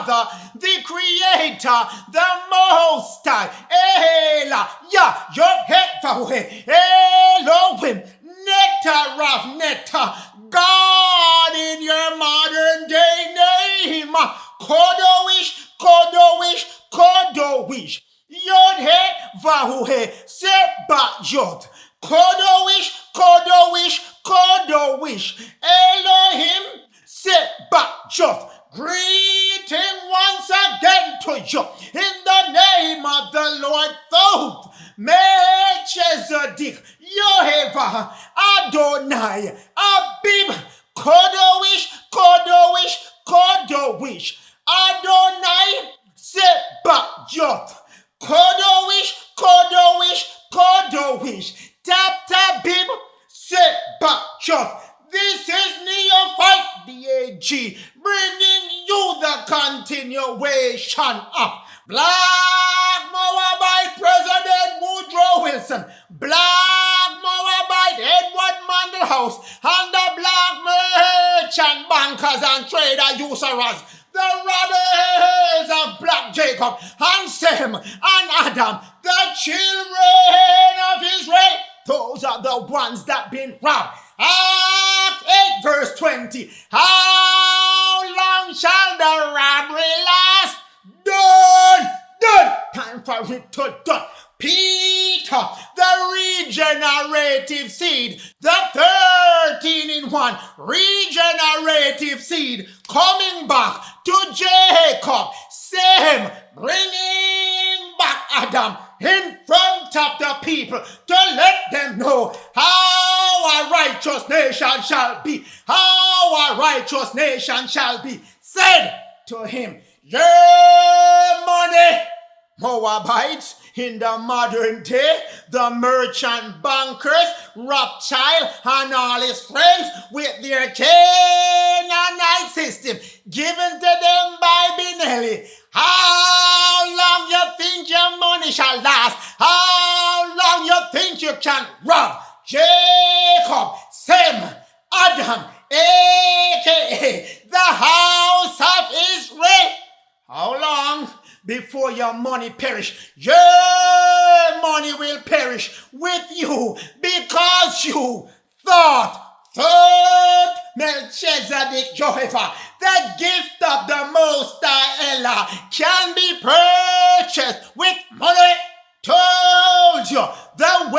Father, the Creator, the Most High, Ela, Yahweh, Elohim, Nectar of Nectar, God in your modern day name, Kodowish, Kodowish, Kodowish, Yod-He, Vahu-He, Seba-Yod, Kodowish, Kodowish, Kodowish, Elohim, Seba-Yod. Greeting once again to you in the name of the Lord Thoth, Melchizedek, Yehovah, Adonai, Abib, Kodowish, Kodowish, Kodowish, Adonai, Seba-Yod, Kodowish, Kodowish, Kodowish, Tabib, Seba-Yod. This is Neophyte BAG, bringing you the continuation of Black Moabite President Woodrow Wilson, Black Moabite Edward Mandelhouse, and the Black merchant bankers and trader usurers, the robbers of Black Jacob and Sem and Adam, the children of Israel. Those are the ones that been robbed. Act 8 verse 20. How long shall the robbery last? Done. Time for it to done. Peter, the regenerative seed, the 13-in-1 regenerative seed, coming back to Jacob, Sem, bringing back Adam in front of the people to let them know how a righteous nation shall be, how a righteous nation shall be. Said to him, your money, Moabites, in the modern day, the merchant bankers, Rothschild and all his friends with their Canaanite system given to them by BENELI. How long you think your money shall last? How long you think you can rob Jacob, Sem, Adam, aka the house of Israel? How long before your money perish? Your money will perish with you because you thought Melchizedek Jehovah, the gift of the Most High Allah, can be purchased with money. Told you the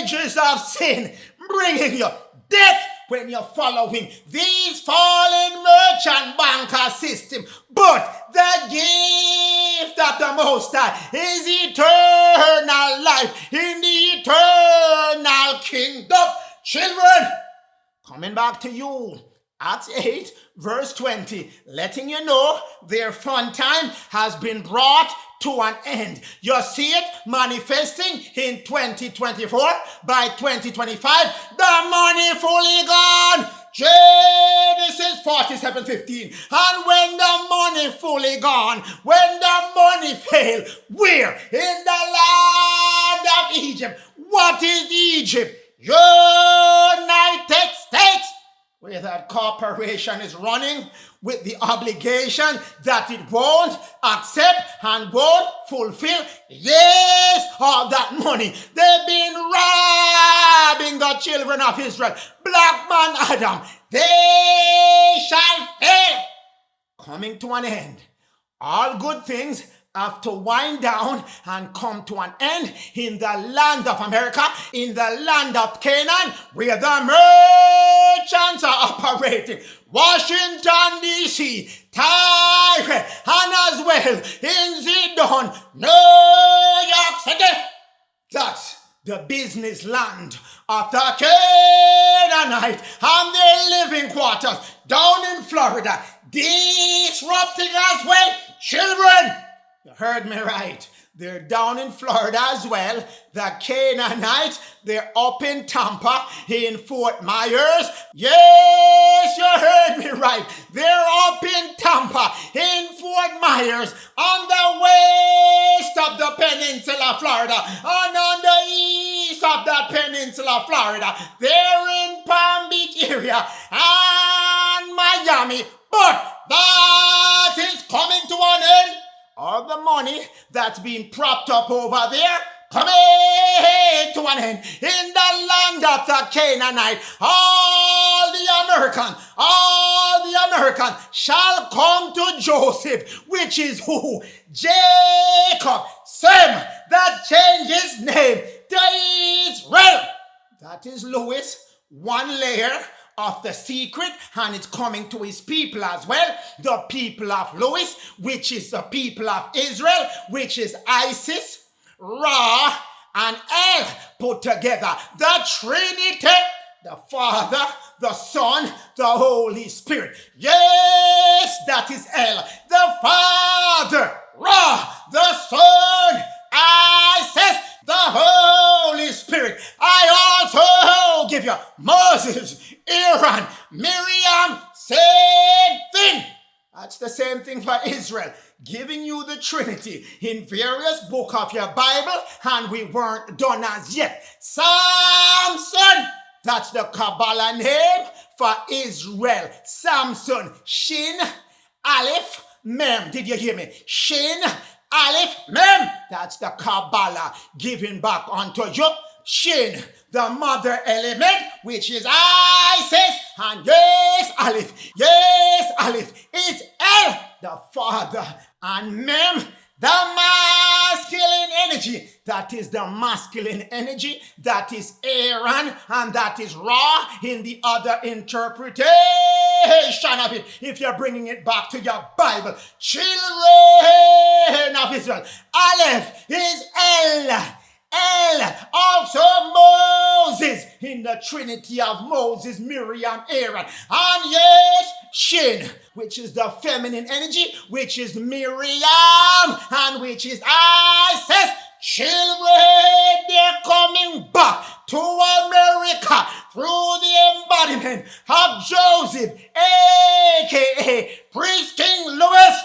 wages of sin bringing you death when you're following these fallen merchant banker system. But the gift of the Most High is eternal life in the eternal kingdom. Children, coming back to you. Acts 8 verse 20, letting you know their fun time has been brought to an end. You see it manifesting in 2024. By 2025, the money fully gone. Genesis 47:15. And when the money fully gone, when the money failed, where? In the land of Egypt. What is Egypt? United States. Where that corporation is running with the obligation that it won't accept and won't fulfill. Yes, all that money. They've been robbing the children of Israel. Black man Adam. They shall fail. Coming to an end. All good things have to wind down and come to an end in the land of America, in the land of Canaan, where the merchants are operating. Washington, D.C., Tyre, and as well in Zidon, New York City. That's the business land of the Canaanite and their living quarters down in Florida, disrupting as well. Children, you heard me right. They're down in Florida as well. The Canaanites, they're up in Tampa, in Fort Myers. Yes, you heard me right. They're up in Tampa, in Fort Myers, on the west of the peninsula of Florida, and on the east of that peninsula of Florida. They're in Palm Beach area and Miami. But that is coming money that's being propped up over there coming to an end. In the land of the Canaanite, all the American shall come to Joseph, which is who? Jacob, Sam, that changed his name to Israel. That is Lewis, one layer of the secret, and it's coming to his people as well. The people of Lewis, which is the people of Israel, which is Isis, Ra, and El put together. The Trinity, the Father, the Son, the Holy Spirit. Yes, that is El. The Father, Ra, the Son, Isis, the Holy Spirit. I also give you Moses, Aaron, Miriam, same thing. That's the same thing for Israel. Giving you the Trinity in various books of your Bible, and we weren't done as yet. Samson, that's the Kabbalah name for Israel. Samson, Shin, Aleph, Mem. Did you hear me? Shin, Aleph, Mem. That's the Kabbalah giving back unto you. Shin, the mother element, which is Isis, and yes, Aleph is El, the father, and Mem, the masculine energy. That is the masculine energy. That is Aaron, and that is Ra in the other interpretation of it. If you're bringing it back to your Bible, children of Israel, Aleph is El. Also Moses in the Trinity of Moses, Miriam, Aaron. And yes, Shin, which is the feminine energy, which is Miriam, and which is Isis. Children, they're coming back to America through the embodiment of Joseph, a.k.a. Priest King Louis,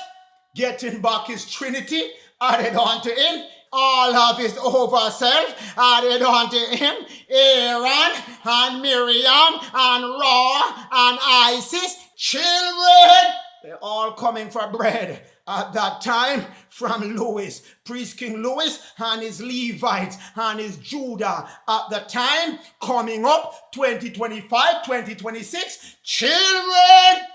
getting back his Trinity added on to him. All of his over self added on to him. Aaron and Miriam and Ra and Isis. Children, they're all coming for bread at that time from Louis, Priest King Louis and his Levites and his Judah at the time coming up 2025, 2026. Children,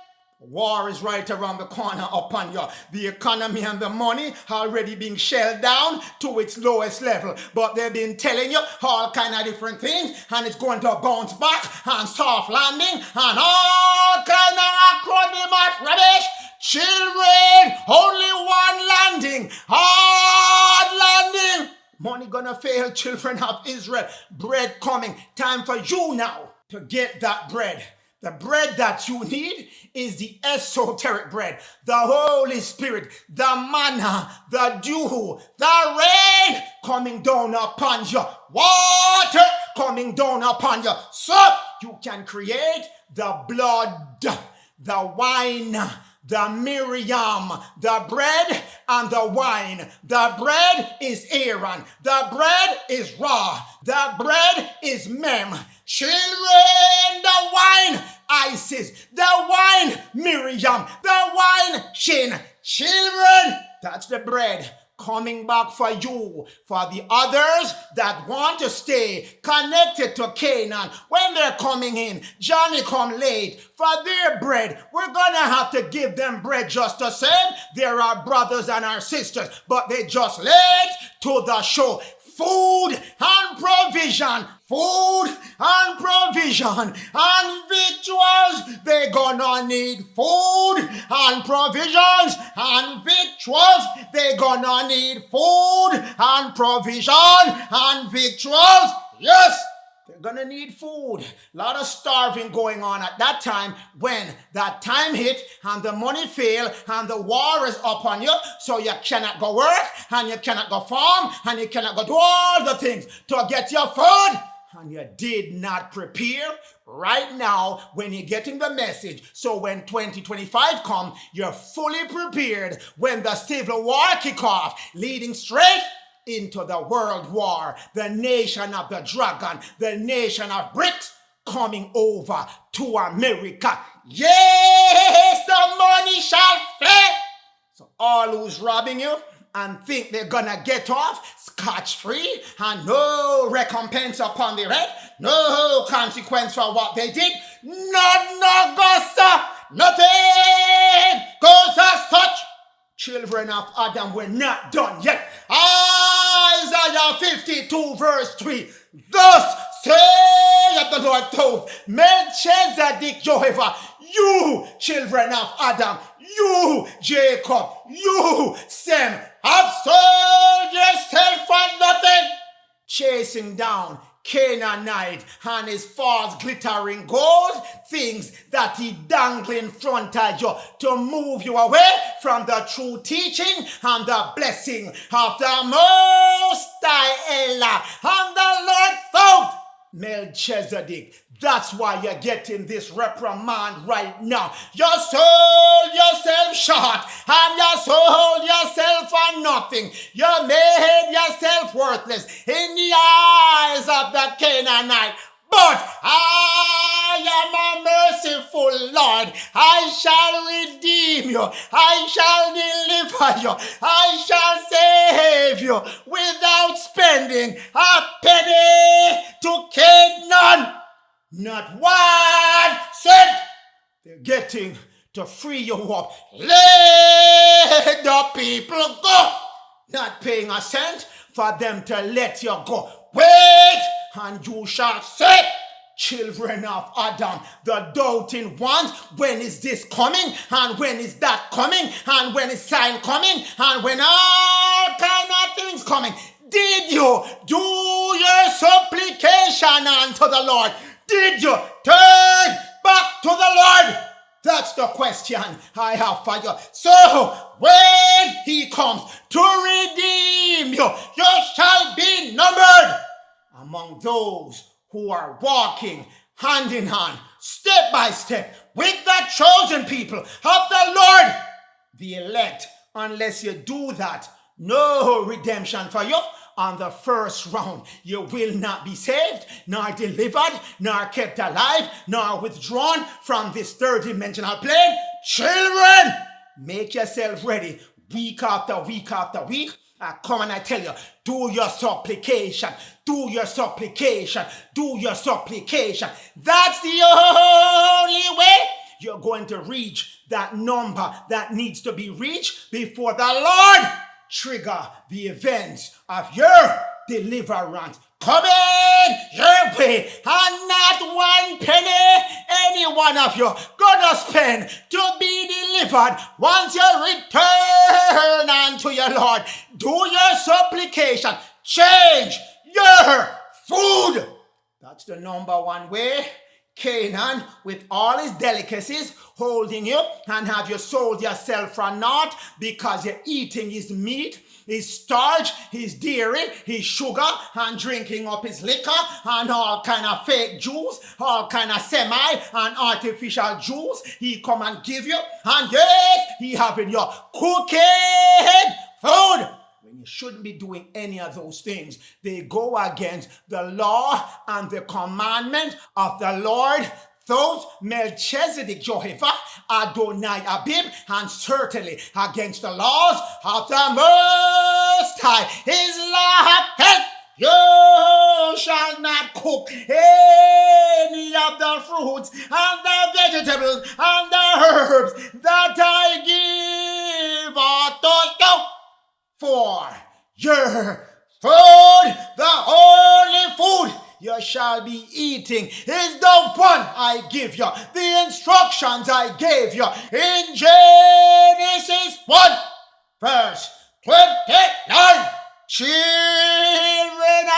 war is right around the corner upon you. The economy and the money already being shelled down to its lowest level. But they've been telling you all kind of different things, and it's going to bounce back and soft landing and all kind of acronym of rubbish. Children, only one landing. Hard landing. Money gonna fail, children of Israel. Bread coming. Time for you now to get that bread. The bread that you need is the esoteric bread, the Holy Spirit, the manna, the dew, the rain coming down upon you, water coming down upon you, so you can create the blood, the wine, the Miriam, the bread and the wine. The bread is Aaron. The bread is Ra. The bread is Mem. Children, the wine, Isis. The wine, Miriam. The wine, Shin. Children, that's the bread coming back for you. For the others that want to stay connected to Canaan, when they're coming in, Johnny come late for their bread. We're gonna have to give them bread just the same. They're our brothers and our sisters, but they just late to the show. Food and provision, and victuals. They're gonna need food and provisions and victuals. They're gonna need food and provision and victuals. Yes, they're gonna need food. A lot of starving going on at that time. When that time hit and the money failed and the war is upon you, so you cannot go work and you cannot go farm and you cannot go do all the things to get your food, and you did not prepare. Right now, when you're getting the message, so when 2025 comes, you're fully prepared when the civil war kick off, leading straight into the world war, the nation of the dragon, the nation of bricks coming over to America. Yes, the money shall fail. So all who's robbing you, and think they're gonna get off scotch-free and no recompense upon their head, no consequence for what they did. No goes stop. Nothing goes as such. Children of Adam, we're not done yet. Isaiah 52 verse 3. Thus saith the Lord told Melchizedek Jehovah, you children of Adam, you Jacob, you Sem, have sold yourself for nothing, chasing down Canaanite and his false glittering gold, things that he dangle in front of you to move you away from the true teaching and the blessing of the Most High Elah. And the Lord thought Melchizedek. That's why you're getting this reprimand right now. You sold yourself short and you sold yourself for nothing. You made yourself worthless in the eyes of the Canaanite. But I am a merciful Lord. I shall redeem you. I shall deliver you. I shall save you without spending a penny to Canaan. Not 1 cent. They're getting to free you up. Let the people go. Not paying a cent for them to let you go. Wait, and you shall say, children of Adam, the doubting ones, when is this coming? And when is that coming? And when is sign coming? And when all kind of things coming? Did you do your supplication unto the Lord? Did you turn back to the Lord? That's the question I have for you. So when he comes to redeem you, you shall be numbered among those who are walking hand in hand, step by step, with the chosen people of the Lord, the elect. Unless you do that, no redemption for you. On the first round, you will not be saved, nor delivered, nor kept alive, nor withdrawn from this third-dimensional plane. Children, make yourself ready week after week after week. I come and I tell you, do your supplication, do your supplication, do your supplication. That's the only way you're going to reach that number that needs to be reached before the Lord trigger the events of your deliverance coming your way, and not 1 penny any one of you gonna spend to be delivered once you return unto your Lord. Do your supplication, change your food. That's the number one way. Canaan, with all his delicacies, holding you and have you sold yourself for naught because you're eating his meat, his starch, his dairy, his sugar, and drinking up his liquor and all kind of fake juice, all kind of semi and artificial juice. He come and give you, and yes, he having your cooking food. You shouldn't be doing any of those things. They go against the law and the commandment of the Lord. Those Melchizedek Jehovah, Adonai Abib, and certainly against the laws of the Most High. His law of health. You shall not cook any of the fruits and the vegetables and the herbs that I give unto you. For your food, the only food you shall be eating is the one I give you. The instructions I gave you in Genesis 1, verse 29. Children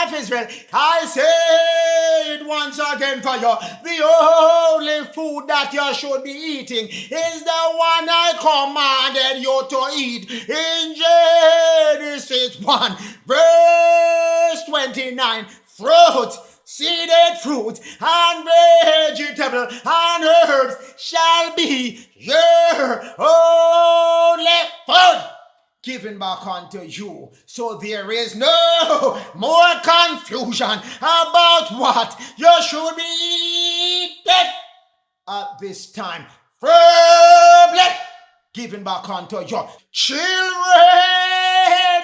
of Israel, I say it once again for you. The only food that you should be eating is the one I commanded you to eat in Genesis 1, verse 29. Fruit, seeded fruit, and vegetable, and herbs shall be your only food given back unto you. So there is no more confusion about what you should be eating at this time. Firmly given back unto you. Children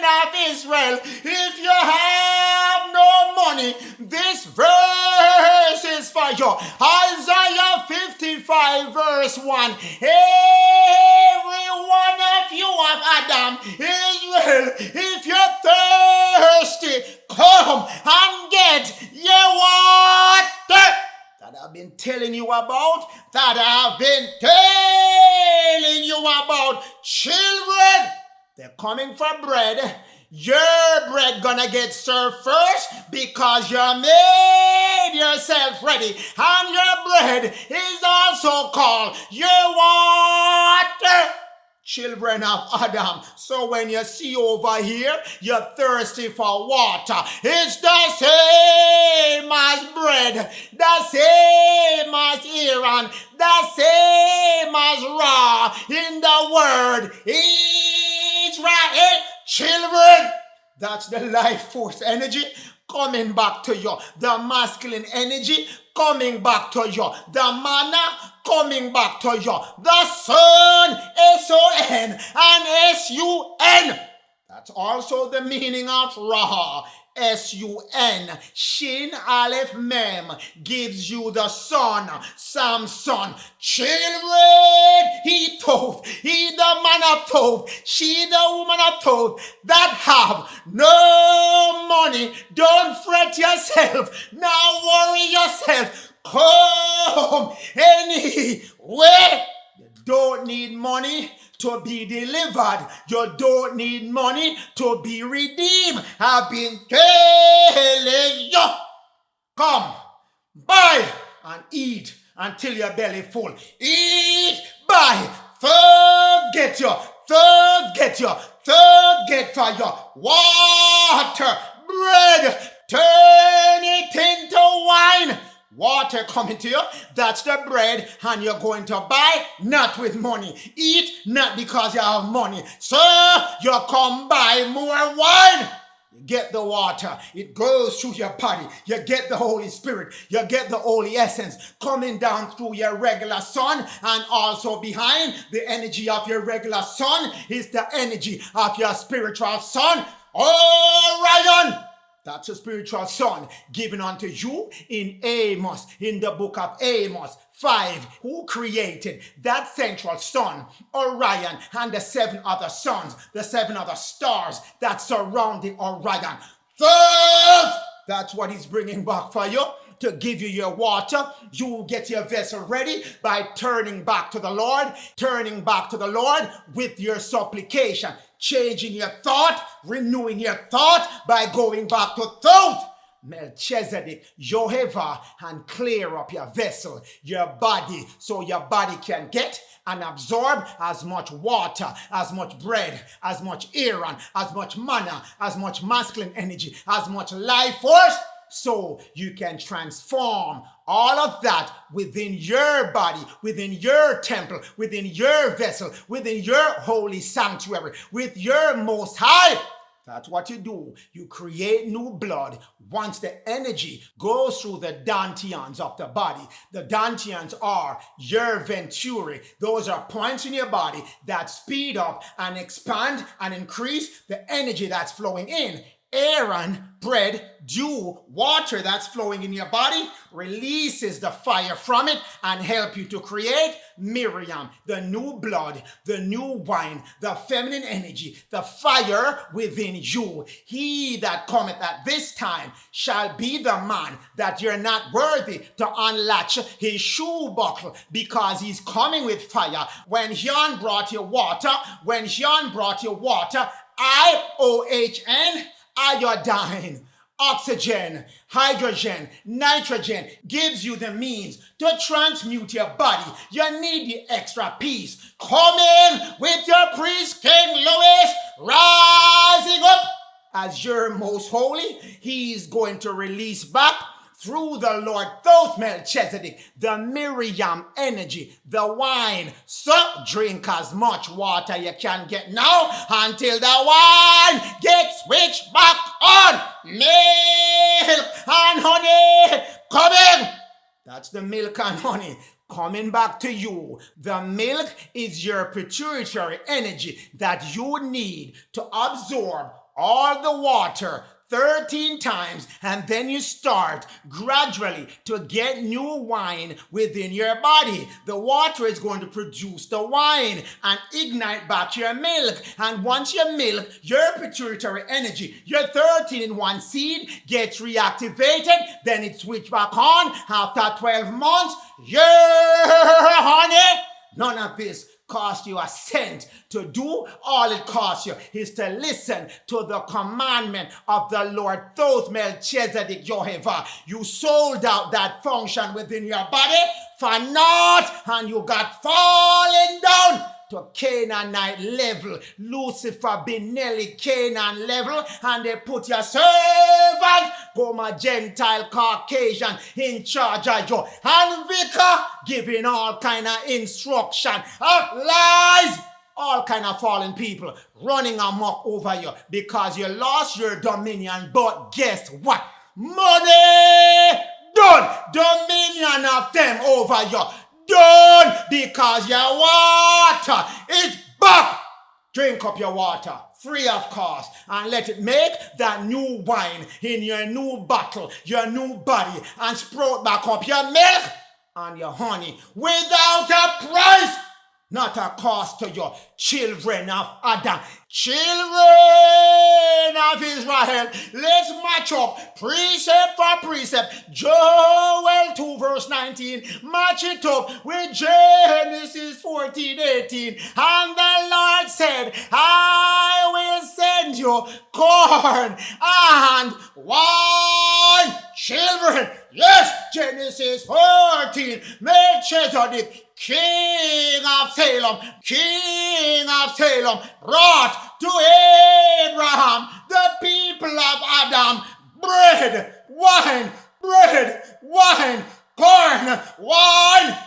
of Israel, if you have no money, this verse is for you. Isaiah 55 verse 1. Every one of you of Adam, Israel, if you're thirsty, come and get your water. That I've been telling you about, that I've been telling you about. Children, they're coming for bread. Your bread gonna get served first because you made yourself ready. And your bread is also called your water. Children of Adam. So when you see over here, you're thirsty for water. It's the same as bread, the same as Aaron, the same as Ra in the word Israel. Children, that's the life force energy coming back to you. The masculine energy coming back to you. The mana coming back to you. The sun, S-O-N and S-U-N. That's also the meaning of Ra. S-U-N. Shin Aleph Mem gives you the son, Samson. Children, he Tov, he the man of Tov, she the woman of Tov that have no money. Don't fret yourself, now worry yourself. Come anyway. You don't need money to be delivered. You don't need money to be redeemed. I've been telling you. Come, buy and eat until your belly full. Eat, buy, third get you, third get you, third get for you. Water, bread, turn it into wine. Water coming to you, that's the bread, and you're going to buy, not with money. Eat, not because you have money. So, you come buy more wine. You get the water, it goes through your body. You get the Holy Spirit, you get the Holy Essence coming down through your regular sun, and also behind the energy of your regular sun is the energy of your spiritual sun, Orion. That's a spiritual son given unto you in Amos, in the book of Amos 5. Who created that central sun, Orion, and the 7 other suns, the 7 other stars that surround the Orion. Third, that's what he's bringing back for you. To give you your water, you get your vessel ready by turning back to the Lord, with your supplication, changing your thought, renewing your thought by going back to thought. Melchizedek, Jehovah, and clear up your vessel, your body, so your body can get and absorb as much water, as much bread, as much Aaron, as much manna, as much masculine energy, as much life force, so you can transform all of that within your body, within your temple, within your vessel, within your holy sanctuary, with your Most High. That's what you do. You create new blood once the energy goes through the dantians of the body. The dantians are your venturi. Those are points in your body that speed up and expand and increase the energy that's flowing in. Aaron, bread, dew, water that's flowing in your body releases the fire from it and help you to create Miriam, the new blood, the new wine, the feminine energy, the fire within you. He that cometh at this time shall be the man that you're not worthy to unlatch his shoe buckle, because he's coming with fire. When Hyun brought you water, IOHN, iodine, oxygen, hydrogen, nitrogen gives you the means to transmute your body. You need the extra piece. Come in with your priest, King Louis, rising up as your most holy. He's going to release back through the Lord Thoth Melchizedek, the Miriam energy, the wine. So drink as much water you can get now until the wine gets switched back on. Milk and honey coming. That's the milk and honey coming back to you. The milk is your pituitary energy that you need to absorb all the water 13 times, and then you start gradually to get new wine within your body. The water is going to produce the wine and ignite back your milk. And once your milk, your pituitary energy, your 13-in-1 seed gets reactivated, then it switches back on after 12 months. Yeah, honey! None of this cost you a cent to do. All it costs you is to listen to the commandment of the Lord. Those Melchizedek Jehovah, you sold out that function within your body for naught, and you got fallen down to Canaanite level, Lucifer, BENELI, Canaan level, and they put your servant, Goma Gentile Caucasian, in charge of you, and vicar giving all kind of instruction, lies, all kind of fallen people running amok over you because you lost your dominion. But guess what? Money done, dominion of them over you done, because your water is back. Drink up your water free of cost and let it make that new wine in your new bottle, your new body, and sprout back up your milk and your honey without a price, not a cost to your children of Adam. Children of Israel, let's match up precept for precept. Joel 2 verse 19, match it up with Genesis 14:18. And the Lord said, I will send you corn and wine. Children, yes, Genesis 14, Melchizedek, King of Salem, brought to Abraham, the people of Adam, bread, wine, corn, wine.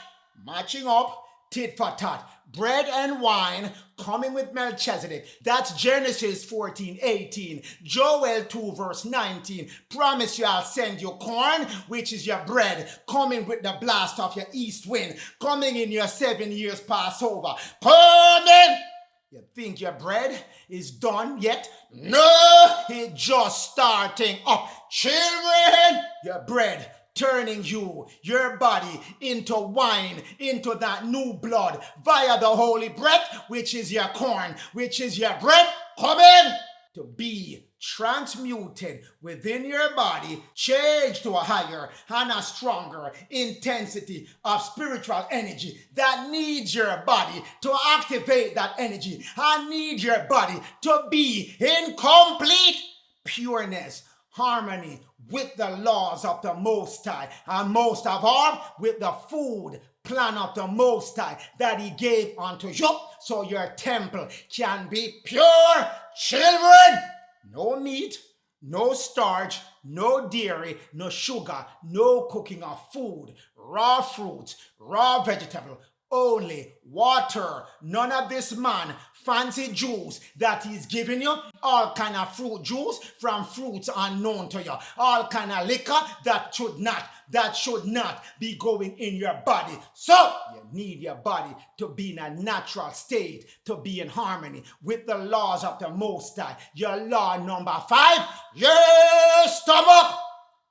Matching up, tit for tat. Bread and wine coming with Melchizedek. That's Genesis 14:18. Joel 2 verse 19. Promise you I'll send you corn, which is your bread, coming with the blast of your east wind, coming in your 7 years Passover. Coming! You think your bread is done yet? No, it's just starting up. Children, your bread turning you, your body, into wine, into that new blood via the holy breath, which is your corn, which is your bread, coming to be transmuted within your body, changed to a higher and a stronger intensity of spiritual energy that needs your body to activate that energy. I need your body to be in complete pureness, harmony with the laws of the Most High, and most of all with the food plan of the Most High that He gave unto you, so your temple can be pure. Children, no meat, no starch, no dairy, no sugar, no cooking of food, raw fruits, raw vegetable, only water. None of this man fancy juice that he's giving you, all kind of fruit juice from fruits unknown to you, all kind of liquor that should not be going in your body. So you need your body to be in a natural state, to be in harmony with the laws of the Most High. Your law number 5, your stomach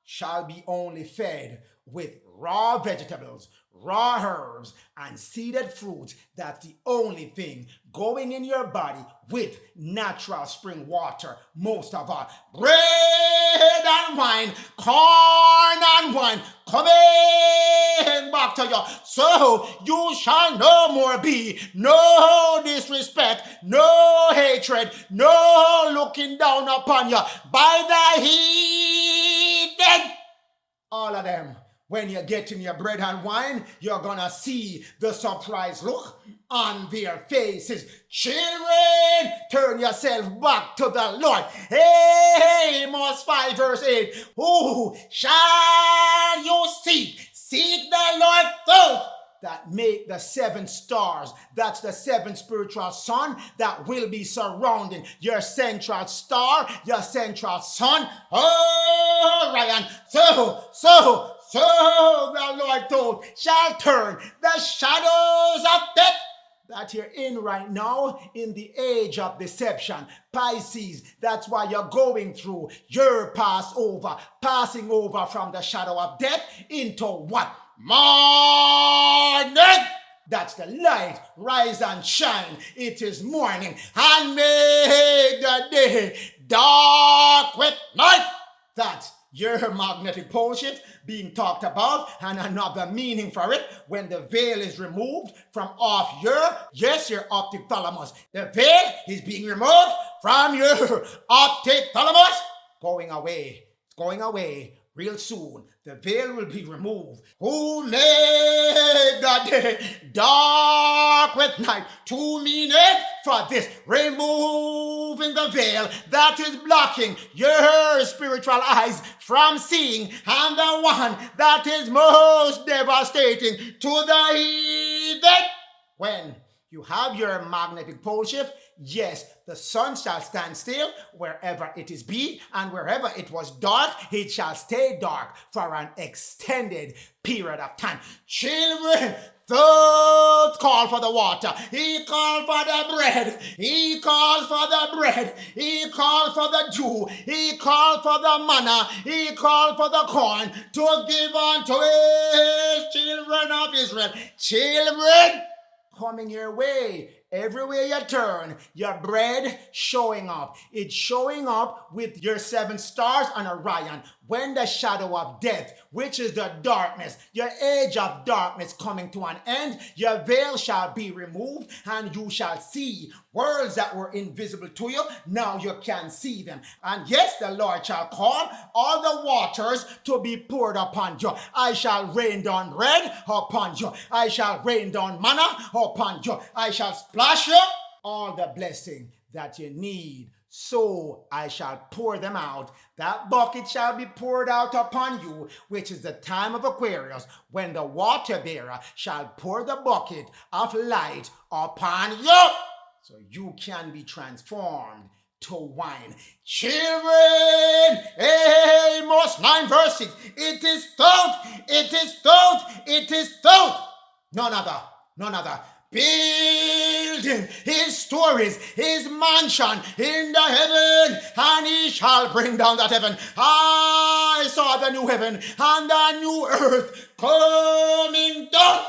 shall be only fed with raw vegetables, raw herbs, and seeded fruits. That's the only thing going in your body with natural spring water. Most of all, bread and wine, corn and wine, coming back to you. So you shall no more be no disrespect, no hatred, no looking down upon you by the heathen. All of them. When you get in your bread and wine, you're gonna see the surprised look on their faces. Children, turn yourself back to the Lord. Amos 5 verse 8. Who shall you seek? Seek the Lord first, that make the 7 stars. That's the 7 spiritual sun that will be surrounding your central star, your central sun. Oh, Ryan. So the Lord told, shall turn the shadows of death, that you're in right now in the age of deception. Pisces, that's why you're going through your passing over from the shadow of death into what? Morning! That's the light. Rise and shine. It is morning. And make the day dark with night. That's your magnetic pole shift being talked about, and another meaning for it when the veil is removed from off your optic thalamus. The veil is being removed from your optic thalamus. Going away. It's going away real soon. The veil will be removed. Who made the day dark with night? To mean it for this, removing the veil that is blocking your spiritual eyes from seeing, and the one that is most devastating to the heathen. When you have your magnetic pole shift, yes, the sun shall stand still wherever it is be, and wherever it was dark, it shall stay dark for an extended period of time. Children, third call for the water. He called for the bread. He called for the bread. He called for the dew. He called for the manna. He called for the corn to give unto his children of Israel. Children, coming your way. Everywhere you turn, your bread showing up. It's showing up with your 7 stars on Orion. When the shadow of death, which is the darkness, your age of darkness coming to an end, your veil shall be removed, and you shall see worlds that were invisible to you. Now you can see them. And yes, the Lord shall call all the waters to be poured upon you. I shall rain down bread upon you. I shall rain down manna upon you. I shall splash you all the blessing that you need. So I shall pour them out. That bucket shall be poured out upon you, which is the time of Aquarius, when the water bearer shall pour the bucket of light upon you, so you can be transformed to wine. Children, Amos 9 verse 6, it is thought, it is thought, it is thought. None other. Building his stories, his mansion in the heaven, and he shall bring down that heaven. I saw the new heaven and the new earth coming down.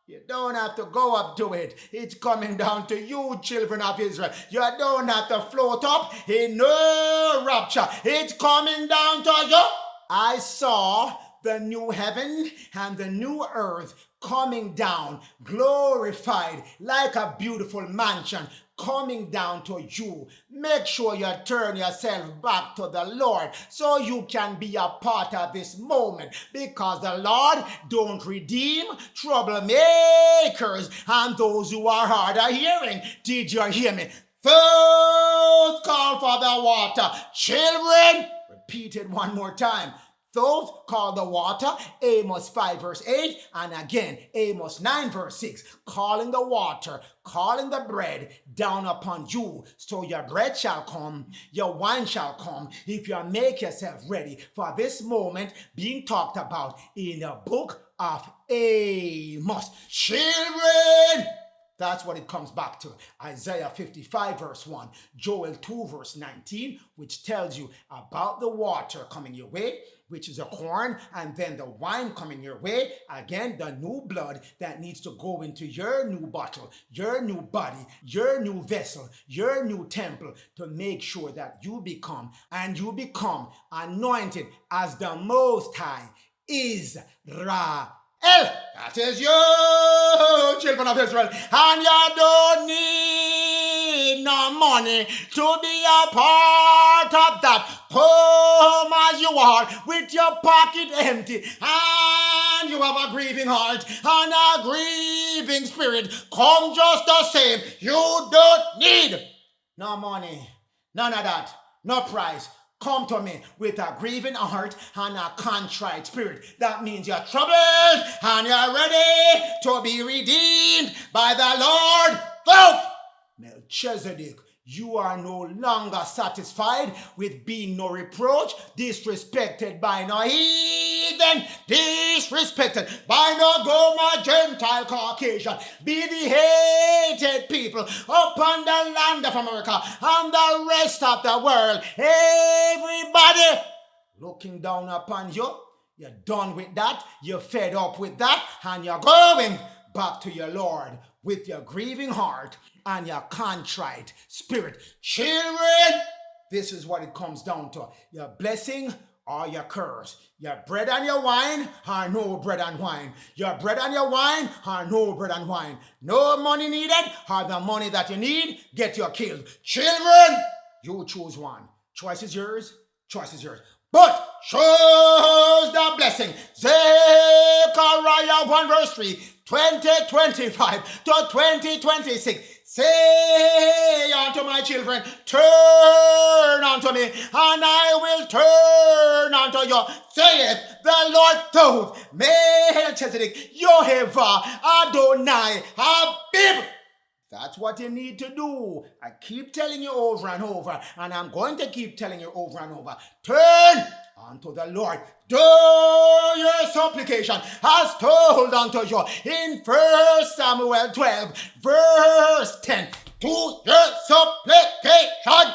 You don't have to go up to it. It's coming down to you, children of Israel. You don't have to float up in no rapture. It's coming down to you. I saw the new heaven and the new earth coming down, glorified like a beautiful mansion, coming down to you. Make sure you turn yourself back to the Lord so you can be a part of this moment, because the Lord don't redeem troublemakers and those who are hard of hearing. Did you hear me? Third call for the water. Children, repeat it one more time. Those call the water, Amos 5 verse 8, and again, Amos 9 verse 6, calling the water, calling the bread down upon you, so your bread shall come, your wine shall come, if you make yourself ready for this moment being talked about in the book of Amos. Children, that's what it comes back to. Isaiah 55 verse 1, Joel 2 verse 19, which tells you about the water coming your way, which is a corn, and then the wine coming your way. Again, the new blood that needs to go into your new bottle, your new body, your new vessel, your new temple, to make sure that you become anointed as the Most High Israel. That is you, children of Israel, and you don't need no money to be a part of that. Come as you are, with your pocket empty, and you have a grieving heart and a grieving spirit. Come just the same. You don't need no money, none of that, no price. Come to me with a grieving heart and a contrite spirit. That means you're troubled and you're ready to be redeemed by the Lord. Go! Melchizedek, You are no longer satisfied with being no reproach, disrespected by no heathen, disrespected by no Goma, Gentile, Caucasian. Be the hated people upon the land of America and the rest of the world. Everybody looking down upon you. You're done with that. You're fed up with that. And you're going back to your Lord with your grieving heart and your contrite spirit. Children, this is what it comes down to. Your blessing or your curse. Your bread and your wine or no bread and wine. Your bread and your wine or no bread and wine. No money needed or the money that you need, get you killed. Children, you choose one. Choice is yours. Choice is yours. But shows the blessing. Zechariah 1 verse 3, 2025 to 2026. Say unto my children, turn unto me, and I will turn unto you, saith the Lord Thoth, Melchizedek, Yehovah, Adonai, Habib. That's what you need to do. I keep telling you over and over, and I'm going to keep telling you over and over. Turn unto the Lord. Do your supplication as told unto you in 1 Samuel 12, verse 10. Do your supplication.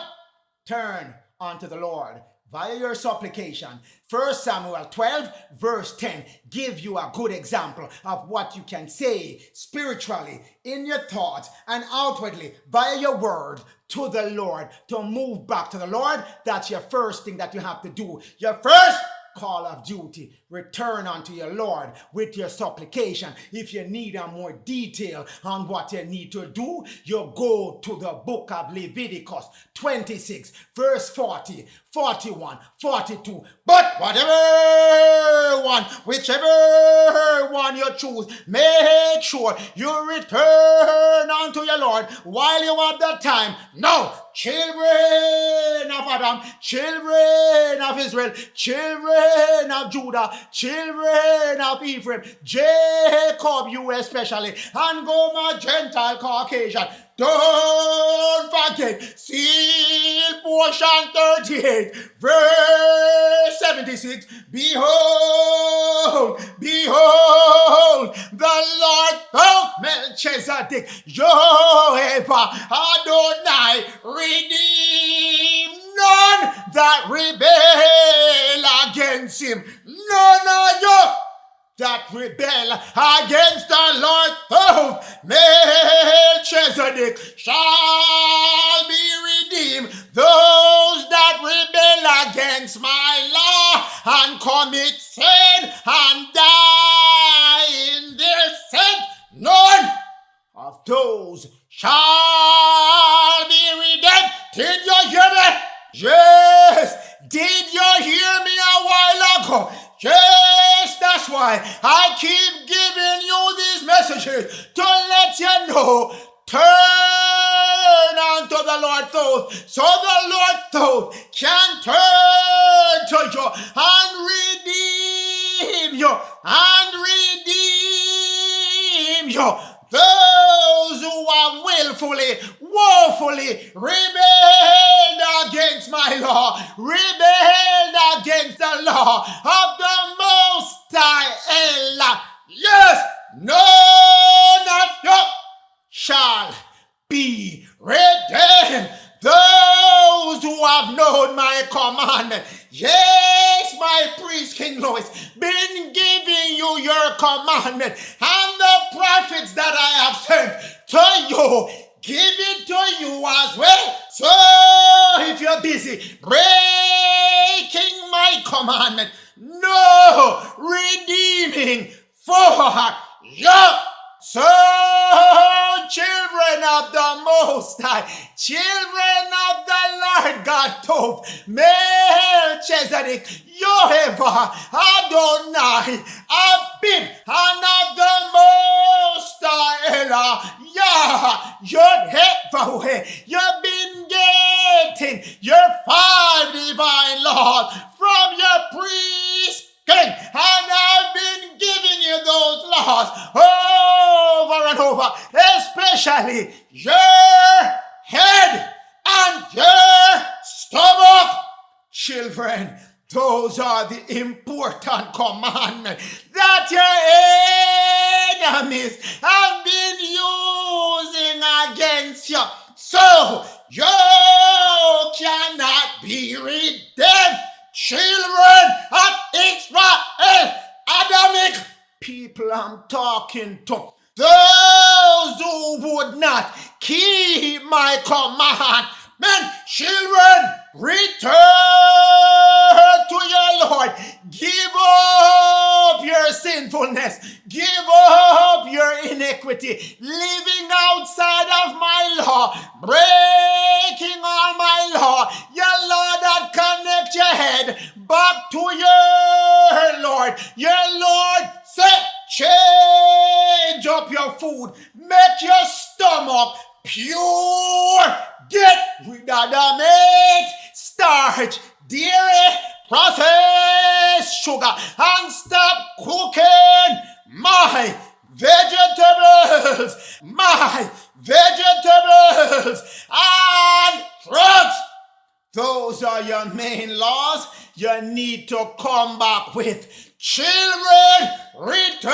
Turn unto the Lord via your supplication. 1 Samuel 12, verse 10, give you a good example of what you can say spiritually in your thoughts and outwardly via your word to the Lord. To move back to the Lord, that's your first thing that you have to do. Your first call of duty. Return unto your Lord with your supplication. If you need a more detail on what you need to do, you go to the book of Leviticus 26, verse 40, 41, 42. But whichever one you choose, make sure you return unto your Lord while you have the time. Now, children of Adam, children of Israel, children of Judah, children of Ephraim, Jacob, you especially, and Goma, Gentile, Caucasian. Don't forget, seal portion 38, verse 76. Behold, behold, the Lord of Melchizedek, Yehovah, Adonai, redeem none that rebel against him. None of you that rebel against the Lord of Melchizedek shall be redeemed. Those that rebel against my law and commit sin and die in their sin, none of those shall be redeemed. Did you hear me? Yes. Did you hear me a while ago? Yes, that's why I keep giving you these messages to let you know. Turn unto the Lord Thoth, so the Lord Thoth can turn to you and redeem you, those who have willfully, woefully rebelled against my law, rebelled against the law of the Most High Allah. Yes, none of you shall be redeemed. Those who have known my commandment. Yes, my priest King Louis, been giving you your commandment, and the prophets that I have sent to you, give it to you as well. So if you're busy breaking my commandment, no redeeming for you. So, children of the Most High, children of the Lord God Thoth, Melchizedek, Yehovah, Adonai, Abib, and of the Most High, Yod-Heh-Vah-Heh, you've been getting your 5 divine laws from your priest king, and I've been giving you those laws over and over, especially your head children, those are the important commandments that your enemies have been using against you. So you cannot be redeemed. Children of Israel, Adamic people I'm talking to, those who would not keep my command, children, return to your Lord. Give up your sinfulness. Give up your iniquity. Living outside of my law. Breaking all my law. Your law that connects your head back to your Lord. Your Lord said, change up your food. Make your stomach pure. Get rid of the meat, starch, dairy, processed sugar, and stop cooking my vegetables and fruits. Those are your main laws you need to come back with. Children, return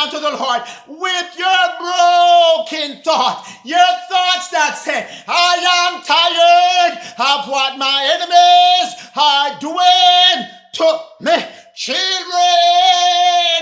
unto the Lord with your broken thought, your thoughts that say, I am tired of what my enemies are doing to me. Children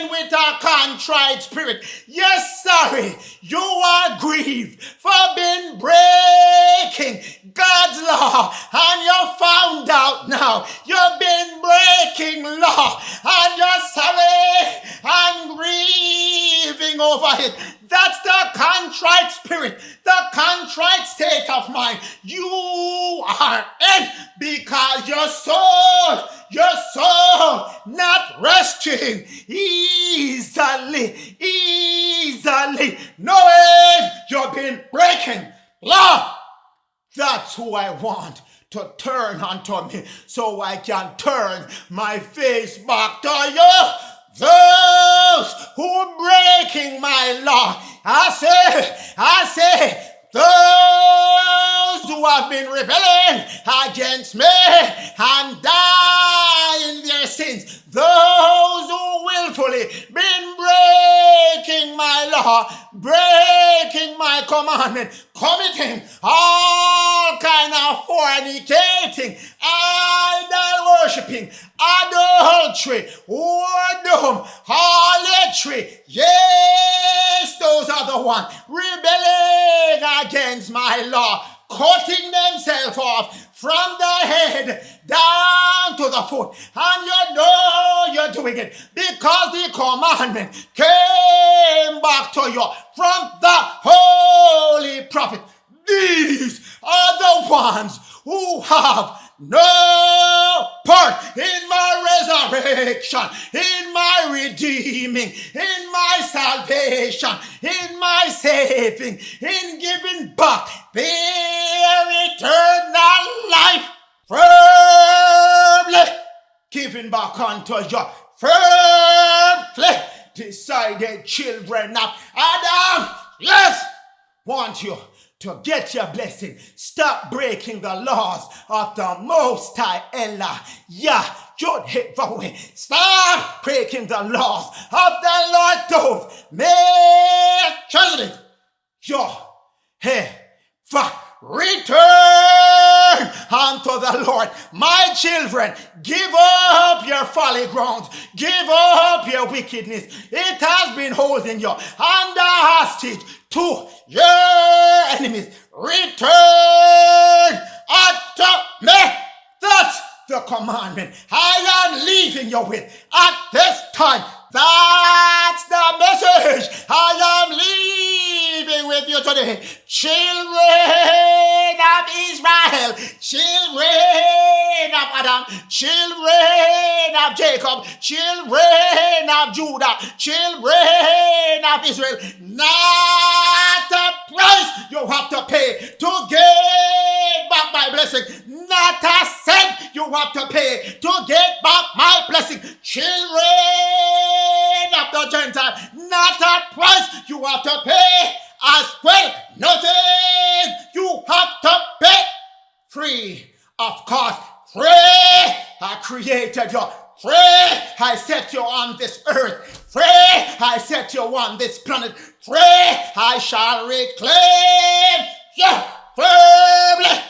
with a contrite spirit, you're sorry, you are grieved for being breaking God's law, and you found out now you've been breaking law, and you're sorry and grieving over it. That's the contrite spirit, the contrite state of mind you are in, because your soul not resting easily, knowing you've been breaking law. That's who I want to turn unto me, so I can turn my face back to you. Those who are breaking my law, I say, those who have been rebelling against me and die in their sins, those who willfully been breaking my law, breaking my commandment, committing all kind of fornicating, idol worshipping, adultery, whoredom, harlotry. Yes, those are the ones rebelling against my law, cutting themselves off from the head down to the foot. And you know you're doing it because the commandment came back to you from the holy prophet. These are the ones who have no part in my resurrection, in my redeeming, in my salvation, in my saving, in giving back their eternal life, firmly giving back unto you, firmly decided children of Adam. Yes, want you to get your blessing. Stop breaking the laws of the Most High Ella. Yeah, you'd hit the way. Stop breaking the laws of the Lord Dove. Melchizedek. Your head. Return unto the Lord. My children, give up your folly grounds. Give up your wickedness. It has been holding you under hostage to your enemies. Return unto me. That's the commandment I am leaving you with at this time. That's the message I am leaving with you today. Children of Israel, children of Adam, children of Jacob, children of Judah, children of Israel. Not a price you have to pay to get back my blessing. Not a cent you have to pay to get back my blessing. Children of the Gentile, not a price you have to pay as well. Nothing you have to pay. Free of cost. Pray, I created you. Pray, I set you on this earth. Pray, I set you on this planet. Pray, I shall reclaim you firmly,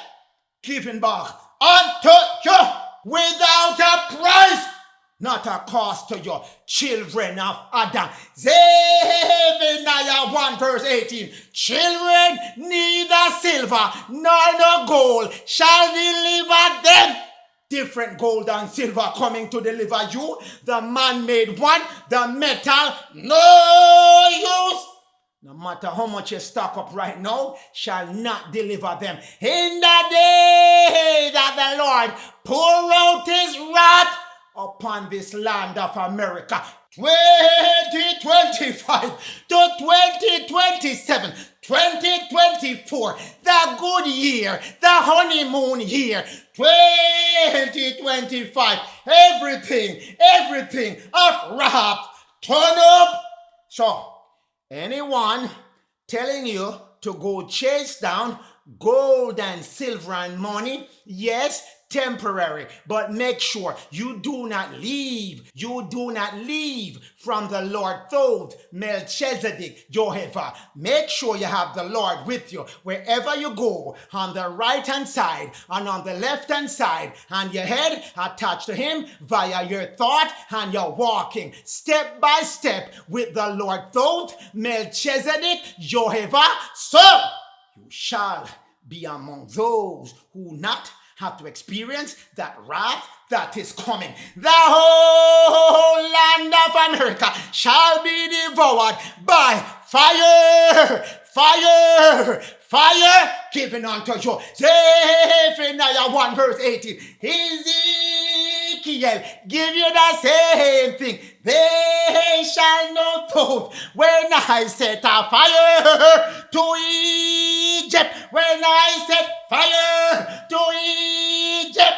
giving back unto you without a price, not a cost to your children of Adam. Zephaniah 1 verse 18. Children, neither silver nor no gold shall deliver them. Different gold and silver coming to deliver you. The man-made one, the metal, no use. No matter how much you stock up right now, shall not deliver them. In the day that the Lord pour out his wrath upon this land of America, 2025 to 2027, 2024, the good year, the honeymoon year, 2025, everything of wrath turn up. So, anyone telling you to go chase down gold and silver and money, yes, temporary, but make sure you do not leave from the Lord told Melchizedek, Jehovah. Make sure you have the Lord with you wherever you go, on the right hand side and on the left hand side, and your head attached to him via your thought, and you're walking step by step with the Lord told Melchizedek, Jehovah. So you shall be among those who not have to experience that wrath that is coming. The whole land of America shall be devoured by fire, given unto you. Zephaniah 1 verse 18. Ezekiel give you the same thing. They shall know both when I set a fire to Egypt, when I set fire to Egypt.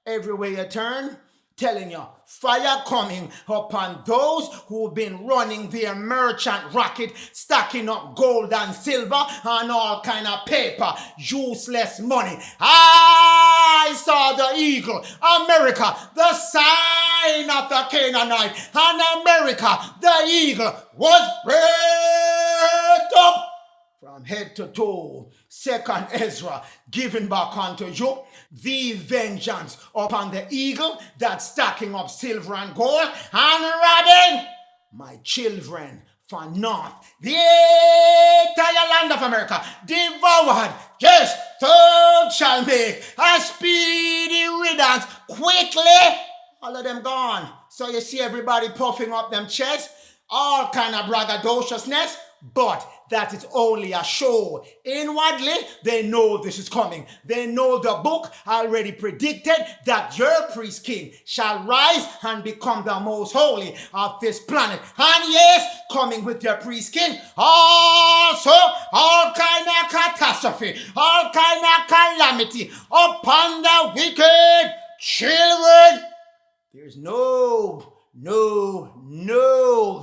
Everywhere you turn, telling you, fire coming upon those who've been running their merchant rocket, stacking up gold and silver and all kind of paper, useless money. I saw the eagle, America, the sign of the Canaanite, and America, the eagle, was burnt up from head to toe. Second Ezra, given back unto you the vengeance upon the eagle that's stacking up silver and gold and robbing my children for north. The entire land of America devoured. Yes, third shall make a speedy riddance quickly. All of them gone. So you see everybody puffing up them chests, all kind of braggadociousness, but that is only a show. Inwardly, they know this is coming. They know the book already predicted that your priest king shall rise and become the most holy of this planet. And yes, coming with your priest king, also all kind of catastrophe, all kind of calamity upon the wicked children. There's no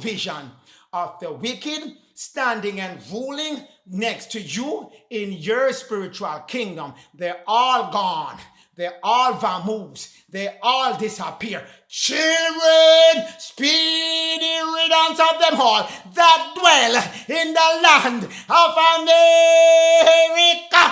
vision of the wicked standing and ruling next to you in your spiritual kingdom. They're all gone. They're all vamoose. They all disappear. Children, speedy riddance of them all that dwell in the land of America,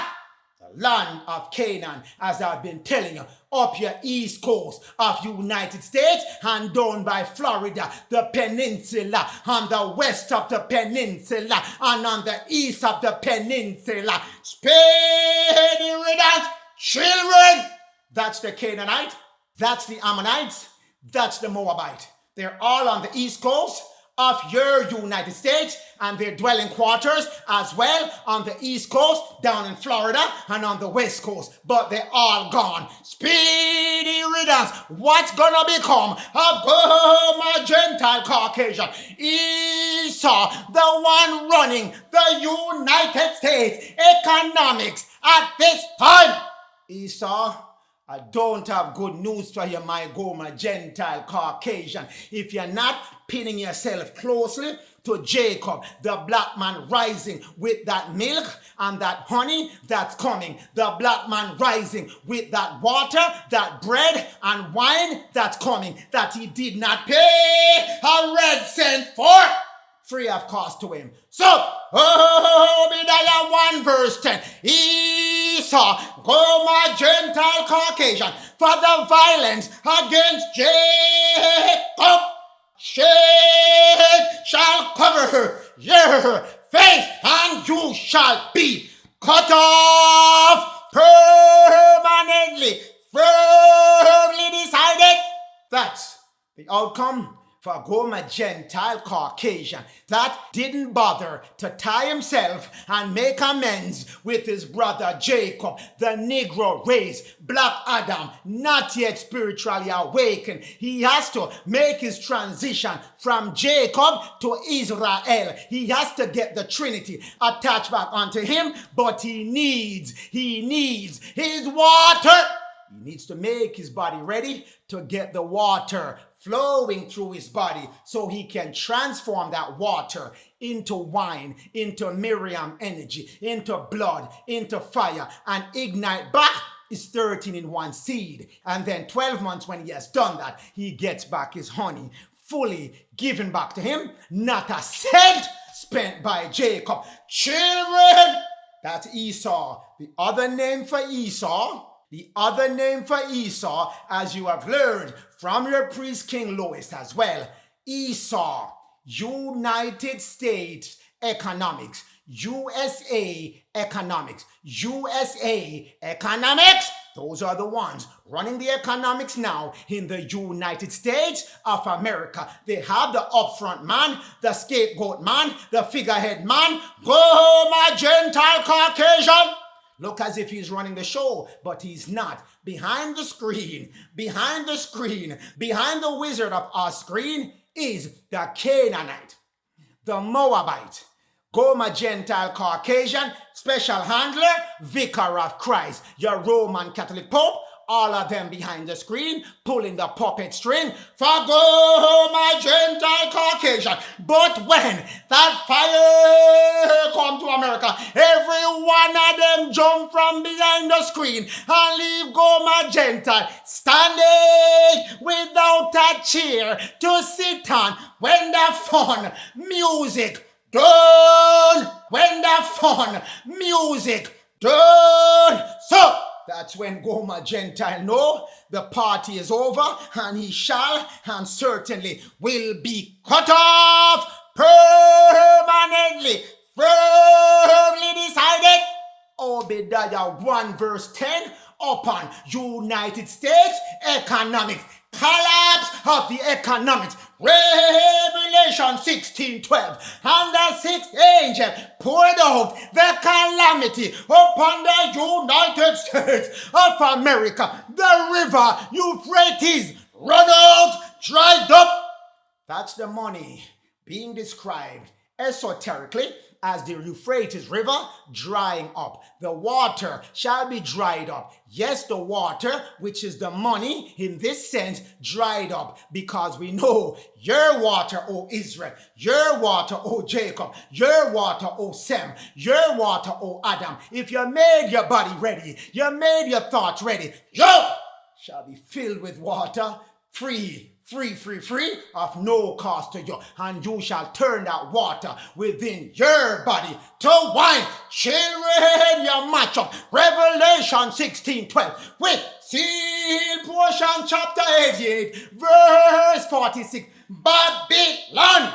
the land of Canaan, as I've been telling you, up your east coast of United States and down by Florida, the peninsula, on the west of the peninsula, and on the east of the peninsula. Speedy riddance, children. That's the Canaanite, that's the Ammonites, that's the Moabite. They're all on the east coast of your United States, and their dwelling quarters as well on the east coast, down in Florida, and on the west coast. But they're all gone. Speedy riddance. What's gonna become of my Gentile Caucasian? Esau, the one running the United States economics at this time. Esau, I don't have good news for you, my Gentile Caucasian. If you're not pinning yourself closely to Jacob, the black man rising with that milk and that honey that's coming, the black man rising with that water, that bread and wine that's coming, that he did not pay a red cent for, free of cost to him. So, Obadiah 1 verse 10, Esau, Gomer, Gentile, Caucasian, for the violence against Jacob, shade shall cover your face, and you shall be cut off permanently, firmly decided. That's the outcome for Gomer, Gentile, Caucasian, that didn't bother to tie himself and make amends with his brother Jacob, the Negro race, Black Adam, not yet spiritually awakened. He has to make his transition from Jacob to Israel. He has to get the Trinity attached back onto him, but he needs his water. He needs to make his body ready to get the water flowing through his body so he can transform that water into wine, into Miriam energy, into blood, into fire, and ignite back his 13 in one seed. And then 12 months when he has done that, he gets back his honey fully given back to him, not a cent spent by Jacob. Children, that's Esau. The other name for Esau, as you have learned from your priest King Lois as well, Esau, United States economics, USA economics, those are the ones running the economics now in the United States of America. They have the upfront man, the scapegoat man, the figurehead man, Gomer, Gentile, Caucasian. Look as if he's running the show, but he's not. Behind the screen, behind the Wizard of Oz screen is the Canaanite, the Moabite, Gomer, Gentile, Caucasian, special handler, vicar of Christ, your Roman Catholic Pope, all of them behind the screen, pulling the puppet string for Gomer, Gentile, Caucasian. But when that fire come to America, every one of them jump from behind the screen and leave Gomer, Gentile standing without a chair to sit on when the fun music done. So that's when Gomer, Gentile know the party is over, and he shall and certainly will be cut off permanently, firmly decided. Obadiah 1 verse 10 upon United States economics, collapse of the economics. Revelation 16:12, and the sixth angel poured out the calamity upon the United States of America. The river Euphrates run out, dried up. That's the money being described esoterically as the Euphrates River drying up. The water shall be dried up. Yes, the water, which is the money in this sense, dried up, because we know your water, O Israel, your water, O Jacob, your water, O Sem, your water, O Adam. If you made your body ready, you made your thoughts ready, you shall be filled with water, free of no cost to you, and you shall turn that water within your body to wine. Children, you match up Revelation 16:12 with seal portion chapter 88 verse 46. Babylon,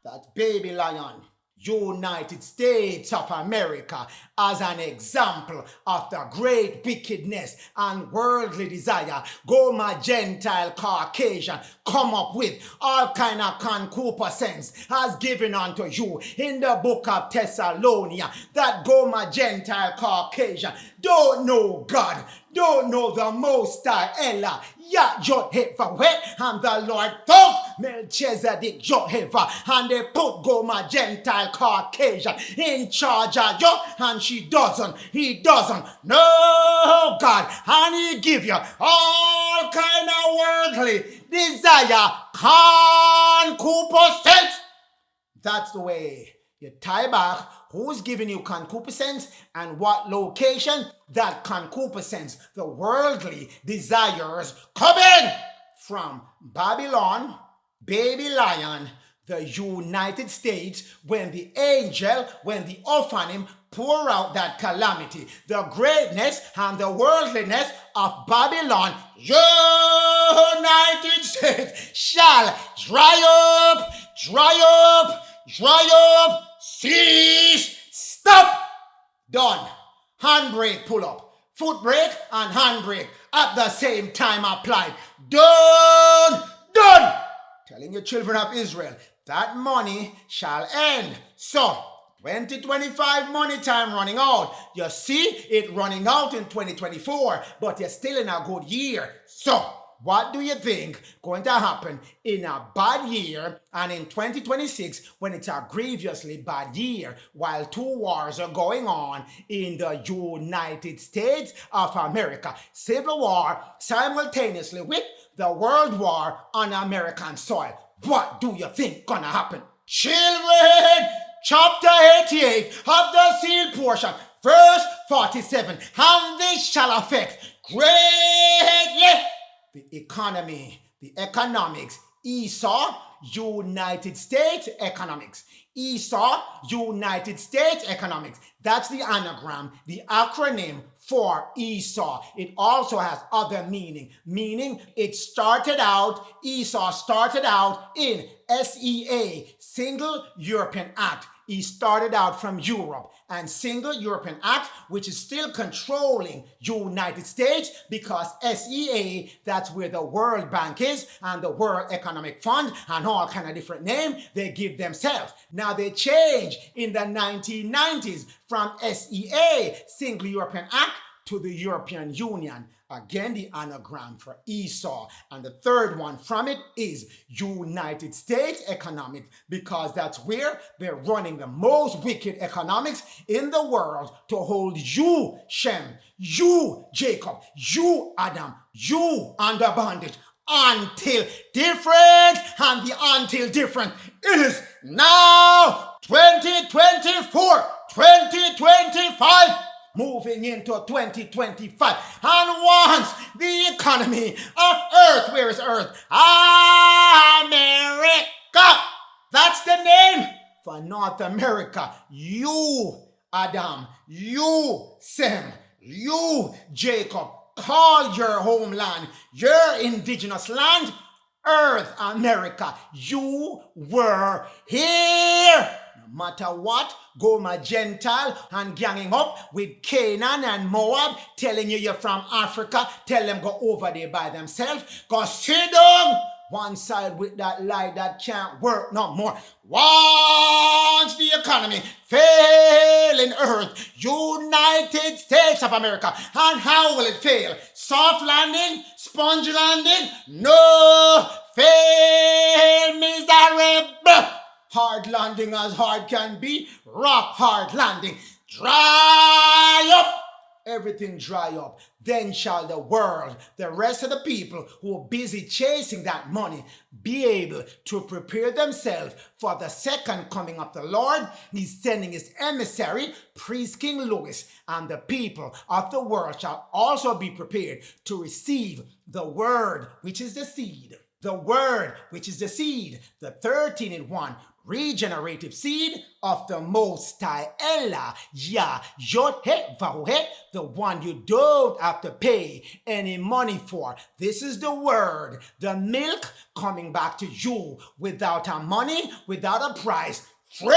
that baby lion, United States of America, as an example of the great wickedness and worldly desire Gomer, Gentile, Caucasian come up with all kind of concupiscence has given unto you in the book of Thessalonians, that Gomer, Gentile, Caucasian don't know God, don't know the Most High Ella, Yah-Yod-Heh-Vah-Weh, and the Lord took Melchizedek Yod-Heh-Vah, and they put Gomer, Gentile, Caucasian in charge of you, and he doesn't know God, and he give you all kind of worldly desire, concupiscence. That's the way. You tie back who's giving you concupiscence and what location that concupiscence, the worldly desires, coming from Babylon, baby lion, the United States, when the angel, when the Ophanim pour out that calamity, the greatness and the worldliness of Babylon, United States shall dry up, cease, stop, done. Handbrake pull up, foot brake and handbrake at the same time applied. Done. Telling your children of Israel, that money shall end. So, 2025 money time running out. You see it running out in 2024, but you're still in a good year. So, what do you think going to happen in a bad year and in 2026 when it's a grievously bad year while two wars are going on in the United States of America? Civil war simultaneously with the World War on American soil. What do you think gonna happen? Children, chapter 88 of the sealed portion, verse 47. And this shall affect greatly the economy, the economics. Esau, United States economics. Esau, United States economics. That's the anagram, the acronym for Esau. It also has other meaning it started out, Esau started out in SEA, Single European Act. He started out from Europe, and Single European Act, which is still controlling United States, because SEA, that's where the World Bank is, and the World Economic Fund, and all kind of different names they give themselves. Now they changed in the 1990s from SEA, Single European Act, to the European Union. Again, the anagram for Esau. And the third one from it is United States economics, because that's where they're running the most wicked economics in the world to hold you, Shem, you, Jacob, you, Adam, you under bondage until different, and the until different is now 2024, 2025. Moving into 2025. And once the economy of Earth, where is Earth? America. That's the name for North America. You, Adam. You, Sem. You, Jacob. Call your homeland, your indigenous land, Earth, America. You were here. No matter what, Goma Gentile and ganging up with Canaan and Moab, telling you're from Africa, tell them go over there by themselves. Go sit down one side with that lie that can't work no more. Once the economy fail in Earth, United States of America, and how will it fail? Soft landing? Sponge landing? No, fail miserable. Hard landing as hard can be, rock hard landing. Dry up. Everything dry up. Then shall the world, the rest of the people who are busy chasing that money, be able to prepare themselves for the second coming of the Lord. He's sending his emissary, Priest King Louis, and the people of the world shall also be prepared to receive the word, which is the seed. The word, which is the seed, the 13 in 1, regenerative seed of the Most High Ella, Yah, Yod, He, Vahu, He, the one you don't have to pay any money for. This is the word, the milk coming back to you without a money, without a price. Free!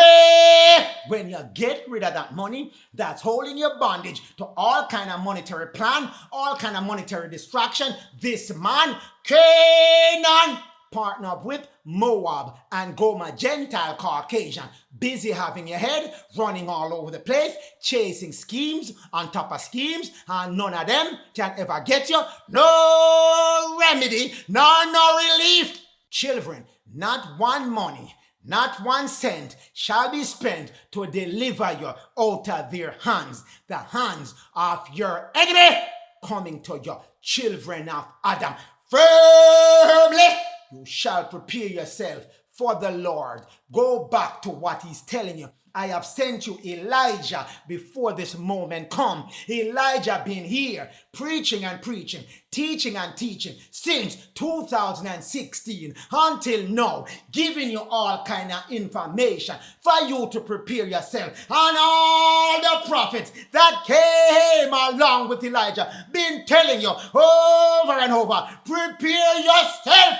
When you get rid of that money that's holding your bondage to all kind of monetary plan, all kind of monetary distraction, this man, Canaan, partner up with Moab and Goma Gentile Caucasian, busy having your head running all over the place, chasing schemes on top of schemes, and none of them can ever get you. No remedy, no relief. Children, not one money, not 1 cent shall be spent to deliver you out of their hands, the hands of your enemy, coming to you, children of Adam. Firmly you shall prepare yourself for the Lord. Go back to what he's telling you. I have sent you Elijah before this moment come. Elijah been here preaching and preaching, teaching and teaching since 2016 until now, giving you all kind of information for you to prepare yourself. And all the prophets that came along with Elijah been telling you over and over, prepare yourself.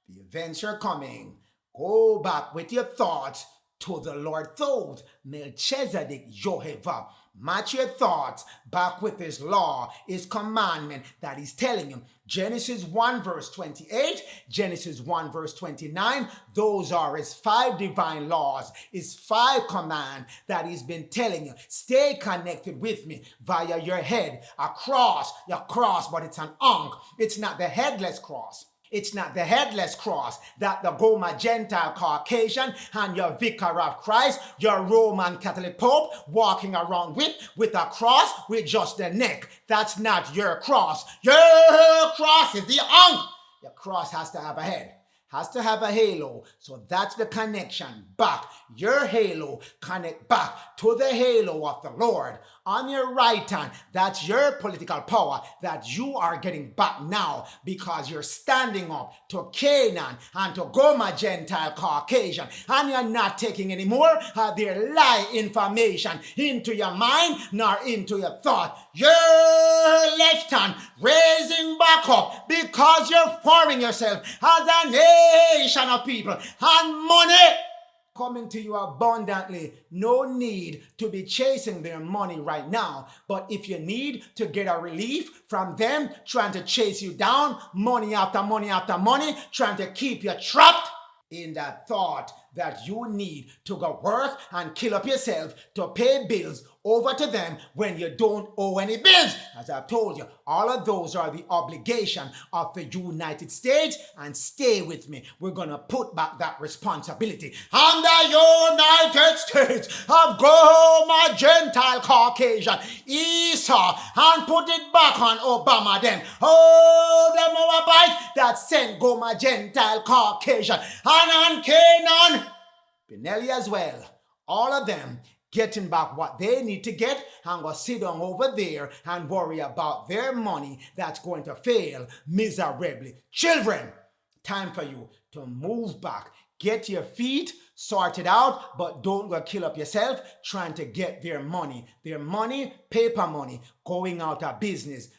The events are coming. Go back with your thoughts to the Lord thought, Melchizedek Jehovah. Match your thoughts back with his law, his commandment that he's telling you. Genesis 1 verse 28, Genesis 1 verse 29, those are his 5 divine laws, his 5 commands that he's been telling you. Stay connected with me via your head, a cross, your cross, but it's an ankh. It's not the headless cross. It's not the headless cross that the Goma Gentile Caucasian and your Vicar of Christ, your Roman Catholic Pope walking around with a cross with just the neck. That's not your cross. Your cross is the ankh. Your cross has to have a head, has to have a halo. So that's the connection back. Your halo connect back to the halo of the Lord. On your right hand, that's your political power that you are getting back now because you're standing up to Canaan and to Goma Gentile Caucasian, and you're not taking any more of their lie information into your mind nor into your thought. Your left hand raising back up because you're forming yourself as a nation of people and money coming to you abundantly. No need to be chasing their money right now. But if you need to get a relief from them trying to chase you down, money after money after money, trying to keep you trapped in that thought that you need to go work and kill up yourself to pay bills over to them when you don't owe any bills. As I've told you, all of those are the obligation of the United States, and stay with me. We're going to put back that responsibility on the United States of Goma Gentile Caucasian Esau and put it back on Obama them. Oh, the Moabites that sent Goma Gentile Caucasian and on Canaan, BENELI as well. All of them getting back what they need to get and go sit down over there and worry about their money that's going to fail miserably. Children, time for you to move back. Get your feet sorted out, but don't go kill up yourself trying to get their money, paper money, going out of business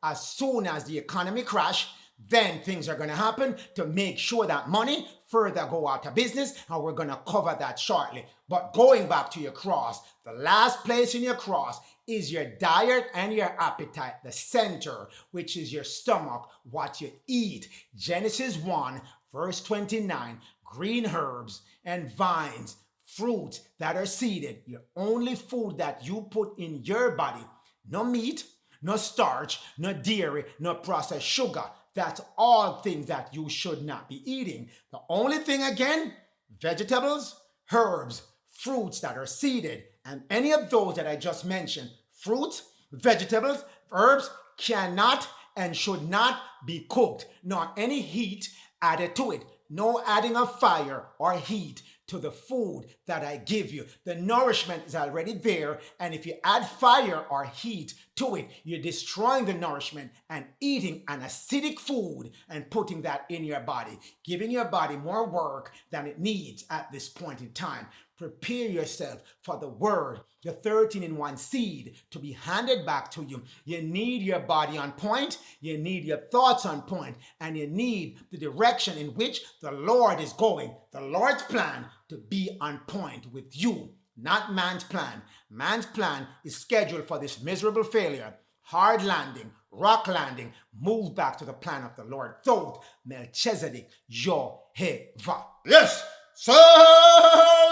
as soon as the economy crash. Then things are going to happen to make sure that money further go out of business, and we're going to cover that shortly. But going back to your cross, the last place in your cross is your diet and your appetite, the center, which is your stomach, what you eat. Genesis 1 verse 29, green herbs and vines, fruits that are seeded, your only food that you put in your body. No meat, no starch, no dairy, no processed sugar. That's all things that you should not be eating. The only thing, again, vegetables, herbs, fruits that are seeded, and any of those that I just mentioned, fruits, vegetables, herbs, cannot and should not be cooked, nor any heat added to it. No adding of fire or heat to the food that I give you. The nourishment is already there, and if you add fire or heat to it, you're destroying the nourishment and eating an acidic food and putting that in your body, giving your body more work than it needs at this point in time. Prepare yourself for the word, the 13-in-1 seed to be handed back to you. You need your body on point, you need your thoughts on point, and you need the direction in which the Lord is going, the Lord's plan to be on point with you, not man's plan. Man's plan is scheduled for this miserable failure, hard landing, rock landing. Move back to the plan of the Lord. Thought Melchizedek Jehovah. Yes. So,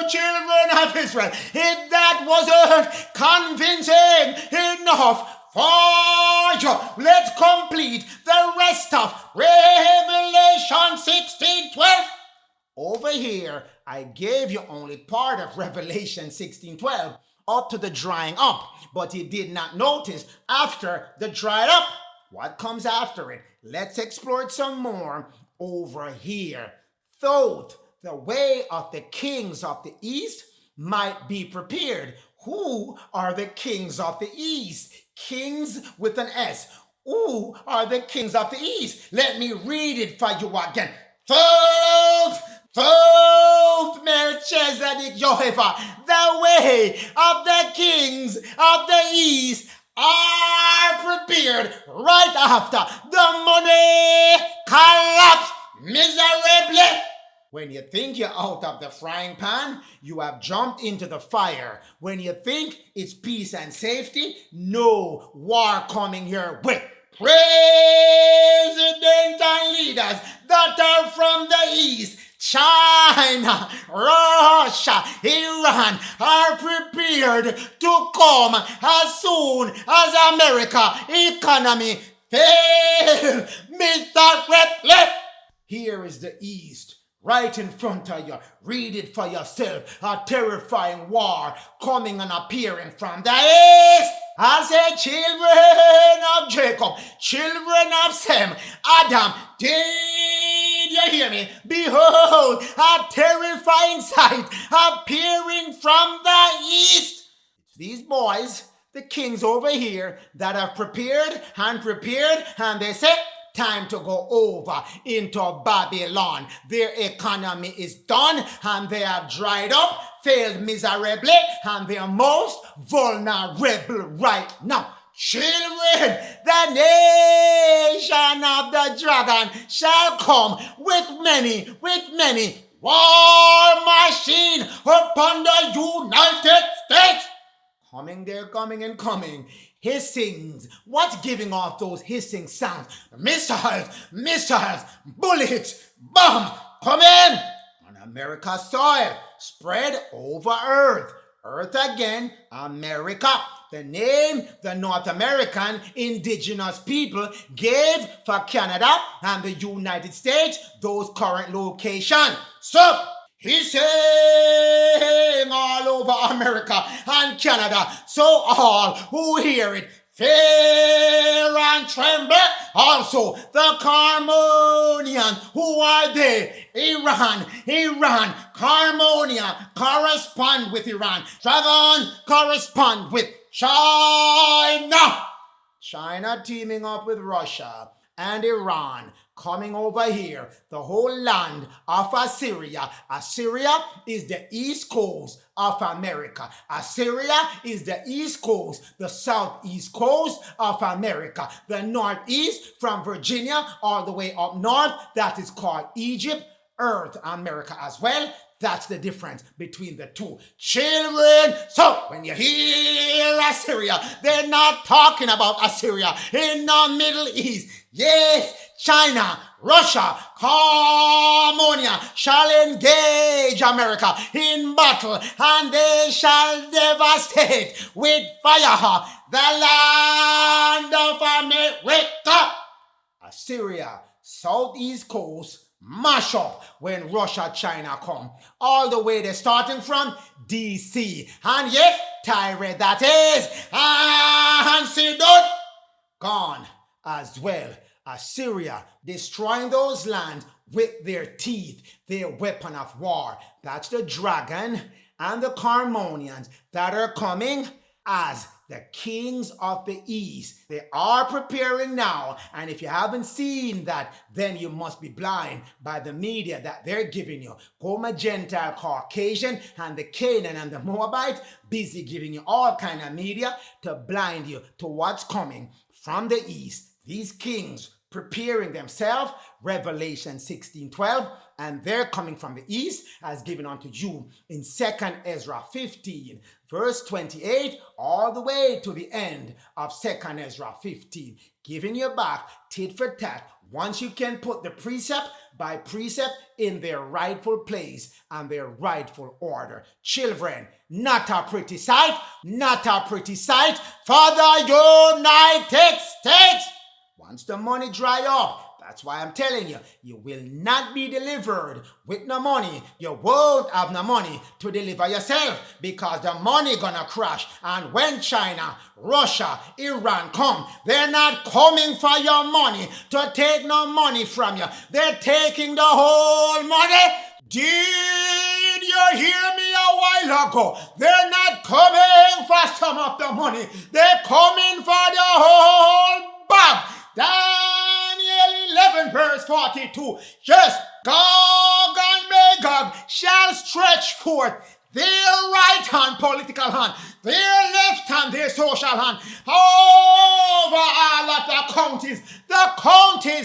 children of Israel, if that wasn't convincing enough for you, let's complete the rest of Revelation 16:12. Over here, I gave you only part of Revelation 16:12 up to the drying up, but you did not notice after the dried up. What comes after it? Let's explore it some more over here. thought the way of the kings of the east might be prepared. Who are the kings of the east? Kings with an S. Who are the kings of the east? Let me read it for you again. Thought Melchizedek Jehovah, the way of the kings of the east are prepared right after the money collapse miserably. When you think you're out of the frying pan, you have jumped into the fire. When you think it's peace and safety, no, war coming your way. President and leaders that are from the east, China, Russia, Iran are prepared to come as soon as America economy fails. Miserably. Here is the east, right in front of you. Read it for yourself. A terrifying war coming and appearing from the east. I said, children of Jacob, children of Sem, Adam, did you hear me? Behold, a terrifying sight appearing from the east. These boys, the kings over here that have prepared, and they say, time to go over into Babylon. Their economy is done and they have dried up, failed miserably, and they are most vulnerable right now. Children, the nation of the dragon shall come with many war machine upon the United States. Coming, they're coming and coming. Hissings. What's giving off those hissing sounds? Missiles, bullets, bomb, coming on America's soil, spread over Earth. Earth again, America. The name the North American indigenous people gave for Canada and the United States, those current locations. So, he's saying all over America and Canada, so all who hear it fear and tremble. Also, the Carmonian, who are they? Iran, Carmonia correspond with Iran. Dragon correspond with China. China teaming up with Russia and Iran, coming over here, the whole land of Assyria. Assyria is the east coast of America. Assyria is the east coast, the southeast coast of America. The northeast from Virginia all the way up north, that is called Egypt, Earth, America as well. That's the difference between the two. Children, so when you hear Assyria, they're not talking about Assyria in the Middle East. Yes, China, Russia, Carmonia shall engage America in battle, and they shall devastate with fire the land of America. Assyria, southeast coast, mash up when Russia, China come. All the way they're starting from DC. And yes, Tyre that is. And Sidon gone as well. Assyria destroying those lands with their teeth, their weapon of war. That's the dragon and the Carmonians that are coming as the kings of the east. They are preparing now, and if you haven't seen that, then you must be blind by the media that they're giving you. Homo Gentile Caucasian and the Canaan and the Moabite busy giving you all kind of media to blind you to what's coming from the east. These kings preparing themselves, Revelation 16:12, and they're coming from the east as given unto you in 2nd Ezra 15, verse 28, all the way to the end of 2nd Ezra 15, giving you back tit for tat. Once you can put the precept by precept in their rightful place and their rightful order. Children, not a pretty sight for the United States. Once the money dry up, that's why I'm telling you, you will not be delivered with no money. You won't have no money to deliver yourself because the money gonna crash. And when China, Russia, Iran come, they're not coming for your money to take no money from you. They're taking the whole money. Did you hear me a while ago? They're not coming for some of the money. They're coming for the whole bag. Daniel 11 verse 42. Yes, Gog and Magog shall stretch forth their right hand, political hand, their left hand, their social hand, over all of the counties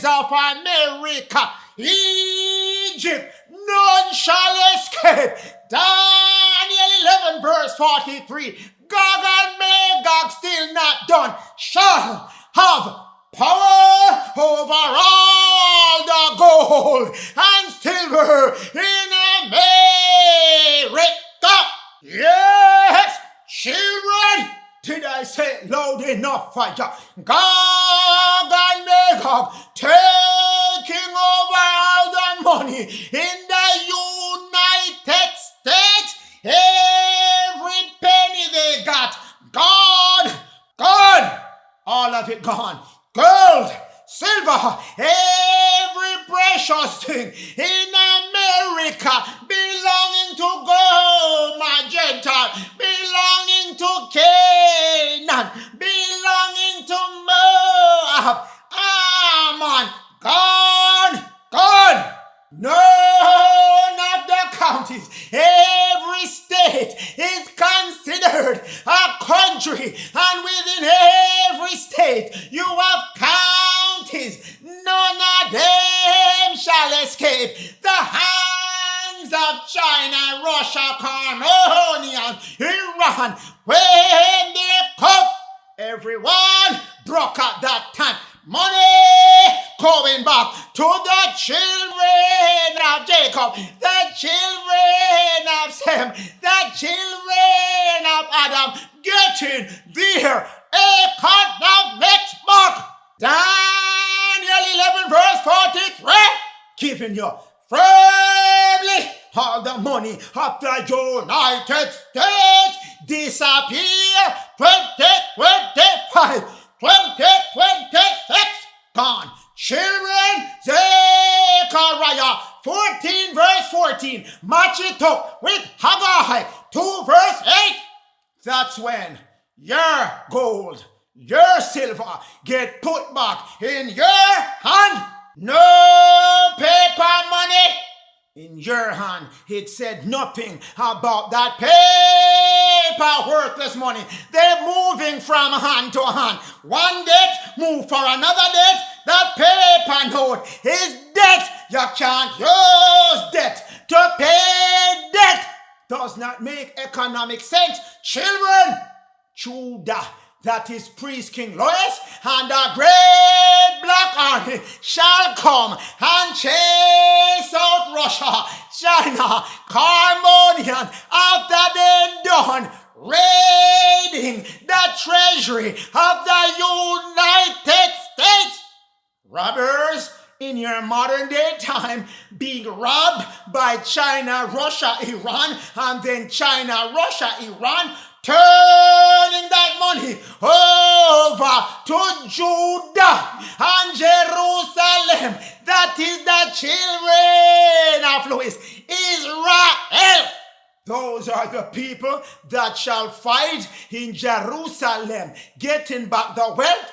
of America, Egypt, none shall escape. Daniel 11 verse 43. Gog and Magog still not done, shall have power over all the gold and silver in America. Yes, children, did I say it loud enough for you? Gog and Magog taking over all the money in the United States. Every penny they got, gone, all of it gone. Gold, silver, every precious thing in America belonging to gold, my Gentile, belonging to Canaan, belonging to Moab, Ammon, gone. None of the counties, every state is considered a country, and within every state you have counties. None of them shall escape the hands of China, Russia, Carmonian, Iran. When they come, everyone broke at that time. Money going back to the children of Jacob, the children of Sem, the children of Adam, getting their economics back. Daniel 11 verse 43, giving you firmly all the money of the United States disappear 2025. 2026 gone. Children, Zechariah 14 verse 14. Match it up with Haggai 2 verse 8. That's when your gold, your silver get put back in your hand. No paper money in your hand. It said nothing about that paper worthless money. They're moving from hand to hand. One debt move for another debt. That paper note is debt. You can't use debt to pay debt. Does not make economic sense. Children, Judah, that is priest King Lois, and the great black army shall come and chase out Russia, China, Carmonian, after they done raiding the treasury of the United States. Robbers in your modern day time being robbed by China, Russia, Iran, and then China, Russia, Iran, turning that money over to Judah and Jerusalem. That is the children of Louis, Israel. Those are the people that shall fight in Jerusalem, getting back the wealth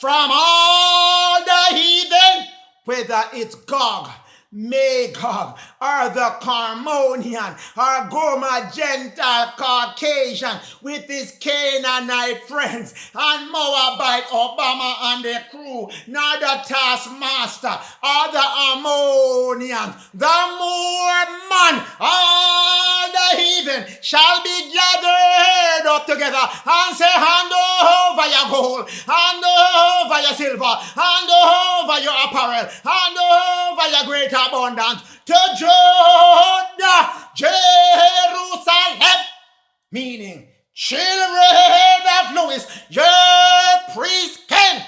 from all the heathen, whether it's Gog, Magog, or the Carmonian, or Goma, Gentile, Caucasian, with his Canaanite friends, and Moabite, Obama and the crew, nor the taskmaster, or the Ammonian, the Moorman, all the heathen shall be gathered up together and say, hand over your gold, hand over your silver, hand over your apparel, hand over your great abundance to Judah, Jerusalem, meaning children of Louis, your priest Cain.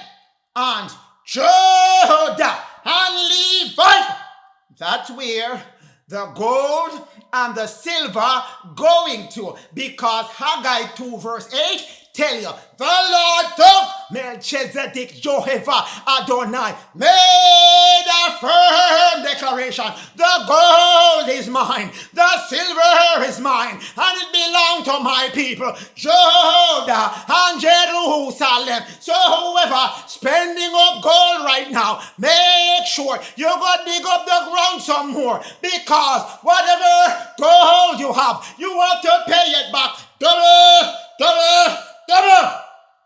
the gold and the silver going to, because Haggai 2 verse 8 tell you, the Lord took Melchizedek Jehovah Adonai made a firm declaration. The gold is mine, the silver is mine, and it belongs to my people, Judah and Jerusalem. So whoever spending up gold right now, make sure you go dig up the ground some more, because whatever gold you have to pay it back. Double, double, double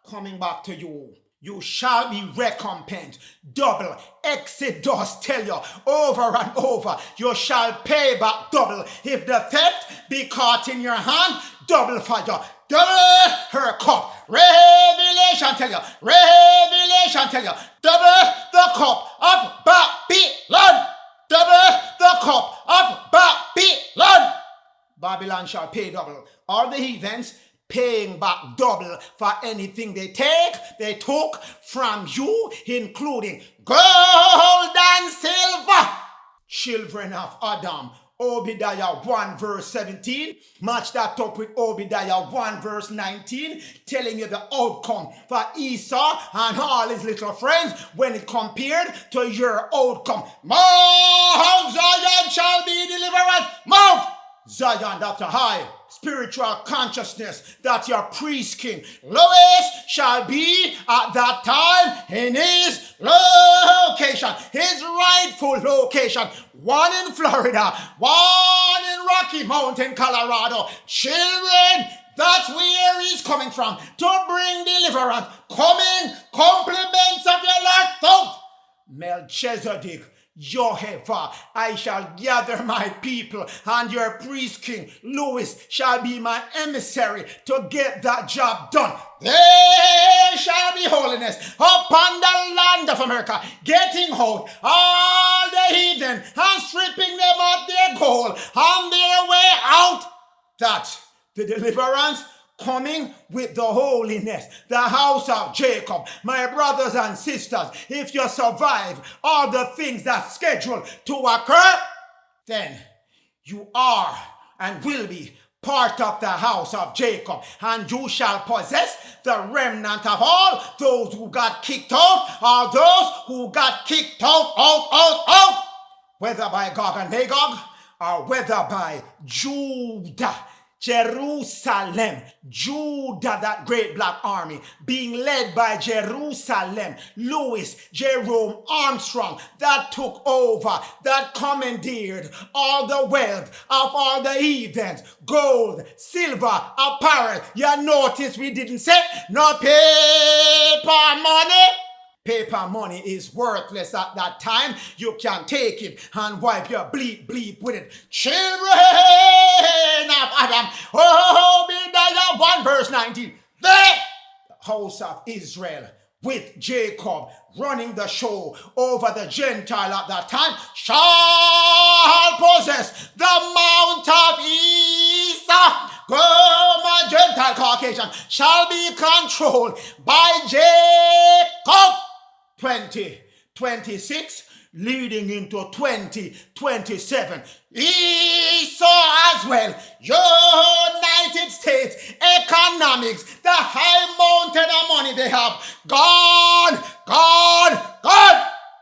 coming back to you. You shall be recompensed. Double. Exodus tell you over and over, you shall pay back double. If the theft be caught in your hand, double for you. Double her cup. Revelation tell you. Double the cup of Babylon. Double the cup of Babylon. Babylon shall pay double. All the heathens paying back double for anything they took from you, including gold and silver. Children of Adam, Obadiah 1 verse 17, match that up with Obadiah 1 verse 19, telling you the outcome for Esau and all his little friends when it compared to your outcome. Mount Zion shall be deliverance. Mount Zion, that's a high spiritual consciousness that your priest king Louis shall be at that time in his location, his rightful location. One in Florida, one in Rocky Mountain, Colorado. Children, that's where he's coming from to bring deliverance. Coming, compliments of your Lord thought. Melchizedek Jehovah, I shall gather my people, and your priest king Louis shall be my emissary to get that job done. There shall be holiness upon the land of America, getting out all the heathen and stripping them of their gold on their way out. That's the deliverance coming with the holiness, the house of Jacob. My brothers and sisters, if you survive all the things that's scheduled to occur, then you are and will be part of the house of Jacob, and you shall possess the remnant of all those who got kicked out, or those who got kicked out, whether by Gog and Magog or whether by Judah. Jerusalem, Judah, that great black army, being led by Jerusalem, Louis Jerome Armstrong, that took over, that commandeered all the wealth of all the heathens, gold, silver, apparel. You notice we didn't say no paper money. Paper money is worthless at that time. You can take it and wipe your bleep with it. Children of Adam, Obadiah 1 verse 19. The house of Israel with Jacob running the show over the Gentile at that time shall possess the mount of Esau. My Gentile Caucasian shall be controlled by Jacob. 2026 leading into 2027. Esau as well. United States economics, the high mountain of money they have, God.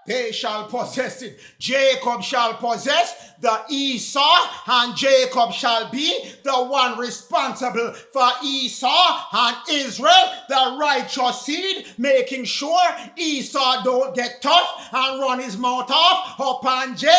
They shall possess it. Jacob shall possess the Esau, and Jacob shall be the one responsible for Esau and Israel, the righteous seed, making sure Esau don't get tough and run his mouth off upon Jacob.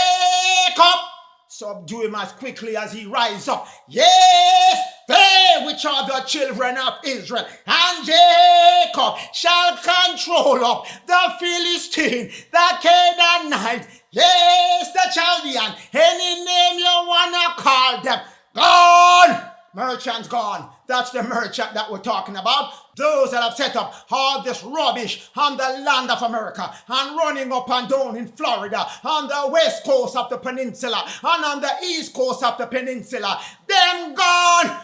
Subdue him as quickly as he rise up. Yes, they which are the children of Israel, and Jacob shall control up the Philistine, the Canaanite, yes, the Chaldean, any name you wanna call them. Gone! Merchants gone. That's the merchant that we're talking about. Those that have set up all this rubbish on the land of America and running up and down in Florida, on the west coast of the peninsula, and on the east coast of the peninsula. Them gone!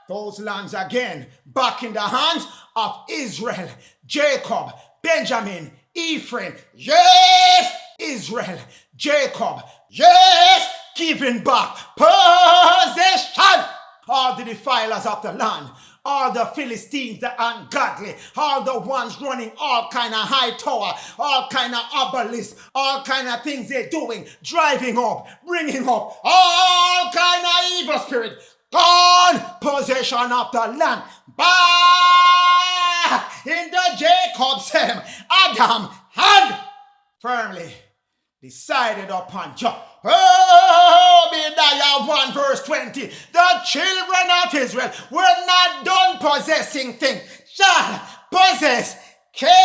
Those lands again back in the hands of Israel, Jacob, Benjamin, Ephraim. Yes, Israel, Jacob. Yes, giving back possession. All the defilers of the land, all the Philistines, the ungodly, all the ones running all kind of high tower, all kind of obelisks, all kind of things they're doing, driving up, bringing up, all kind of evil spirit, gone possession of the land, back into Jacob's hem. Adam had firmly decided upon Job. Obadiah 1 verse 20. The children of Israel were not done possessing things, shall possess Canaanite.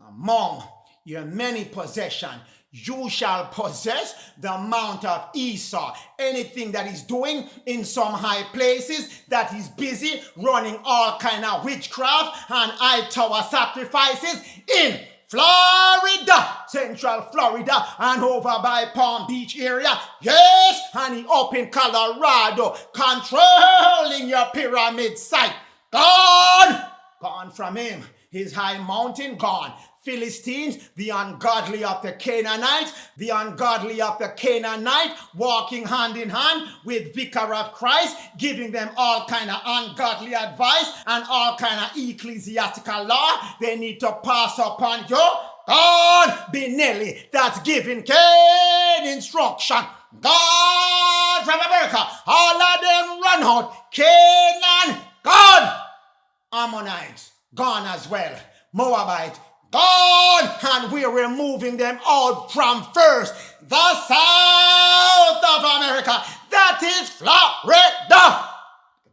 Among your many possessions, you shall possess the mount of Esau. Anything that he's doing in some high places, that he's busy running all kind of witchcraft and high tower sacrifices in Florida, Central Florida, and over by Palm Beach area. Yes, and he up in Colorado, controlling your pyramid site. Gone from him. His high mountain gone. Philistines, the ungodly of the Canaanite, walking hand in hand with Vicar of Christ, giving them all kind of ungodly advice and all kind of ecclesiastical law they need to pass upon you. God, BENELI, that's giving CAIN instruction. God from America, all of them run out. Canaan, God. Ammonites, gone as well. Moabite, gone, and we're removing them out from first the south of America, that is Florida.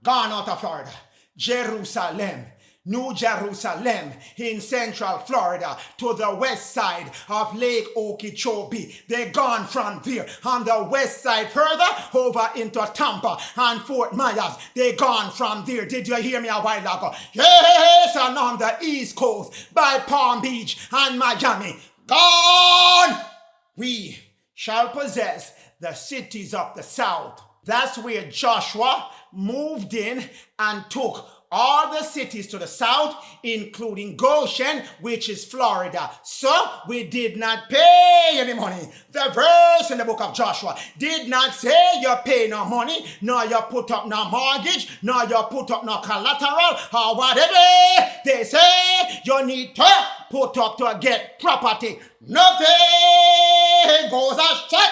Gone out of Florida. Jerusalem, New Jerusalem in Central Florida to the west side of Lake Okeechobee. They're gone from there. On the west side further over into Tampa and Fort Myers. They're gone from there. Did you hear me a while ago? Yes, and on the east coast by Palm Beach and Miami. Gone! We shall possess the cities of the south. That's where Joshua moved in and took all the cities to the south, including Goshen, which is Florida. So we did not pay any money. The verse in the book of Joshua did not say you pay no money, nor you put up no mortgage, nor you put up no collateral, or whatever they say you need to put up to get property. Nothing goes astray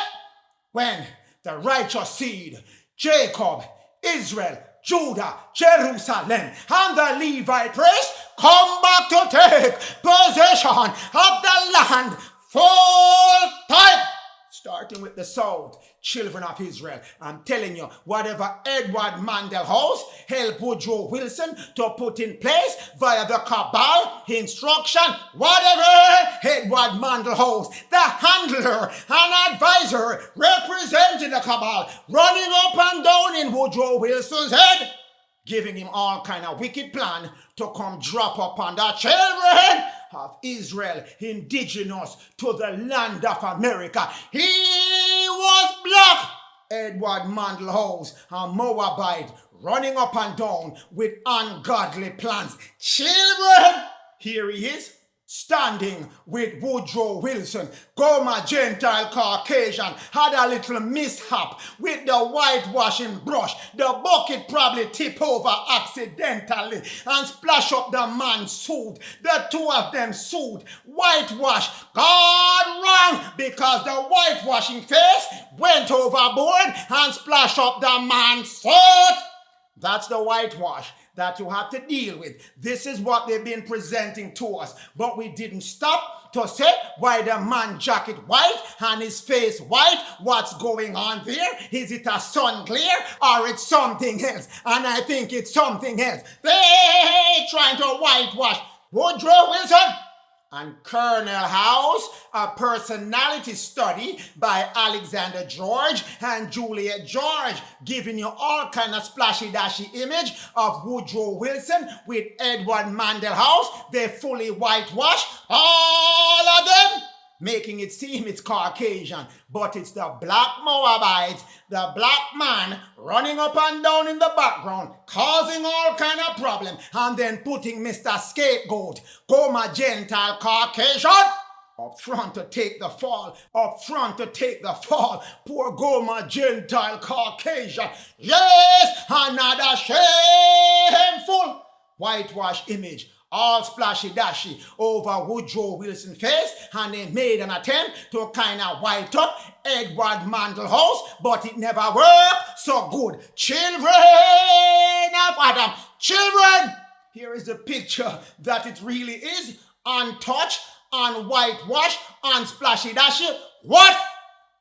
when the righteous seed, Jacob, Israel, Judah, Jerusalem, and the Levite priest come back to take possession of the land full time. Starting with the south, children of Israel. I'm telling you, whatever Edward Mandel House helped Woodrow Wilson to put in place via the CABAL instruction, whatever Edward Mandel House, the handler and advisor representing the CABAL, running up and down in Woodrow Wilson's head, giving him all kind of wicked plan to come drop upon the children of Israel, indigenous to the land of America. He was black. Edward Mandel House, a Moabite, running up and down with ungodly plans. Children, here he is, standing with Woodrow Wilson. Goma Gentile Caucasian had a little mishap with the whitewashing brush. The bucket probably tipped over accidentally and splash up the man's suit. The two of them suit whitewash. God wrong, because the whitewashing face went overboard and splash up the man's suit. That's the whitewash that you have to deal with. This is what they've been presenting to us. But we didn't stop to say why the man jacket white and his face white. What's going on there? Is it a sun glare or it's something else? And I think it's something else. They trying to whitewash Woodrow Wilson and Colonel House, a personality study by Alexander George and Juliet George, giving you all kind of splashy-dashy image of Woodrow Wilson with Edward Mandel House. They fully whitewashed, all of them, making it seem it's Caucasian, but it's the black Moabite, the black man running up and down in the background, causing all kind of problem, and then putting Mr. Scapegoat, Goma Gentile Caucasian, Up front to take the fall, up front to take the fall. Poor Goma, Gentile, Caucasian. Yes, another shameful whitewash image. All splashy dashy over Woodrow Wilson's face, and they made an attempt to kind of white up Edward Mandell House, but it never worked so good. Children of Adam, children! Here is the picture that it really is, untouched, unwhitewashed, unsplashy dashy. What?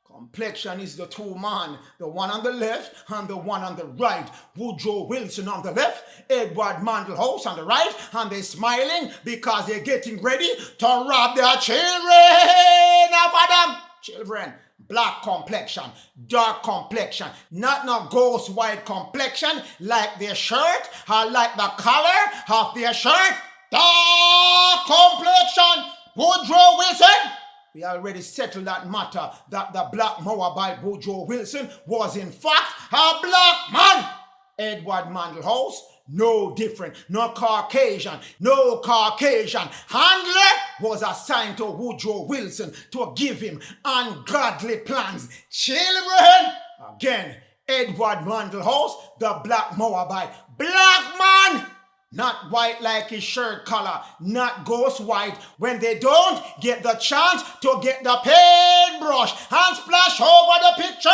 Complexion is the two man, the one on the left and the one on the right. Woodrow Wilson on the left, Edward Mandell House on the right, and they're smiling because they're getting ready to rob their children of Adam. Children, black complexion, dark complexion, not no ghost white complexion like their shirt or like the color of their shirt. Dark complexion, Woodrow Wilson. We already settled that matter that the black Moabite Woodrow Wilson was in fact a black man. Edward Mandell House, no different. No Caucasian handler was assigned to Woodrow Wilson to give him ungodly plans. Children, again, Edward Mandell House, the black Moabite, black man. Not white like his shirt color, not ghost white when they don't get the chance to get the paintbrush and splash over the picture.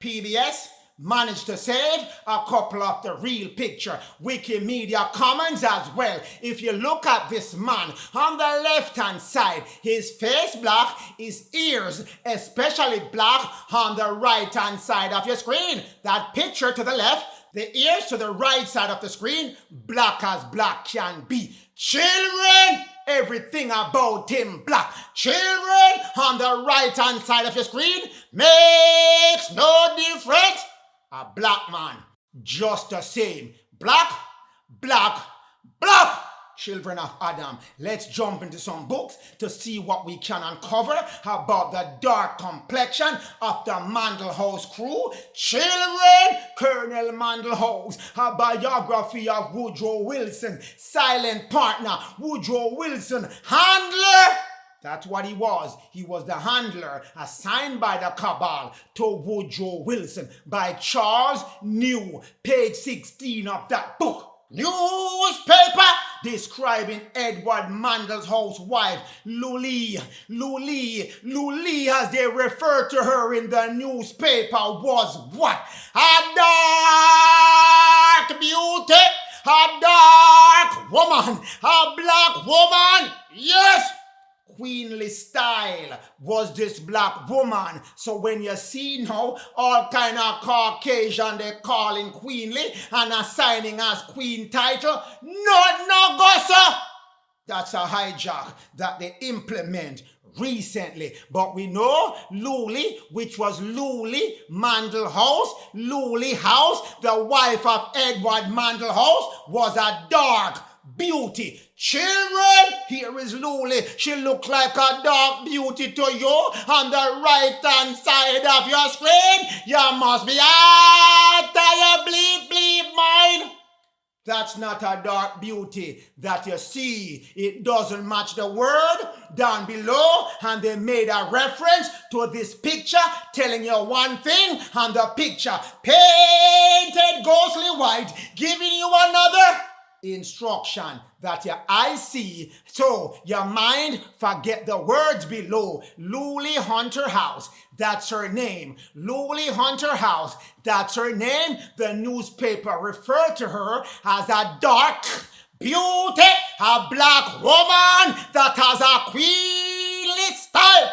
PBS managed to save a couple of the real picture. Wikimedia Commons as well. If you look at this man on the left hand side, his face black, his ears especially black on the right hand side of your screen. That picture to the left, the ears to the right side of the screen, black as black can be. Children, everything about him black. Children, on the right hand side of your screen, makes no difference. A black man, just the same. Black, black, black. Children of Adam, let's jump into some books to see what we can uncover about the dark complexion of the Mandell House crew. Children, Colonel Mandell House, a biography of Woodrow Wilson, silent partner, Woodrow Wilson, handler. That's what he was. He was the handler assigned by the cabal to Woodrow Wilson by Charles New, page 16 of that book. Newspaper describing Edward Mandell's house wife, Lulie, as they refer to her in the newspaper, was what? A dark beauty, a dark woman, a black woman, yes! Queenly style was this black woman. So when you see now all kind of Caucasian they calling queenly and assigning as queen title, no gossip. That's a hijack that they implement recently. But we know Lulie, which was Lulie Mandell House, Lulie House, the wife of Edward Mandell House, was a dark beauty. Children, here is Lulie. She look like a dark beauty to you on the right hand side of your screen. You must be out of your bleep mind. That's not a dark beauty that you see. It doesn't match the word down below, and they made a reference to this picture telling you one thing and the picture painted ghostly white giving you another instruction that your eyes see, so your mind forget the words below. Lulie Hunter House, that's her name. Lulie Hunter House, that's her name. The newspaper referred to her as a dark beauty, a black woman that has a queenly style.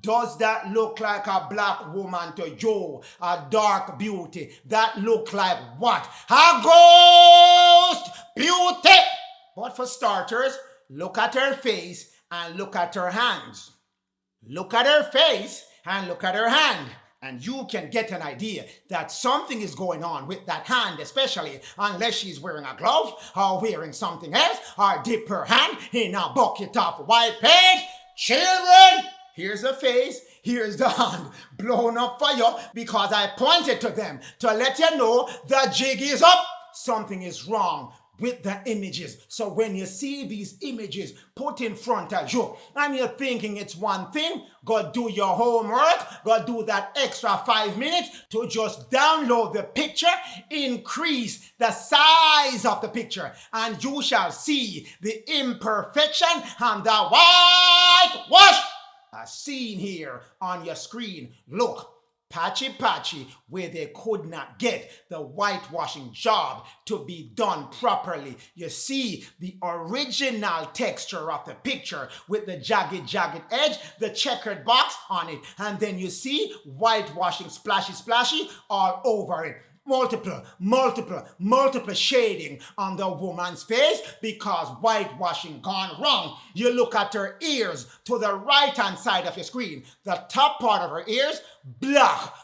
Does that look like a black woman to you? A dark beauty? That look like what? A ghost beauty! But for starters, look at her face and look at her hands. Look at her face and look at her hand. And you can get an idea that something is going on with that hand, especially unless she's wearing a glove or wearing something else or dip her hand in a bucket of white paint. Children, here's the face, here's the hand, blown up for you because I pointed to them to let you know the jig is up. Something is wrong with the images. So when you see these images put in front of you and you're thinking it's one thing, go do your homework, go do that extra 5 minutes to just download the picture, increase the size of the picture, and you shall see the imperfection and the whitewash as seen here on your screen. Look, patchy where they could not get the whitewashing job to be done properly. You see the original texture of the picture with the jagged edge, the checkered box on it, and then you see whitewashing splashy all over it. Multiple shading on the woman's face because whitewashing gone wrong. You look at her ears to the right hand side of your screen. The top part of her ears, black.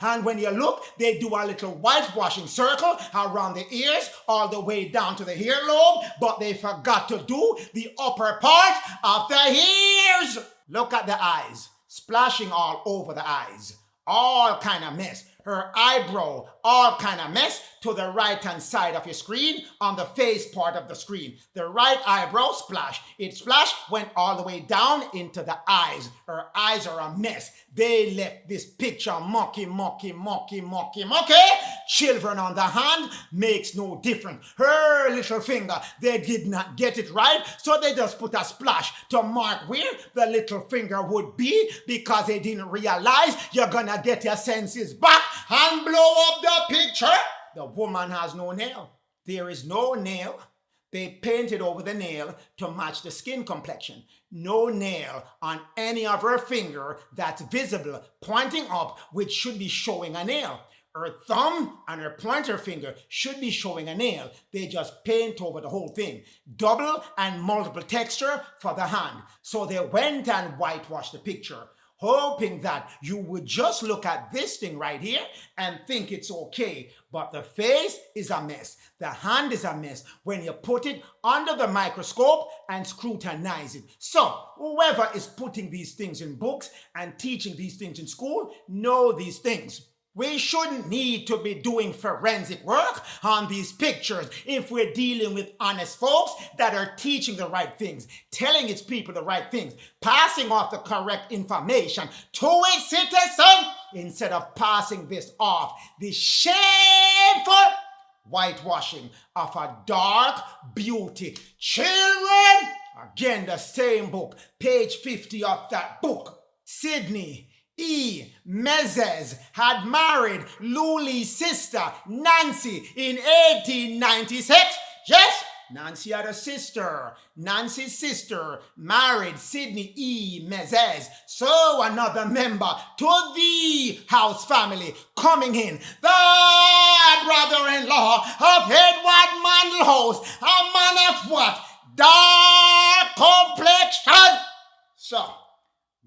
And when you look, they do a little whitewashing circle around the ears all the way down to the earlobe, but they forgot to do the upper part of the ears. Look at the eyes, splashing all over the eyes. All kind of mess. Her eyebrow, all kind of mess to the right hand side of your screen on the face part of the screen. The right eyebrow splash. It splash went all the way down into the eyes. Her eyes are a mess. They left this picture mucky. Children on the hand makes no difference. Her little finger, they did not get it right, so they just put a splash to mark where the little finger would be because they didn't realize you're gonna get your senses back and blow up the picture. The woman has no nail. There is no nail. They painted over the nail to match the skin complexion. No nail on any of her finger that's visible, pointing up, which should be showing a nail. Her thumb and her pointer finger should be showing a nail. They just paint over the whole thing. Double and multiple texture for the hand. So they went and whitewashed the picture, hoping that you would just look at this thing right here and think it's okay. But the face is a mess. The hand is a mess when you put it under the microscope and scrutinize it. So whoever is putting these things in books and teaching these things in school know these things. We shouldn't need to be doing forensic work on these pictures if we're dealing with honest folks that are teaching the right things, telling its people the right things, passing off the correct information to its citizen instead of passing this off, the shameful whitewashing of a dark beauty. Children, again, the same book, page 50 of that book. Sidney E. Mezes had married Luli's sister, Nancy, in 1896. Yes, Nancy had a sister. Nancy's sister married Sidney E. Mezes. So another member to the house family coming in. The brother-in-law of Edward Mandelhouse, a man of what? Dark complexion. So,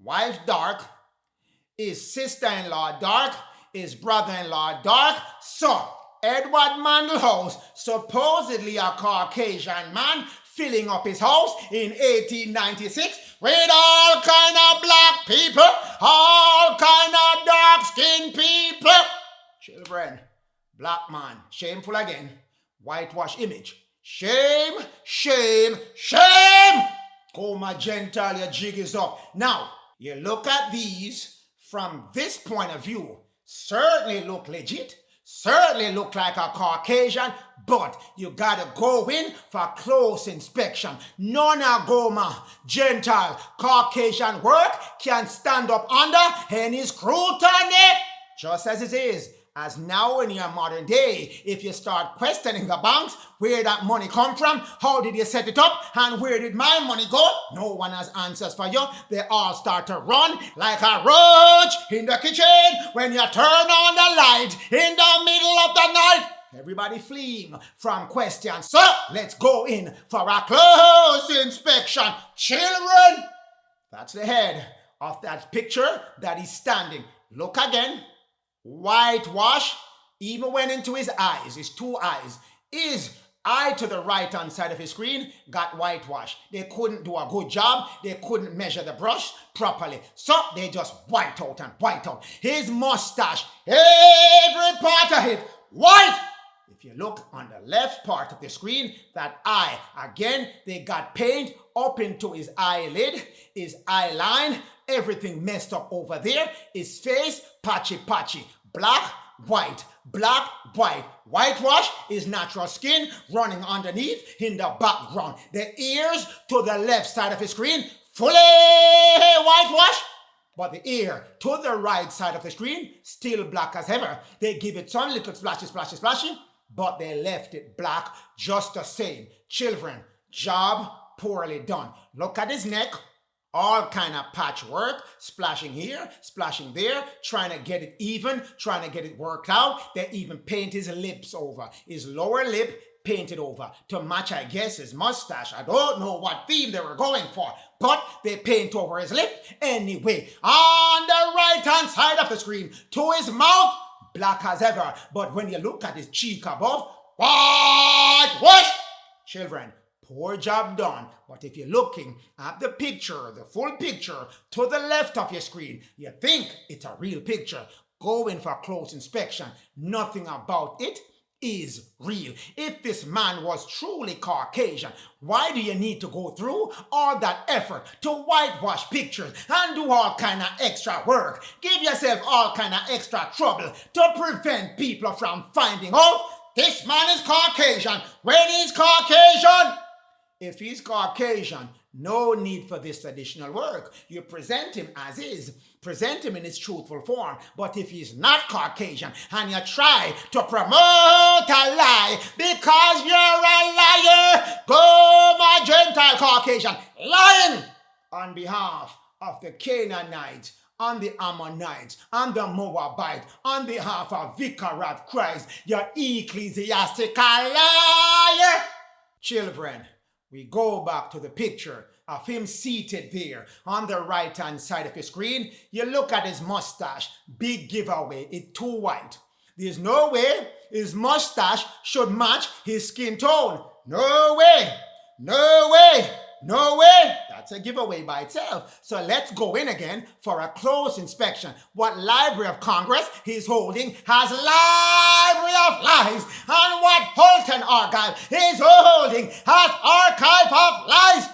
wife dark, is sister-in-law dark, is brother-in-law dark. So, Edward Mandelhouse, supposedly a Caucasian man, filling up his house in 1896 with all kind of black people, all kind of dark-skinned people. Children, black man, shameful again, whitewash image. Shame. Oh, my Gentile, your jig is up. Now, you look at these from this point of view, certainly look legit, certainly look like a Caucasian, but you gotta go in for close inspection. None of Goma, Gentile, Caucasian work can stand up under any scrutiny, just as it is. As now in your modern day, if you start questioning the banks, where that money come from, how did you set it up, and where did my money go? No one has answers for you. They all start to run like a roach in the kitchen when you turn on the light in the middle of the night. Everybody fleeing from questions. So let's go in for a close inspection. Children, that's the head of that picture that is standing. Look again. Whitewash even went into his eyes, his two eyes. His eye to the right hand side of his screen got whitewash. They couldn't do a good job. They couldn't measure the brush properly. So they just white out. His mustache, every part of it, white. If If you look on the left part of the screen, that eye, again, they got paint up into his eyelid, his eye line, everything messed up over there. His face, patchy, black, white, black, white. Whitewash is natural skin running underneath in the background. The ears to the left side of the screen, fully whitewash. But the ear to the right side of the screen, still black as ever. They give it some little splashy, but they left it black just the same. Children, job poorly done. Look at his neck. All kind of patchwork, splashing here, splashing there, trying to get it even, trying to get it worked out. They even paint his lips over. His lower lip painted over to match, I guess, his mustache. I don't know what theme they were going for, but they paint over his lip anyway. On the right-hand side of the screen, to his mouth, black as ever. But when you look at his cheek above, whitewash. Children, poor job done. But if you're looking at the picture, the full picture, to the left of your screen, you think it's a real picture. Go in for a close inspection. Nothing about it is real. If this man was truly Caucasian, why do you need to go through all that effort to whitewash pictures and do all kind of extra work? Give yourself all kind of extra trouble to prevent people from finding out this man is Caucasian when he's Caucasian. If he's Caucasian, no need for this additional work. You present him as is. Present him in his truthful form. But if he's not Caucasian and you try to promote a lie because you're a liar, go my Gentile Caucasian, lying on behalf of the Canaanites, on the Ammonites, on the Moabites, on behalf of Vicar of Christ, you're ecclesiastical liar. Children, we go back to the picture of him seated there on the right-hand side of your screen. You look at his mustache, big giveaway, it's too white. There's no way his mustache should match his skin tone. No way, no way, no way. That's a giveaway by itself. So let's go in again for a close inspection. What Library of Congress he's holding has Library of Lies, and what Holton Archive is holding has Archive of Lies.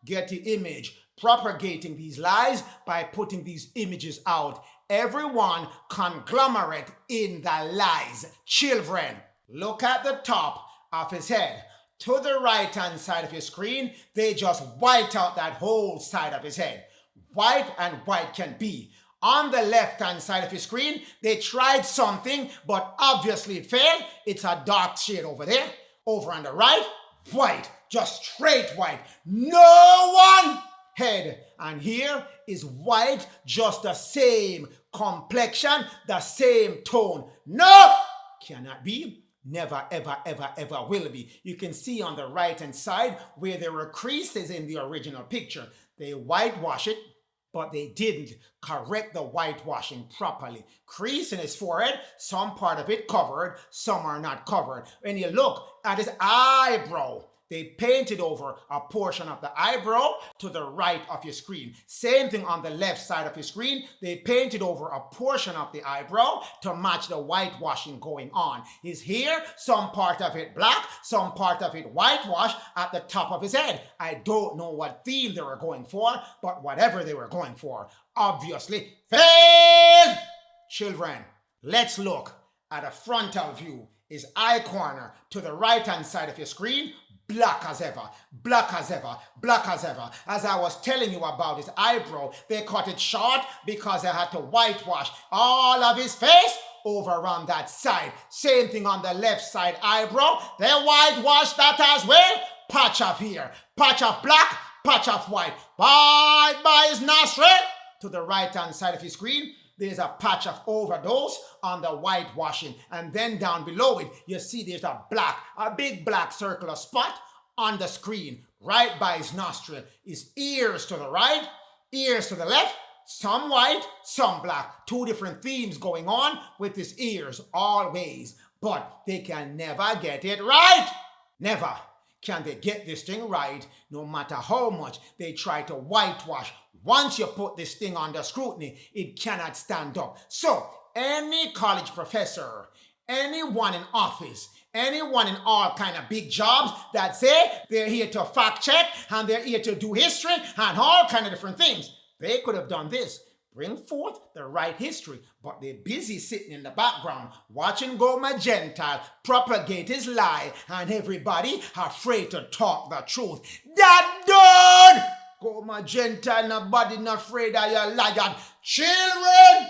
Get the image, propagating these lies by putting these images out. Everyone conglomerate in the lies. Children, look at the top of his head. To the right-hand side of your screen, they just white out that whole side of his head. White and white can be. On the left-hand side of your screen, they tried something, but obviously it failed. It's a dark shade over there. Over on the right, white, just straight white. No one head. And here is white, just the same complexion, the same tone. No, cannot be. Never, ever, ever, ever will be. You can see on the right-hand side where there were creases in the original picture. They whitewash it, but they didn't correct the whitewashing properly. Crease in his forehead, some part of it covered, some are not covered. When you look at his eyebrow, they painted over a portion of the eyebrow to the right of your screen. Same thing on the left side of your screen. They painted over a portion of the eyebrow to match the whitewashing going on. His hair, some part of it black, some part of it whitewash at the top of his head. I don't know what theme they were going for, but whatever they were going for, obviously failed. Children, let's look at a frontal view. His eye corner to the right-hand side of your screen, black as ever, black as ever, black as ever. As I was telling you about his eyebrow, they cut it short because they had to whitewash all of his face over on that side. Same thing on the left side eyebrow. They whitewashed that as well. Patch of hair, patch of black, patch of white. Right by his nostril to the right-hand side of his screen, there's a patch of overdose on the whitewashing. And then down below it, you see there's a big black circular spot on the screen, right by his nostril. His ears to the right, ears to the left, some white, some black. Two different themes going on with his ears always. But they can never get it right. Never can they get this thing right, no matter how much they try to whitewash. Once you put this thing under scrutiny, it cannot stand up. So, any college professor, anyone in office, anyone in all kind of big jobs that say they're here to fact check and they're here to do history and all kind of different things. They could have done this. Bring forth the right history, but they're busy sitting in the background watching Goma Gentile propagate his lie and everybody afraid to talk the truth. That done! Goma Gentile, nobody not afraid of your liar. Children!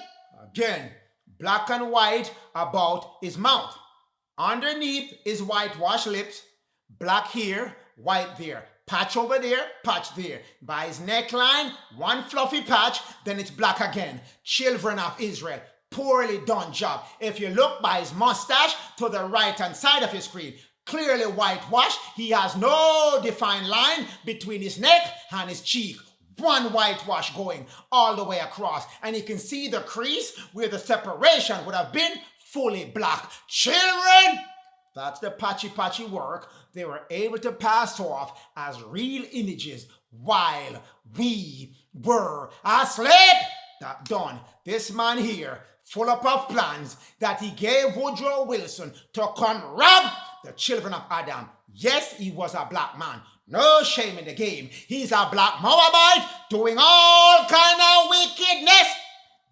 Again, black and white about his mouth. Underneath his whitewashed lips, black here, white there. Patch over there, patch there. By his neckline, one fluffy patch, then it's black again. Children of Israel, poorly done job. If you look by his mustache to the right-hand side of your screen, clearly whitewashed. He has no defined line between his neck and his cheek. One whitewash going all the way across. And you can see the crease where the separation would have been fully black. Children! That's the patchy work they were able to pass off as real images while we were asleep. That done. This man here, full up of plans that he gave Woodrow Wilson to come rob the children of Adam. Yes, he was a black man. No shame in the game. He's a black Moabite doing all kind of wickedness.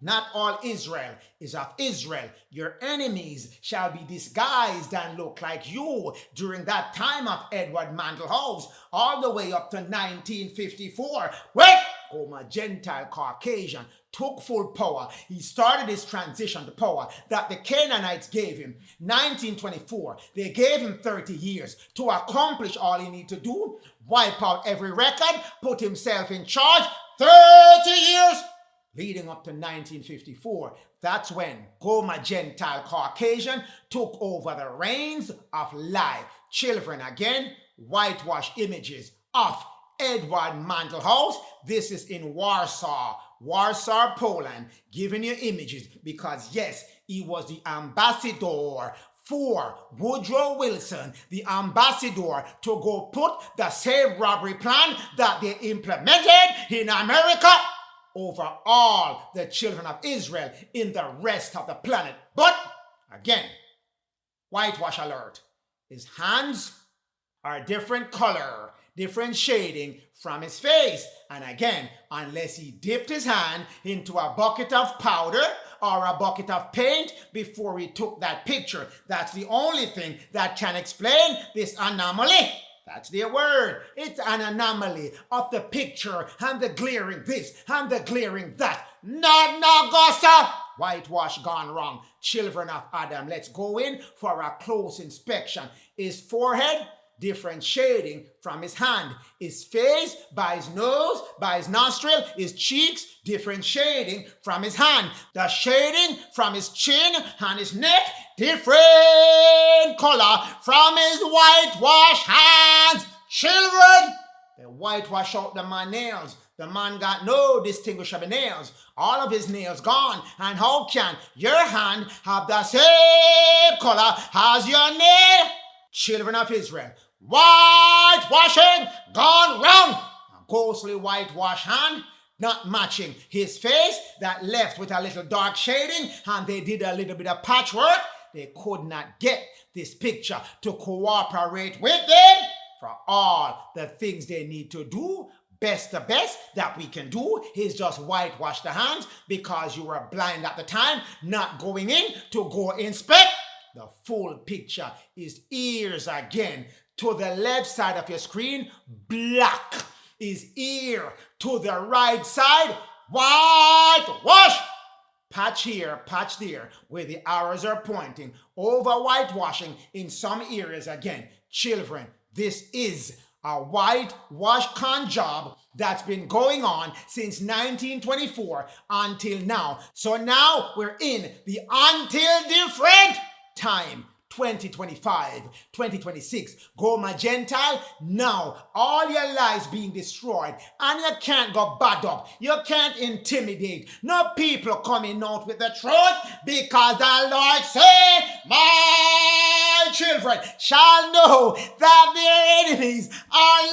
Not all Israel is of Israel. Your enemies shall be disguised and look like you during that time of Edward Mandell House, all the way up to 1954. When Goma Gentile Caucasian took full power, he started his transition to power that the Canaanites gave him. 1924, they gave him 30 years to accomplish all he needed to do, wipe out every record, put himself in charge. 30 years! Leading up to 1954, that's when Goma Gentile Caucasian took over the reins of life. Children again, whitewash images of Edward Mandell House. This is in Warsaw, Poland, giving you images because yes, he was the ambassador for Woodrow Wilson, the ambassador to go put the same robbery plan that they implemented in America over all the children of Israel in the rest of the planet. But, again, whitewash alert. His hands are a different color, different shading from his face. And again, unless he dipped his hand into a bucket of powder or a bucket of paint before he took that picture, that's the only thing that can explain this anomaly. That's their word. It's an anomaly of the picture and the glaring this and the glaring that. Not Augusta. Whitewash gone wrong. Children of Adam, let's go in for a close inspection. His forehead, different shading from his hand. His face, by his nose, by his nostril, his cheeks, different shading from his hand. The shading from his chin and his neck, different color from his whitewash hands. Children, they whitewash out the man's nails. The man got no distinguishable nails. All of his nails gone. And how can your hand have the same color as your nail? Children of Israel, whitewashing gone wrong. A ghostly whitewash hand not matching his face that left with a little dark shading, and they did a little bit of patchwork. They could not get this picture to cooperate with them for all the things they need to do. The best that we can do is just whitewash the hands because you were blind at the time, not going in to go inspect. The full picture is ears again. To the left side of your screen, black is ear. To the right side, whitewash. Patch here, patch there, where the arrows are pointing. Over whitewashing in some areas again. Children, this is a whitewash con job that's been going on since 1924 until now. So now we're in the until different time. 2025, 2026, Goma Gentile, now all your lives being destroyed and you can't go bad up, you can't intimidate, no people coming out with the truth because the Lord said, my children shall know that their enemies are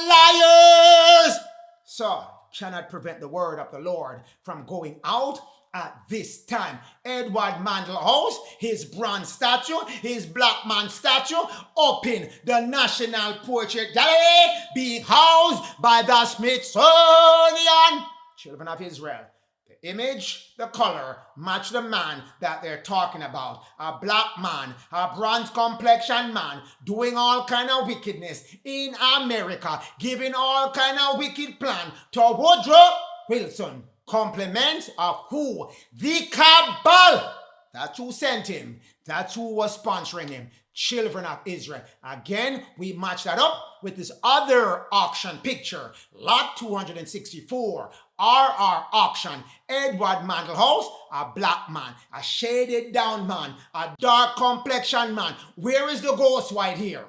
liars. So, cannot prevent the word of the Lord from going out at this time. Edward Mandel House, his bronze statue, his black man statue, up in the National Portrait Gallery, being housed by the Smithsonian. Children of Israel. The image, the color, match the man that they're talking about. A black man, a bronze complexion man, doing all kind of wickedness in America, giving all kind of wicked plan to Woodrow Wilson. Compliments of who? The cabal. That's who sent him. That's who was sponsoring him. Children of Israel. Again, we match that up with this other auction picture. Lot 264. RR auction. Edward Mandel House, a black man, a shaded down man, a dark complexion man. Where is the ghost white here?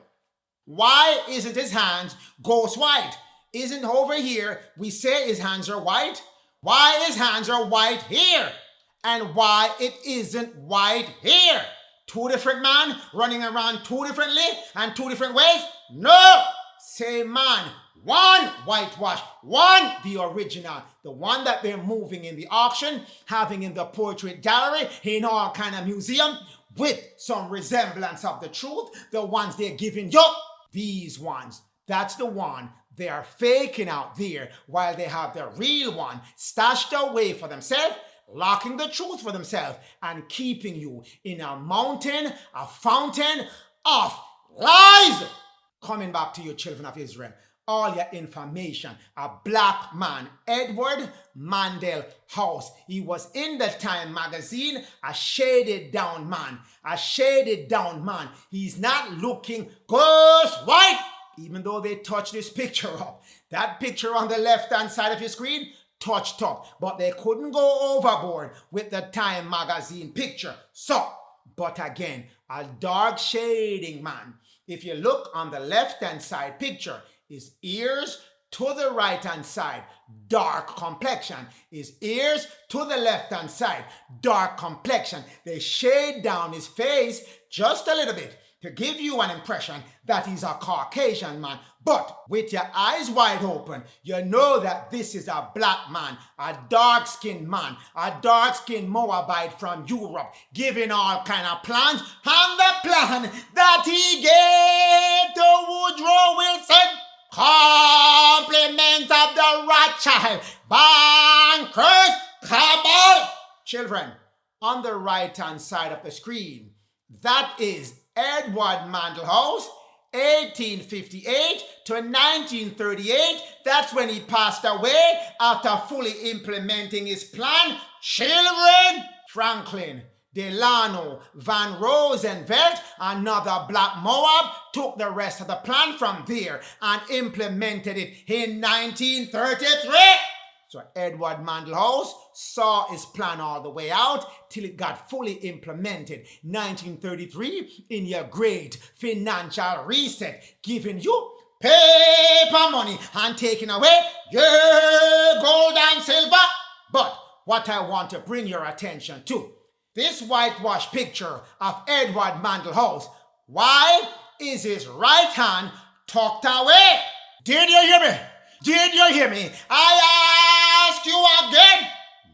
Why isn't his hands ghost white? Isn't over here we say his hands are white? Why his hands are white here? And why it isn't white here? Two different men running around two differently and two different ways? No! Same man. One whitewash. One the original. The one that they're moving in the auction, having in the portrait gallery, in all kind of museum, with some resemblance of the truth. The ones they're giving you. These ones. That's the one they are faking out there while they have the real one stashed away for themselves, locking the truth for themselves, and keeping you in a mountain, a fountain of lies. Coming back to you, children of Israel. All your information. A black man, Edward Mandel House. He was in the Time magazine, a shaded down man. A shaded down man. He's not looking ghost white. Even though they touched this picture up. That picture on the left-hand side of your screen, touched up. But they couldn't go overboard with the Time magazine picture. So, but again, a dark shading man. If you look on the left-hand side picture, his ears to the right-hand side, dark complexion. His ears to the left-hand side, dark complexion. They shade down his face just a little bit to give you an impression that he's a Caucasian man. But with your eyes wide open, you know that this is a black man, a dark-skinned man, a dark-skinned Moabite from Europe, giving all kind of plans, and the plan that he gave to Woodrow Wilson, compliments of the Rothschild, bankers, cabal. Children, on the right-hand side of the screen, that is Edward Mandel House, 1858 to 1938. That's when he passed away after fully implementing his plan. Children, Franklin Delano Van Rosenveld, another black Moab, took the rest of the plan from there and implemented it in 1933. So Edward Mandel House saw his plan all the way out till it got fully implemented. 1933, in your great financial reset, giving you paper money and taking away your gold and silver. But what I want to bring your attention to, this whitewash picture of Edward Mandel House, why is his right hand tucked away? Did you hear me? Did you hear me? I ask you again.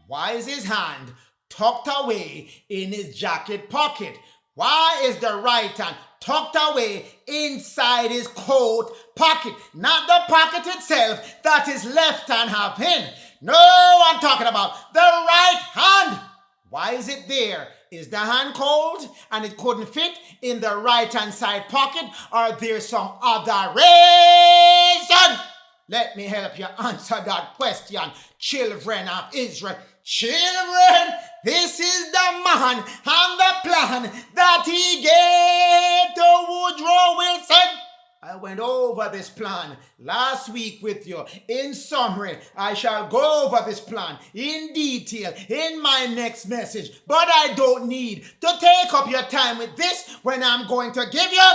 Why is his hand tucked away in his jacket pocket? Why is the right hand tucked away inside his coat pocket? Not the pocket itself that his left hand have in. No, I'm talking about the right hand. Why is it there? Is the hand cold and it couldn't fit in the right hand side pocket, or there's some other reason? Let me help you answer that question, children of Israel. Children, this is the man and the plan that he gave to Woodrow Wilson. I went over this plan last week with you. In summary, I shall go over this plan in detail in my next message. But I don't need to take up your time with this when I'm going to give you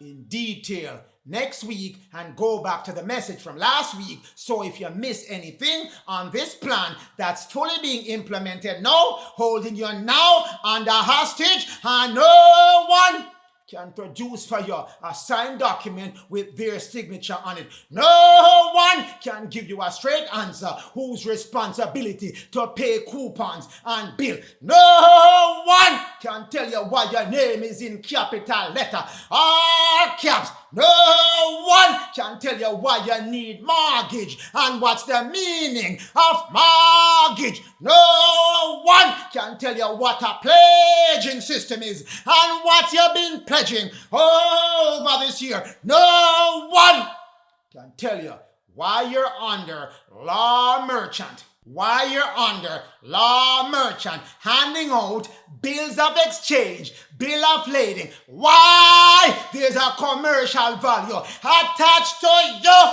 in detail next week and go back to the message from last week. So if you miss anything on this plan that's fully being implemented now, holding you now under hostage, and no one can produce for you a signed document with their signature on it. No one can give you a straight answer whose responsibility to pay coupons and bill. No one can tell you why your name is in capital letter or caps. No one can tell you why you need mortgage and what's the meaning of mortgage. No one can tell you what a pledging system is and what you've been pledging over this year. No one can tell you why you're under law merchant. Why you're under law merchant handing out bills of exchange, bill of lading. Why there's a commercial value attached to you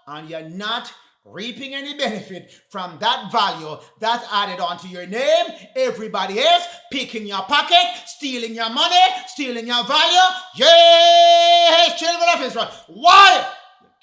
and you're not reaping any benefit from that value that's added onto your name. Everybody else picking your pocket, stealing your money, stealing your value. Yes, children of Israel. Why?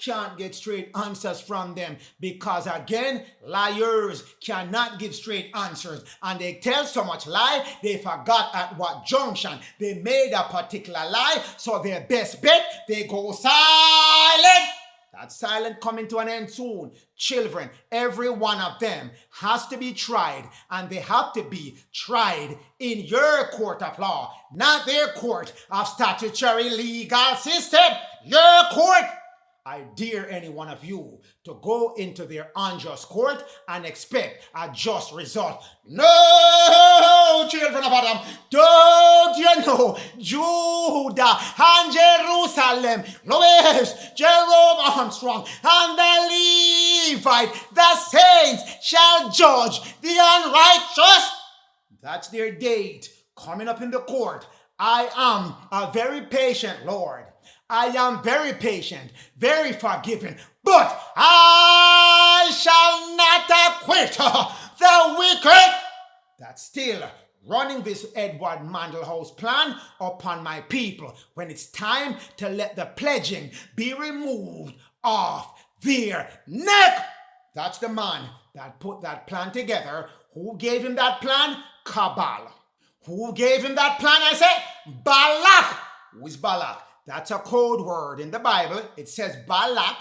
Can't get straight answers from them because, again, liars cannot give straight answers, and they tell so much lie they forgot at what junction they made a particular lie, so their best bet, they go silent. That silent coming to an end soon. Children, every one of them has to be tried, and they have to be tried in your court of law, not their court of statutory legal system. Your court. I dare any one of you to go into their unjust court and expect a just result. No, children of Adam, don't you know Judah and Jerusalem, Louis, Jerome Armstrong, and the Levite, the saints shall judge the unrighteous? That's their date coming up in the court. I am a very patient Lord. I am very patient, very forgiving, but I shall not acquit the wicked. That's still running this Edward Mandelhouse plan upon my people when it's time to let the pledging be removed off their neck. That's the man that put that plan together. Who gave him that plan? CABAL. Who gave him that plan? I say Balak. Who is Balak? That's a code word in the Bible. It says Balak,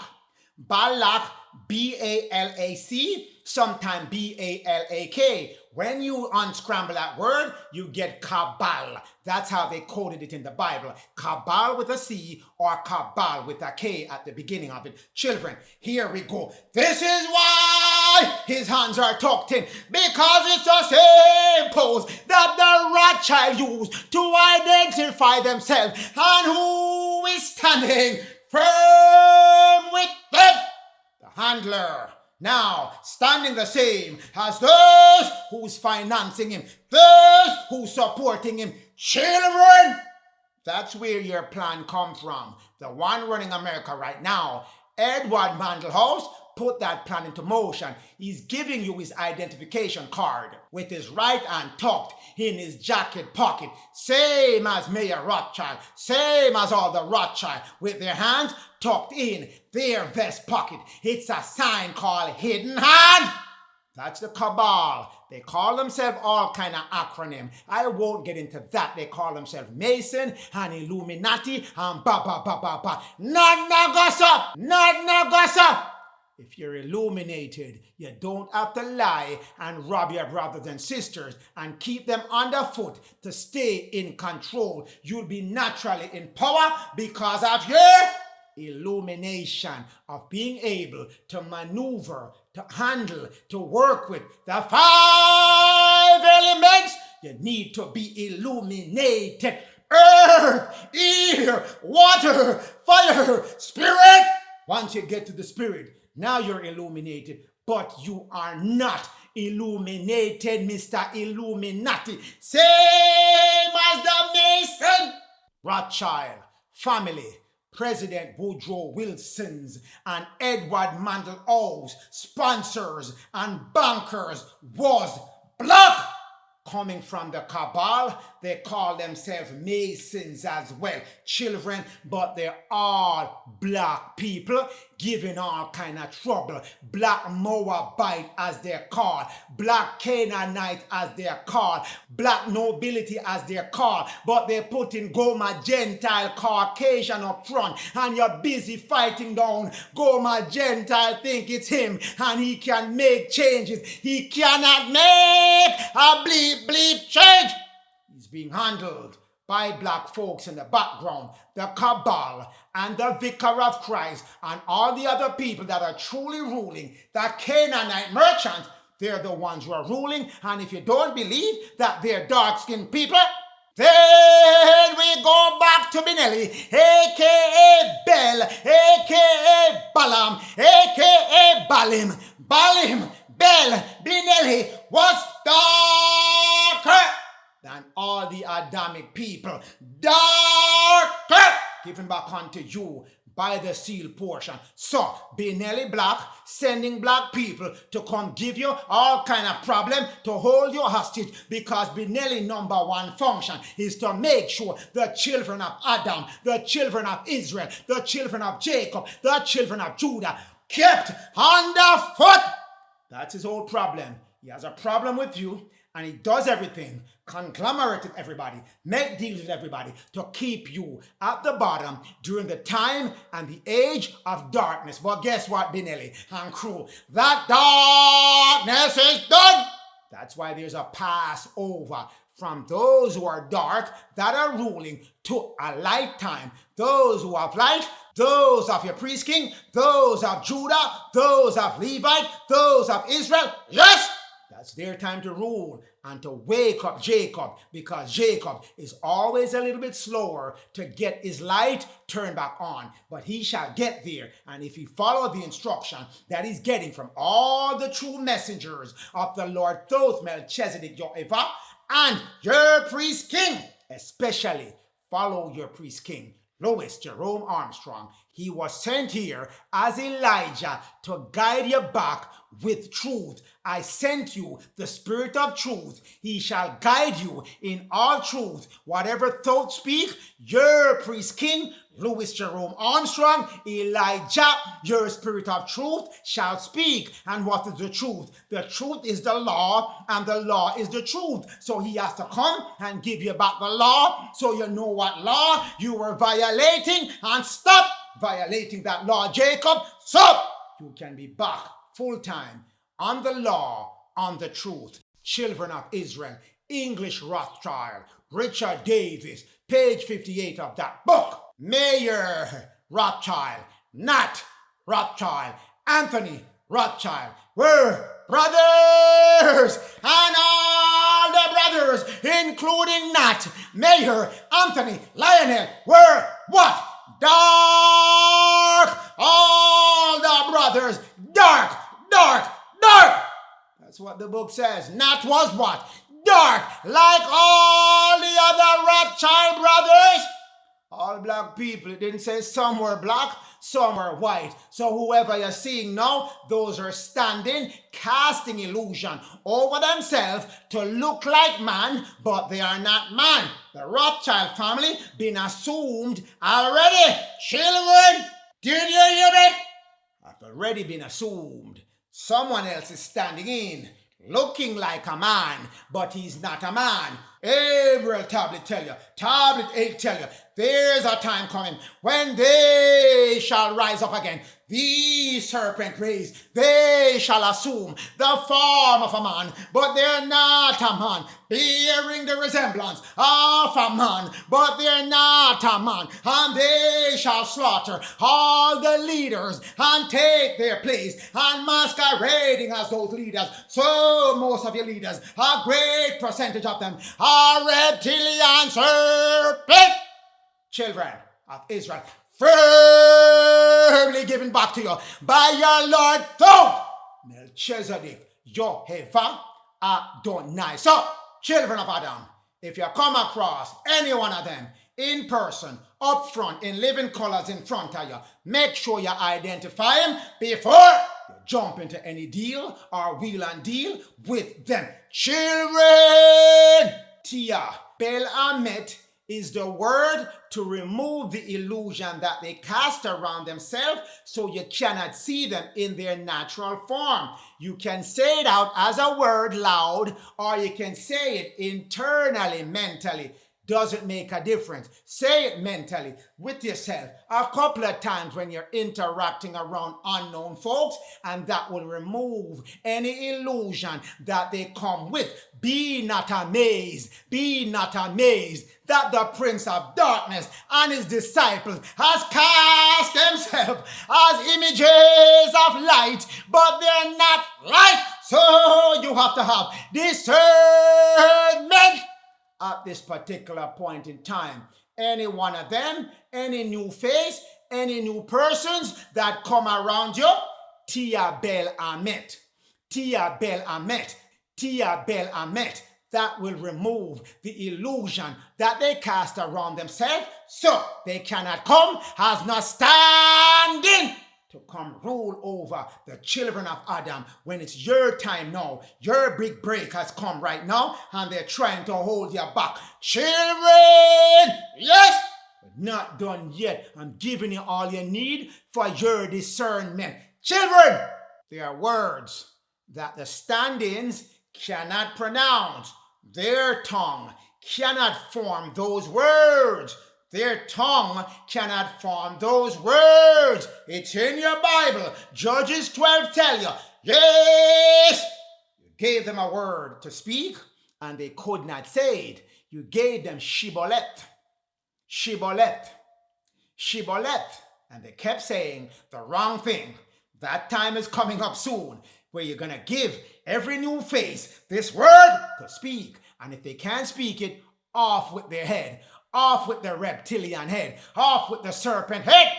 B-A-L-A-C, sometimes B-A-L-A-K. When you unscramble that word, you get Cabal. That's how they coded it in the Bible. Cabal with a C or Cabal with a K at the beginning of it. Children, here we go. This is why his hands are tucked in, because it's the same pose that the Rothschild used to identify themselves and who is standing firm with them. The handler. Now, standing the same as those who's financing him, those who's supporting him. Children, that's where your plan comes from. The one running America right now, Edward Mandelhouse, put that plan into motion. He's giving you his identification card with his right hand tucked in his jacket pocket. Same as Mayor Rothschild, same as all the Rothschild, with their hands tucked in their vest pocket. It's a sign called Hidden Hand. That's the cabal. They call themselves all kind of acronym. I won't get into that. They call themselves Mason and Illuminati and ba. Not Nagasa! Not Nagasa! If you're illuminated, you don't have to lie and rob your brothers and sisters and keep them underfoot to stay in control. You'll be naturally in power because of your illumination of being able to maneuver, to handle, to work with the 5 elements. You need to be illuminated. Earth, air, water, fire, spirit. Once you get to the spirit, now you're illuminated, but you are not illuminated, Mr. Illuminati. Same as the Mason, Rothschild family, President Woodrow Wilson's and Edward Mandelhouse sponsors and bankers was black. Coming from the cabal, they call themselves Masons as well. Children, but they're all black people giving all kind of trouble. Black Moabite as they're called, black Canaanite as they're called, black nobility as they're called, but they're putting Goma Gentile Caucasian up front, and you're busy fighting down Goma Gentile, think it's him and he can make changes. He cannot make a bleep change. He's being handled by black folks in the background, the cabal and the vicar of Christ and all the other people that are truly ruling, the Canaanite merchants. They're the ones who are ruling, and if you don't believe that they're dark-skinned people, then we go back to BENELI, a.k.a. Bel, a.k.a. Balaam, a.k.a. Balim. Balim, Bel, BENELI was darker than all the Adamic people. Darker! Given back unto you by the seal portion. So, BENELI black, sending black people to come give you all kind of problem, to hold you hostage, because BENELI number one function is to make sure the children of Adam, the children of Israel, the children of Jacob, the children of Judah, kept underfoot. That's his whole problem. He has a problem with you, and he does everything, conglomerate with everybody, make deals with everybody to keep you at the bottom during the time and the age of darkness. But guess what, BENELI and crew? That darkness is done. That's why there's a Passover from those who are dark that are ruling to a lifetime. Those who have light, those of your priest king, those of Judah, those of Levite, those of Israel. Yes! That's their time to rule and to wake up Jacob, because Jacob is always a little bit slower to get his light turned back on. But he shall get there. And if he follows the instruction that he's getting from all the true messengers of the Lord, Thoth, Melchizedek, your Eva, and your priest king, especially follow your priest king, Louis Jerome Armstrong. He was sent here as Elijah to guide you back with truth. I sent you the Spirit of truth. He shall guide you in all truth. Whatever thought speak, your priest king, Louis Jerome Armstrong, Elijah, your Spirit of truth shall speak. And what is the truth? The truth is the law, and the law is the truth. So he has to come and give you back the law, so you know what law you were violating, and stop violating that law, Jacob, so you can be back full-time on the law, on the truth. Children of Israel, English Rothschild, Richard Davis, page 58 of that book. Mayor Rothschild, Nat Rothschild, Anthony Rothschild were brothers, and all the brothers, including Nat, Mayor, Anthony, Lionel, were what? Dark! All the brothers, dark, dark, dark! That's what the book says. Nat was what? Dark, like all the other Rothschild brothers. All black people. It didn't say some were black, some were white. So whoever you're seeing now, those are standing, casting illusion over themselves to look like man, but they are not man. The Rothschild family been assumed already. Children, did you hear me? I've already been assumed. Someone else is standing in, looking like a man, but he's not a man. Gabriel tablet tell you, tablet 8 tell you, there's a time coming when they shall rise up again. These serpent raised, they shall assume the form of a man, but they're not a man, bearing the resemblance of a man, but they're not a man, and they shall slaughter all the leaders and take their place, and masquerading as those leaders. So most of your leaders, a great percentage of them, are reptilian serpent. Children of Israel, firmly given back to you by your Lord Thoth, Melchizedek, Jehovah Adonai. So, children of Adam, if you come across any one of them in person, up front, in living colors in front of you, make sure you identify them before you jump into any deal or wheel and deal with them. Children, Tia, Bel Amet, is the word to remove the illusion that they cast around themselves so you cannot see them in their natural form. You can say it out as a word loud, or you can say it internally, mentally. Doesn't make a difference. Say it mentally with yourself a couple of times when you're interacting around unknown folks, and that will remove any illusion that they come with. Be not amazed that the prince of darkness and his disciples has cast themselves as images of light, but they're not light. So you have to have discernment at this particular point in time. Any one of them, any new face, any new persons that come around you, Tia Bel Amet. Tia Bel Amet. Tia Bel Amet. That will remove the illusion that they cast around themselves, so they cannot come as not standing to come rule over the children of Adam when it's your time now. Your big break has come right now, and they're trying to hold you back. Children, yes, but not done yet. I'm giving you all you need for your discernment. Children, there are words that the stand-ins cannot pronounce. Their tongue cannot form those words. Their tongue cannot form those words. It's in your Bible. Judges 12 tell you, yes, you gave them a word to speak, and they could not say it. You gave them shibboleth, shibboleth, shibboleth, and they kept saying the wrong thing. That time is coming up soon, where you're going to give every new face this word to speak. And if they can't speak it, off with their head, off with the reptilian head, off with the serpent head.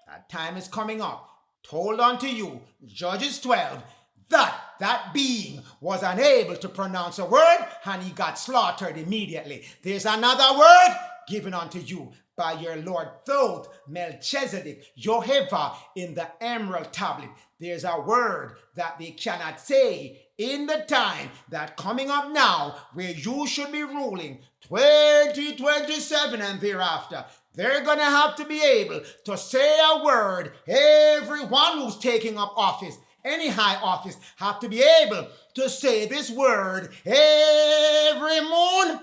That time is coming up. Told unto you, Judges 12, that being was unable to pronounce a word, and he got slaughtered immediately. There's another word given unto you by your Lord Thoth, Melchizedek, Jehovah, in the emerald tablet. There's a word that they cannot say in the time that coming up now, where you should be ruling 2027 and thereafter. They're going to have to be able to say a word. Everyone who's taking up office, any high office, have to be able to say this word every moon.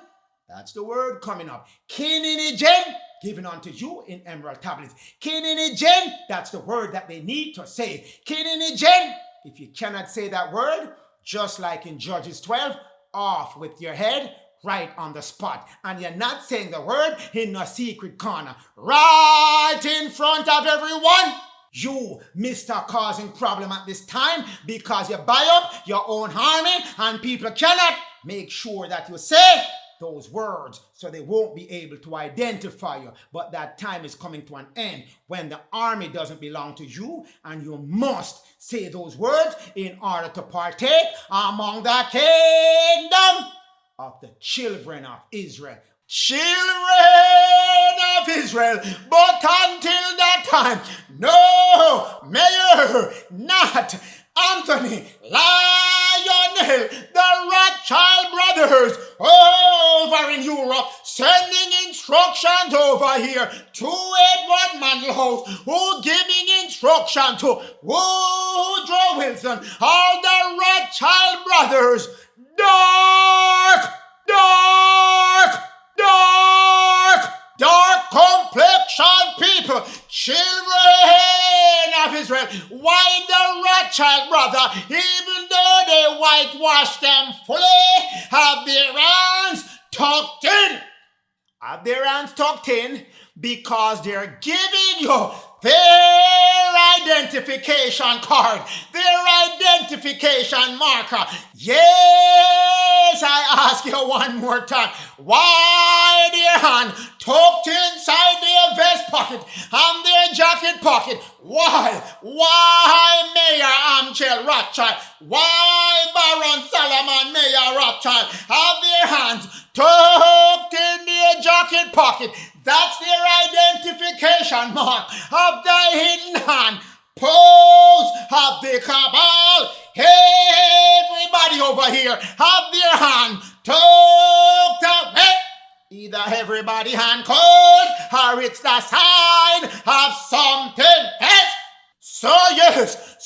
That's the word coming up. Kininigen, given unto you in emerald tablets. Kininigen, that's the word that they need to say. Kininigen, if you cannot say that word, just like in Judges 12, off with your head, right on the spot. And you're not saying the word in a secret corner, right in front of everyone. You, Mr. Causing Problem at this time, because you buy up your own army and people cannot make sure that you say those words, so they won't be able to identify you. But that time is coming to an end when the army doesn't belong to you, and you must say those words in order to partake among the kingdom of the children of Israel. Children of Israel, but until that time, no, Mayor, not Anthony, Lionel, the Rothschild brothers over in Europe, sending instructions over here to Edward Mandelhouse, who giving instruction to Woodrow Wilson, all the Rothschild brothers. Dark complexion people, children of Israel. Why the Rothschild brother, even though they whitewashed them fully, have their hands tucked in? Have their hands tucked in because they're giving you their identification card, their identification marker. Yes, I ask you one more time. Why their hand tucked inside their vest pocket and their jacket pocket? Why? Why Mayor Amchel Rothschild? Why Baron Solomon Mayor Rothschild have their hands tucked in their jacket pocket? That's their identification mark of the hidden hand. Pose of the cabal. Everybody over here have their hand tucked away. Either everybody hand cold or it's the sign of something else. So yes,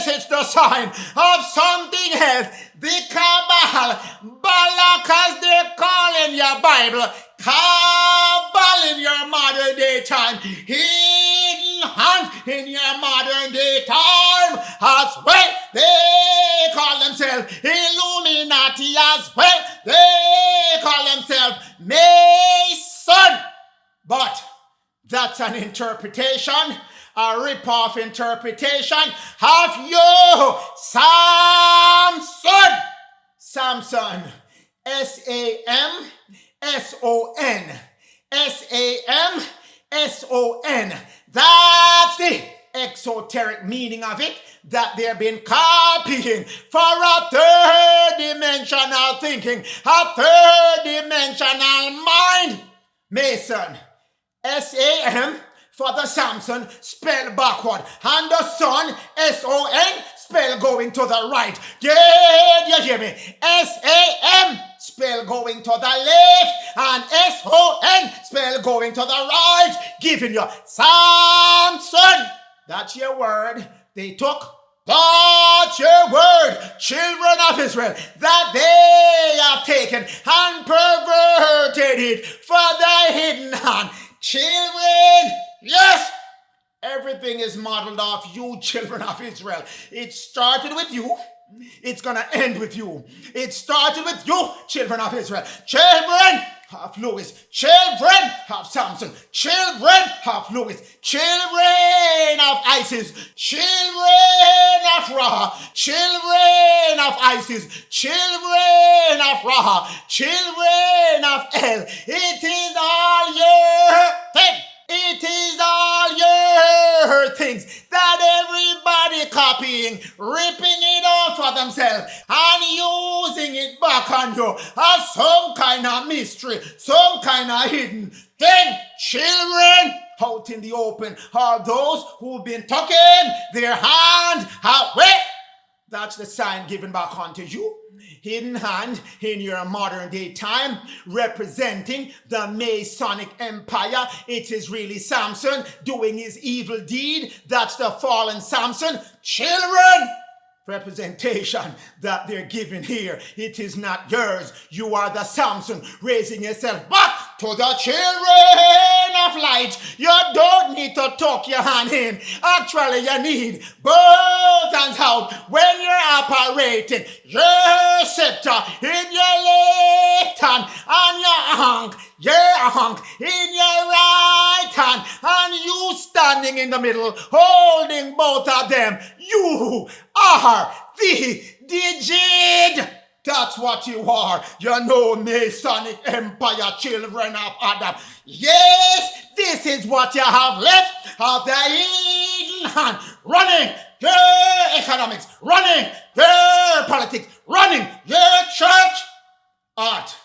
it's the sign of something else. The cabal, balak as they call in your Bible, cabal in your modern day time, hidden hand in your modern day time as well. They call themselves Illuminati as well. They call themselves Mason. But that's an interpretation, a rip-off interpretation of you, Samson. Samson. S-A-M-S-O-N. S-A-M-S-O-N. That's the exoteric meaning of it that they've been copying for a third dimensional thinking, a third dimensional mind. Mason. S-A-M for the Samson, spell backward. And the son, S-O-N, spell going to the right. Yeah, you hear me? S-A-M, spell going to the left. And S-O-N, spell going to the right. Giving you Samson. That's your word. They took. That's your word, children of Israel, that they have taken and perverted it for the hidden hand. Children, yes, everything is modeled off you, children of Israel. It started with you. It's going to end with you. It started with you, children of Israel. Children of Louis. Children of Samson. Children of Louis. Children of Isis. Children of Ra. Children of Isis. Children of Ra. Children of El. It is all your thing. It is all your things that everybody copying, ripping it off for themselves and using it back on you as some kind of mystery, some kind of hidden thing. Children out in the open are those who've been tucking their hand away. That's the sign given back unto you. Hidden hand in your modern day time, representing the Masonic Empire. It is really Samson doing his evil deed. That's the fallen Samson. Children, representation that they're giving here. It is not yours. You are the Samson raising yourself back to the children of light. You don't need to tuck your hand in. Actually, you need both hands out when you're operating your scepter in your left hand and your ankh in your right hand, and you standing in the middle holding both of them. You are the digit. That's what you are. You know, Masonic Empire, children of Adam. Yes, this is what you have left of the hidden hand. Running your economics, running your politics, running your church at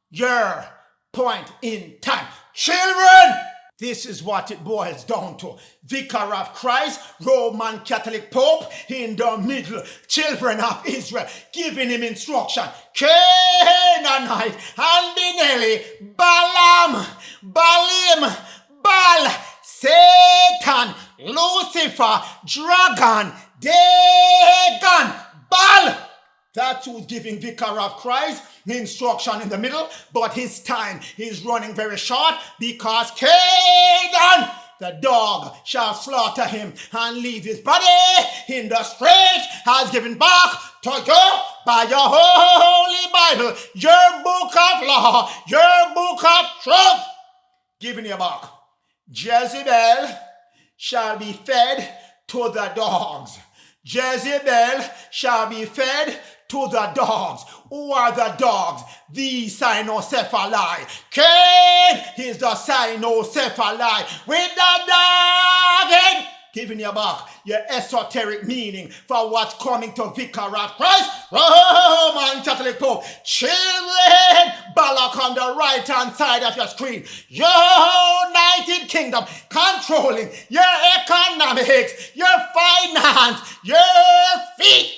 your point in time. Children, this is what it boils down to. Vicar of Christ, Roman Catholic Pope in the middle. Children of Israel giving him instruction. Canaanite and BENELI, Balaam, Baalim, Baal, Satan, Lucifer, Dragon, Dagon, Baal. That's who's giving Vicar of Christ instruction in the middle, but his time is running very short because Cain, the dog, shall slaughter him and leave his body in the streets, has given back to you by your holy Bible, your book of law, your book of truth, giving you back. Jezebel shall be fed to the dogs. Jezebel shall be fed to the dogs. Who are the dogs? The cynocephaly. Cain is the cynocephaly with the dog head. Giving you back your esoteric meaning for what's coming to Vicar of Christ, Roman Catholic Pope. Children, Balak on the right hand side of your screen. United Kingdom controlling your economics, your finance, your feet.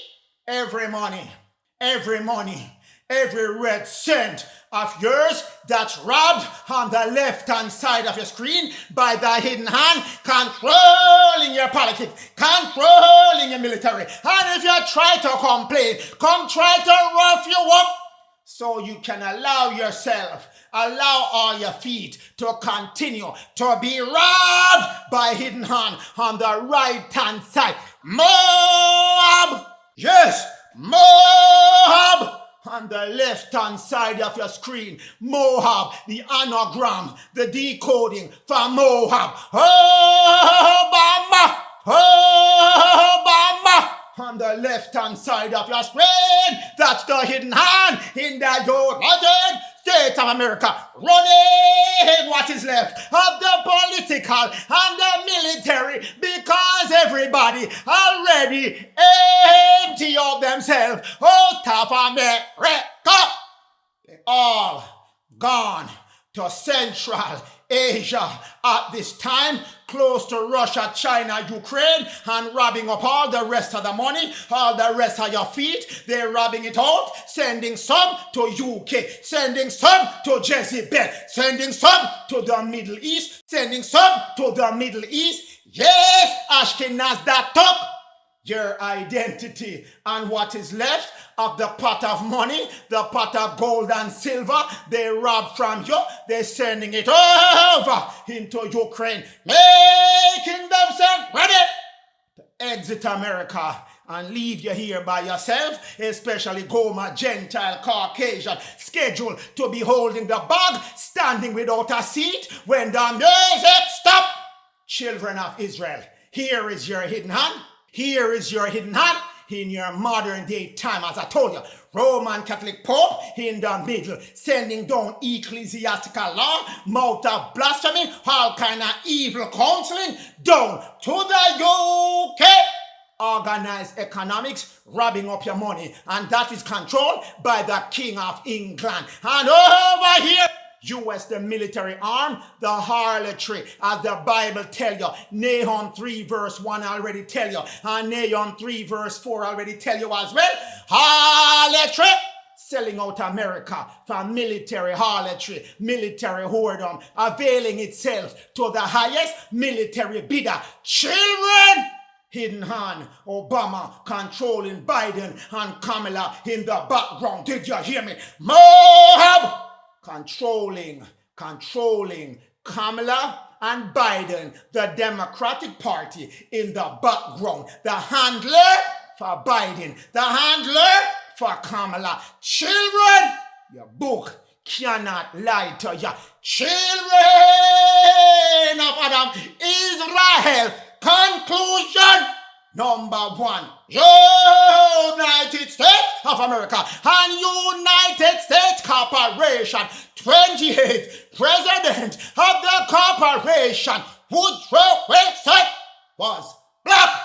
Every money, every red cent of yours that's robbed on the left-hand side of your screen by the hidden hand, controlling your politics, controlling your military. And if you try to complain, come try to rough you up so you can allow yourself, allow all your feet to continue to be robbed by hidden hand on the right-hand side. MOAB! Yes, MOAB! On the left-hand side of your screen, MOAB, the anagram, the decoding for MOAB. Obama! Obama! On the left-hand side of your screen, that's the hidden hand in the United States of America, running what is left of the political and the military, because everybody already empty of themselves out of America. They all gone to Central Asia at this time, close to Russia, China, Ukraine, and robbing up all the rest of the money, all the rest of your feet. They're robbing it out, sending some to UK, sending some to Jezebel, sending some to the Middle East, sending some to the Middle East. Yes, Ashkenaz, that took your identity and what is left of the pot of money, the pot of gold and silver they robbed from you. They're sending it over into Ukraine, making themselves ready to exit America and leave you here by yourself, especially Goma, Gentile, Caucasian, scheduled to be holding the bag, standing without a seat when the music stops. Children of Israel, here is your hidden hand. Here is your hidden hand in your modern day time, as I told you. Roman Catholic Pope in the middle, sending down ecclesiastical law, mouth of blasphemy, all kind of evil counseling down to the UK. Organized economics, robbing up your money, and that is controlled by the King of England. And over here, U.S. the military arm, the harlotry, as the Bible tell you. Nahum 3 verse 1 already tell you. And Nahum 3 verse 4 already tell you as well. Harlotry, selling out America for military harlotry, military whoredom, availing itself to the highest military bidder. Children! Hidden hand, Obama controlling Biden and Kamala in the background. Did you hear me? MOAB! Controlling Kamala and Biden, the Democratic Party in the background. The handler for Biden, the handler for Kamala. Children, your book cannot lie to you. Children of Adam, Israel, conclusion. Number 1, United States of America and United States Corporation, 28th President of the corporation, Woodrow Wilson, was black,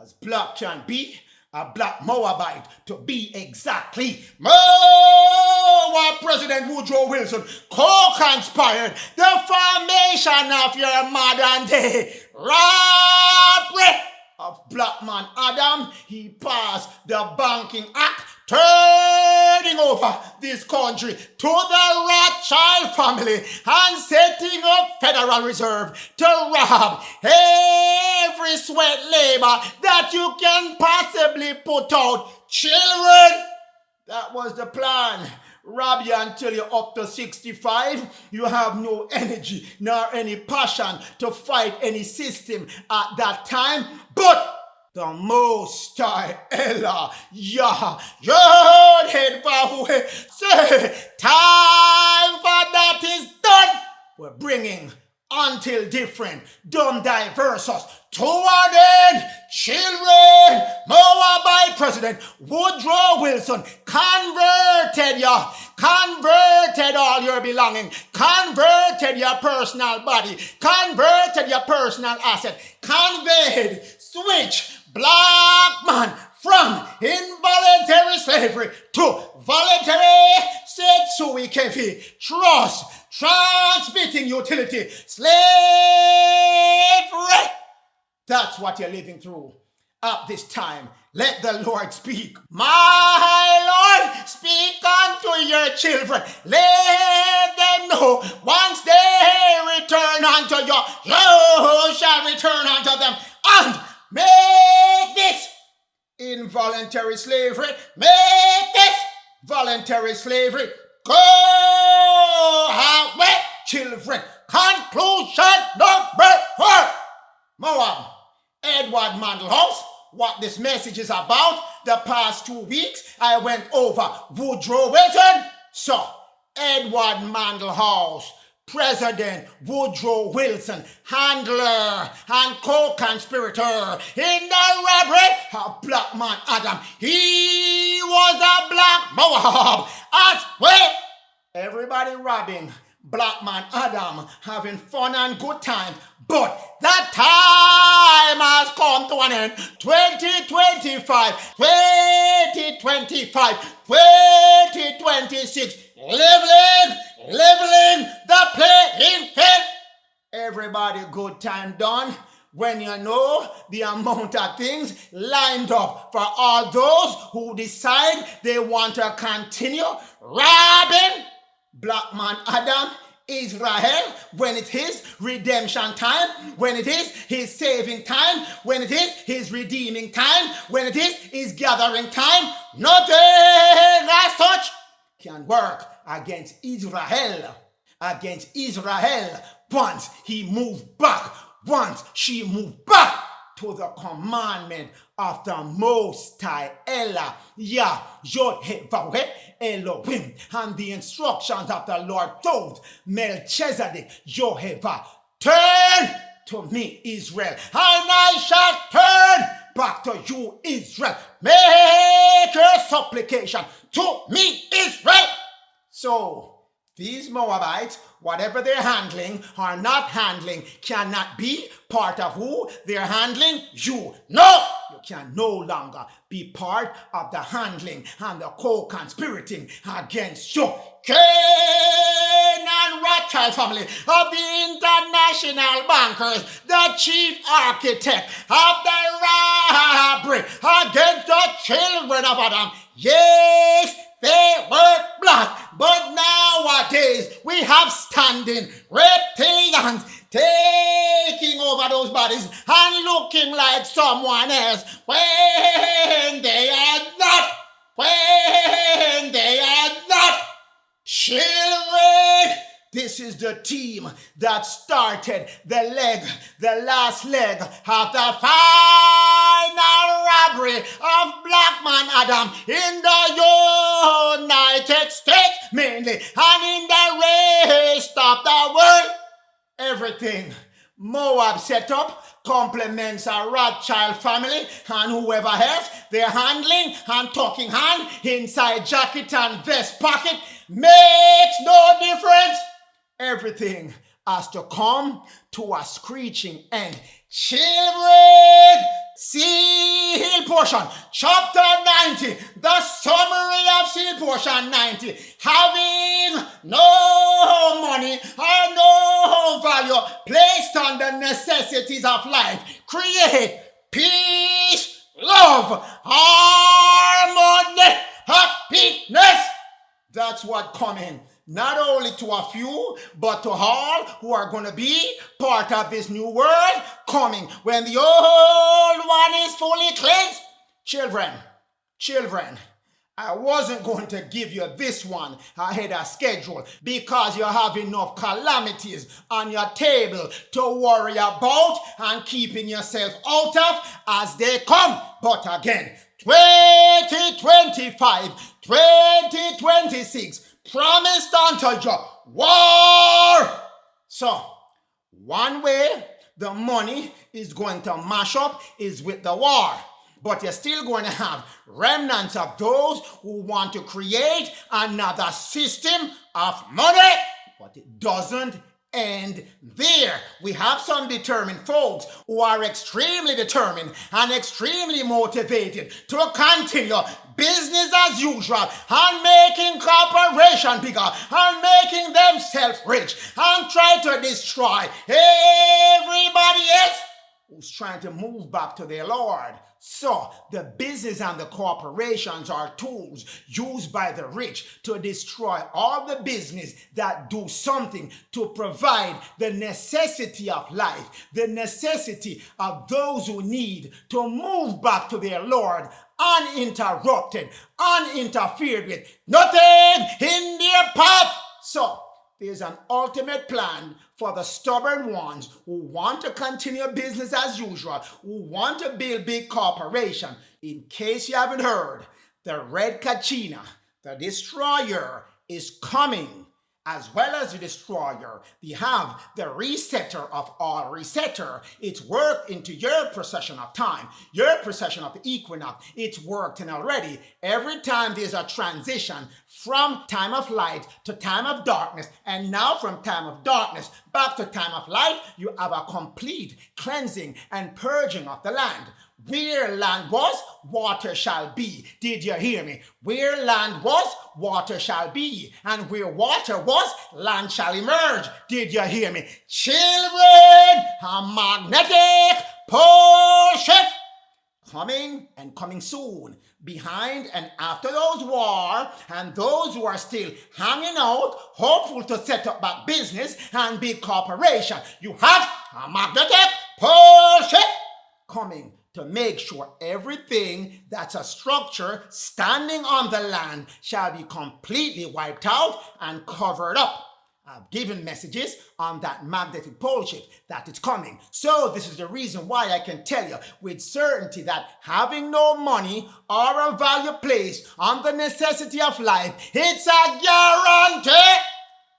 as black can be, a black Moabite to be exactly. Moab President Woodrow Wilson co-conspired the formation of your modern day robbery of black man Adam. He passed the Banking Act, turning over this country to the Rothschild family and setting up Federal Reserve to rob every sweat labor that you can possibly put out. Children, that was the plan. Rob you until you're up to 65. You have no energy nor any passion to fight any system at that time. But the Most High Ella, Yah, your head for say, time for that is done. We're bringing until different, dumb diverse us to an end. Children, Moabite President Woodrow Wilson converted you, converted all your belonging, converted your personal body, converted your personal asset, conveyed, switch black man from involuntary slavery to voluntary Setsui Kefi, trust, transmitting utility, slavery. That's what you're living through at this time. Let the Lord speak. My Lord, speak unto your children. Let them know once they return unto you, you shall return unto them. And make this involuntary slavery, make this voluntary slavery go away, children. Conclusion number 4. MOAB, Edward Mandelhouse. What this message is about, the past 2 weeks, I went over Woodrow Wilson. So, Edward Mandelhouse, President Woodrow Wilson, handler and co-conspirator in the robbery of Black Man Adam. He was a black MOAB as well. Everybody robbing Black Man Adam, having fun and good time. But that time has come to an end. 2025, 2025, 2026. Leveling the playing field. Everybody good time done when you know the amount of things lined up for all those who decide they want to continue robbing Black Man Adam, Israel, when it is redemption time, when it is his saving time, when it is his redeeming time, when it is his gathering time. Nothing as such can work against Israel. Once he moved back, once she moved back to the commandment of the Most High Ella, Yah, Yod-Heh-Vah-Heh, Elohim, and the instructions of the Lord told Melchizedek, Jehovah, turn to me, Israel, and I shall turn back to you, Israel. Make your supplication to me, Israel. So, these Moabites, whatever they're handling or not handling, cannot be part of who they're handling. You. No! You can no longer be part of the handling and the co-conspirating against you. CAIN and Rothschild family of the international bankers, the chief architect of the robbery against the children of Adam. Yes, they were black, but nowadays we have standing reptilians taking over those bodies and looking like someone else when they are not. Children, this is the team that started the last leg of the final robbery of Black Man Adam in the United States mainly and in the rest of the world. Everything MOAB set up complements a Rothschild family and whoever else they're handling and talking hand inside jacket and vest pocket makes no difference. Everything has to come to a screeching end. Children, seal portion, chapter 90, the summary of seal portion 90. Having no money or no value placed on the necessities of life, create peace, love, harmony, happiness. That's what coming. Not only to a few, but to all who are going to be part of this new world coming when the old one is fully cleansed. Children, I wasn't going to give you this one ahead of schedule because you have enough calamities on your table to worry about and keeping yourself out of as they come. But again, 2025, 2026, promised unto you war. So, one way the money is going to mash up is with the war. But you're still going to have remnants of those who want to create another system of money. But it doesn't end there. We have some determined folks who are extremely determined and extremely motivated to continue business as usual and making corporation bigger and making themselves rich and try to destroy everybody else who's trying to move back to their Lord. So, the business and the corporations are tools used by the rich to destroy all the business that do something to provide the necessity of life, the necessity of those who need to move back to their Lord uninterrupted, uninterfered with, nothing in their path. So, there's an ultimate plan for the stubborn ones who want to continue business as usual, who want to build big corporation. In case you haven't heard, the Red Kachina, the destroyer, is coming. As well as the destroyer, we have the resetter of all resetter. It's worked into your procession of time, your procession of the equinox. It's worked in already. Every time there's a transition from time of light to time of darkness, and now from time of darkness back to time of light, you have a complete cleansing and purging of the land. Where land was, water shall be. Did you hear me? Where land was, water shall be. And where water was, land shall emerge. Did you hear me? Children, a magnetic pole shift coming and coming soon. Behind and after those war, and those who are still hanging out, hopeful to set up back business and big corporation, you have a magnetic pole shift coming to make sure everything that's a structure standing on the land shall be completely wiped out and covered up. I've given messages on that magnetic pole shift that it's coming. So this is the reason why I can tell you with certainty that having no money or a value placed on the necessity of life, it's a guarantee.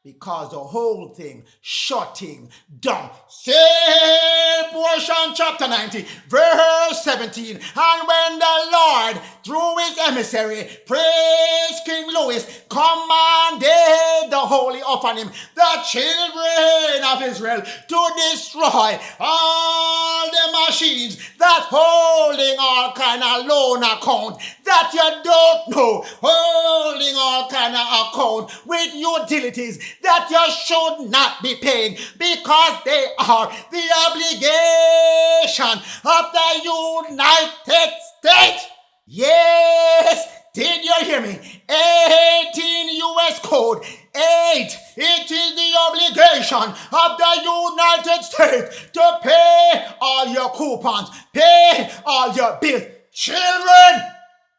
Because the whole thing shutting down. Same portion, chapter 90, verse 17. And when the Lord, through his emissary, praised King Louis, commanded the holy upon him, the children of Israel, to destroy all the machines that holding all kind of loan account that you don't know, holding all kind of account with utilities that you should not be paying because they are the obligation of the United States. Yes, did you hear me? 18 U.S. Code 8. It is the obligation of the United States to pay all your coupons, pay all your bills. Children,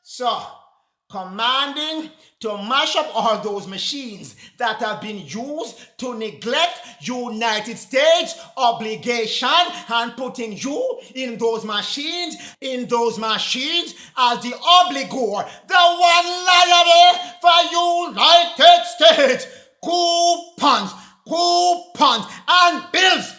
so commanding to mash up all those machines that have been used to neglect United States obligation and putting you in those machines as the obligor, the one liable for United States coupons and bills.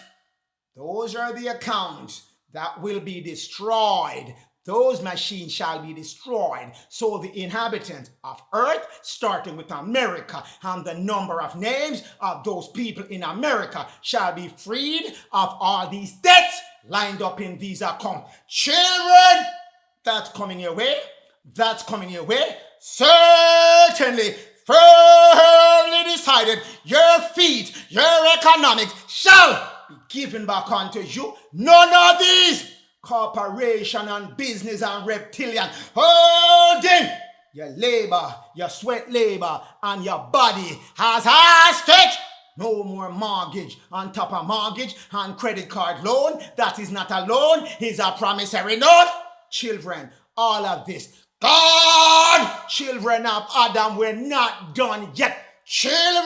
Those are the accounts that will be destroyed. Those machines shall be destroyed. So the inhabitants of earth, starting with America, and the number of names of those people in America shall be freed of all these debts lined up in these accounts. Children, that's coming your way. That's coming your way. Certainly, firmly decided, your feet, your economics shall be given back unto you. None of these corporation and business and reptilian holding your labor, your sweat labor, and your body as hostage. No more mortgage on top of mortgage and credit card loan. That is not a loan, it's a promissory note. Children, all of this. God, children of Adam, we're not done yet. Children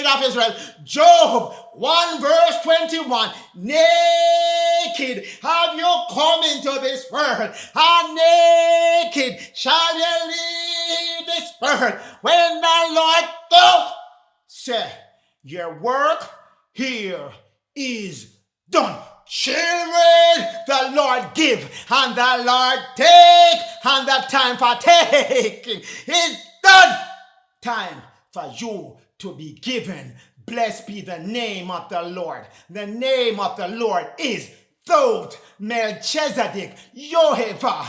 of Israel, Job 1 verse 21, naked have you come into this world, and naked shall you leave this world. When the Lord thought, say, your work here is done. Children, the Lord give, and the Lord take, and the time for taking is done. Time for you to be given. Blessed be the name of the Lord. The name of the Lord is Thot Melchizedek, Yohevah,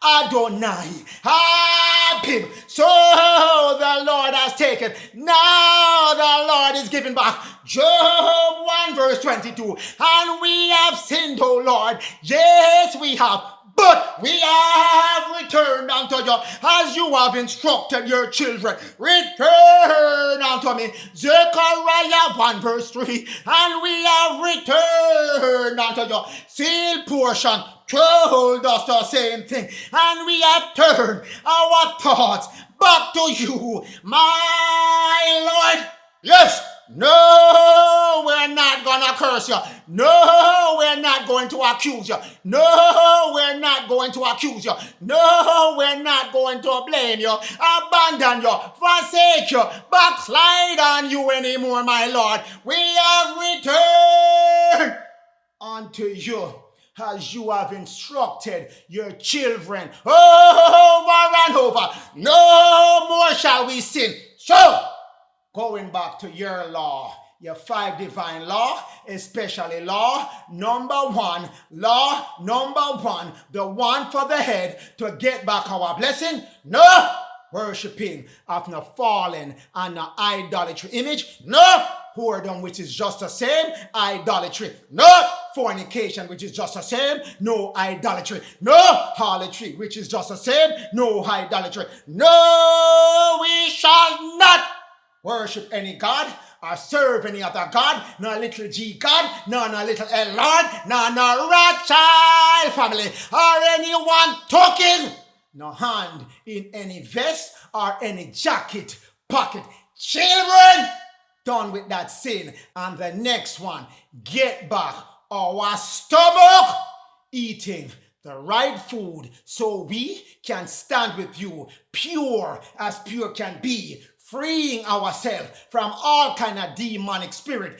Adonai, Abib. So the Lord has taken. Now the Lord is giving back. Job 1 verse 22. And we have sinned, O Lord. Yes, we have. But we have returned unto you as you have instructed your children. Return unto me. Zechariah 1 verse 3. And we have returned unto you. Seal portion told us the same thing. And we have turned our thoughts back to you, my Lord. Yes. No, we're not going to curse you. No, we're not going to accuse you. No, we're not going to accuse you. No, we're not going to blame you, abandon you, forsake you, backslide on you anymore, my Lord. We have returned unto you as you have instructed your children over and over. No more shall we sin. So, going back to your law, your 5 divine law, especially law number 1, the one for the head to get back our blessing. No worshiping of no fallen and no idolatry image. No whoredom, which is just the same, idolatry. No fornication, which is just the same, no idolatry. No harlotry, which is just the same, no idolatry. No, we shall not worship any God or serve any other God, no little G God, no little L Lord, no Rothschild family, or anyone talking. No hand in any vest or any jacket pocket. Children, done with that sin. And the next one, get back our stomach eating the right food so we can stand with you pure as pure can be, freeing ourselves from all kind of demonic spirit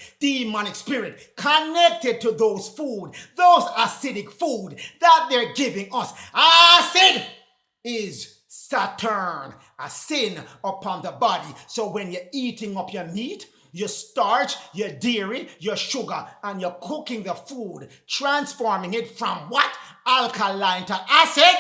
connected to those food, those acidic food that they're giving us. Acid is Saturn, a sin upon the body. So when you're eating up your meat, your starch, your dairy, your sugar, and you're cooking the food, transforming it from what? Alkaline to acid,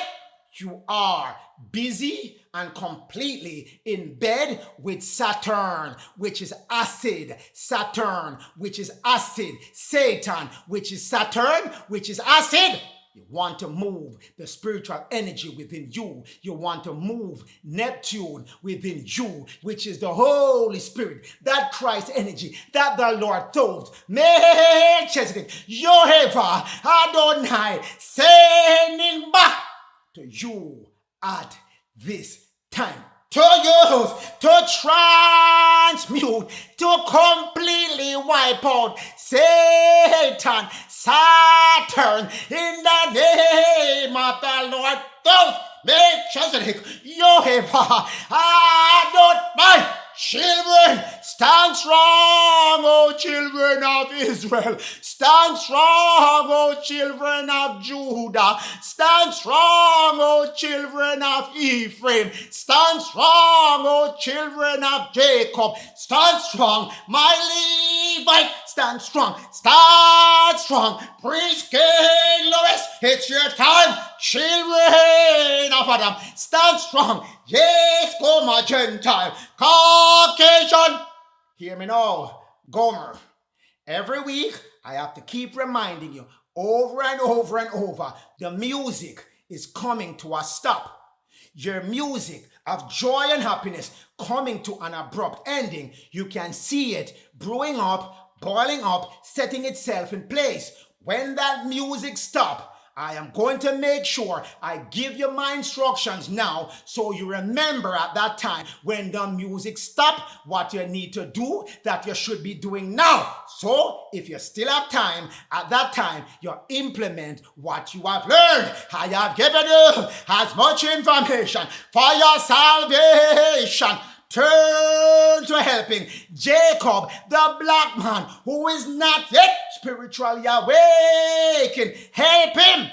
you are busy and completely in bed with Saturn, which is acid. Saturn, which is acid. Satan, which is Saturn, which is acid. You want to move the spiritual energy within you. You want to move Neptune within you, which is the Holy Spirit, that Christ energy that the Lord told Melchizedek, Jehovah, Adonai, sending back to you at this time. To use, to transmute, to completely wipe out Satan, Saturn, in the name of the Lord. Don't Melchizedek, Jehovah, Adonai. Children, stand strong, O children of Israel. Stand strong, O children of Judah. Stand strong, O children of Ephraim. Stand strong, O children of Jacob. Stand strong, my Levite. Stand strong. Stand strong. Priest King Louis, it's your time. Children of Adam, stand strong. Yes, go my Gentile. Caucasian, hear me now. Gomer, every week I have to keep reminding you over and over and over, the music is coming to a stop. Your music of joy and happiness coming to an abrupt ending. You can see it brewing up, boiling up, setting itself in place. When that music stops, I am going to make sure I give you my instructions now so you remember at that time when the music stops what you need to do that you should be doing now. So if you still have time, at that time you implement what you have learned. I have given you as much information for your salvation. Turn to helping Jacob, the black man who is not yet spiritually awakened. Help him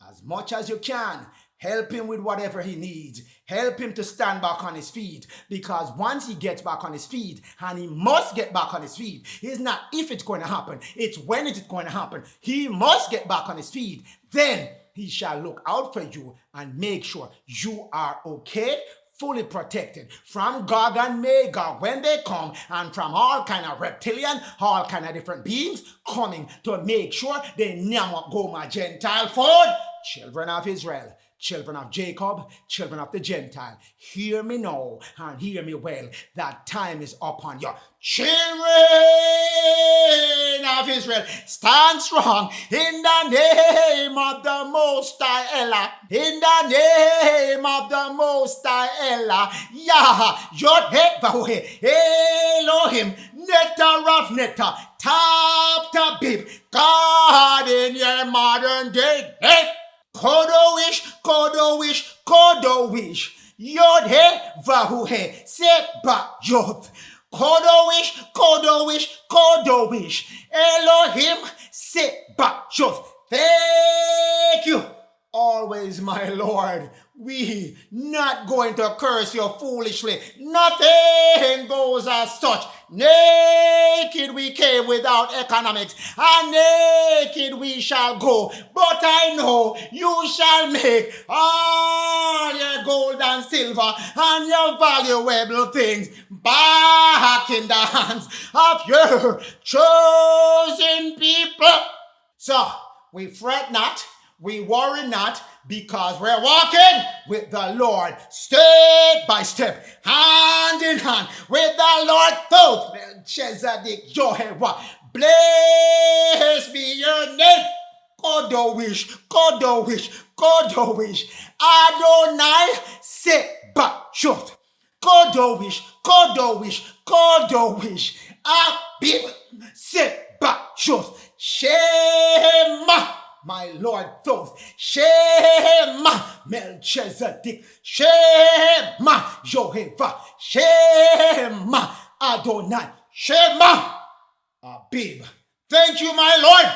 as much as you can. Help him with whatever he needs. Help him to stand back on his feet. Because once he gets back on his feet, and he must get back on his feet, it's not if it's going to happen, it's when it's going to happen. He must get back on his feet. Then he shall look out for you and make sure you are okay, fully protected from Gog and Magog when they come, and from all kind of reptilian, all kind of different beings coming to make sure they never go my Gentile food. Children of Israel, children of Jacob, children of the Gentile, hear me now and hear me well. That time is upon you. Children of Israel, stand strong in the name of the Most High Ella. In the name of the Most High Ella. Yah, Yod-Heh-Vah-Weh, Elohim, Netter of Netter, Tap Bib, God in your modern day. Kodowish, Kodowish, Kodowish, Yod-Heh-Vah-Weh, Seba-Yoth. Kodowish, Kodowish, Kodowish, Elohim, Seba-Yoth. Thank you. Always, my Lord, we not going to curse you foolishly. Nothing goes as such. Naked we came without economics, and naked we shall go. But I know you shall make all your gold and silver and your valuable things back in the hands of your chosen people. So we fret not, we worry not, because we're walking with the Lord step by step, hand in hand with the Lord. Though Melchizedek, Jehovah, blessed be your name. Kodowish, Kodowish, Kodowish, Adonai Seba-Yoth. Kodowish, Kodowish, Kodowish, Abib Seba-Yoth. Shema, my Lord Thoth. Shema, Melchizedek. Shema, Jehovah. Shema, Adonai. Shema, Abib. Thank you, my Lord.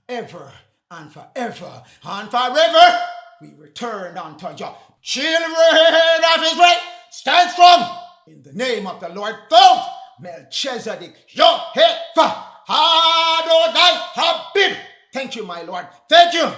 Forever and forever and forever we return unto you. Children of Israel, stand strong in the name of the Lord Thoth, Melchizedek, Jehovah, Adonai, Habib. Thank you, my Lord. Thank you.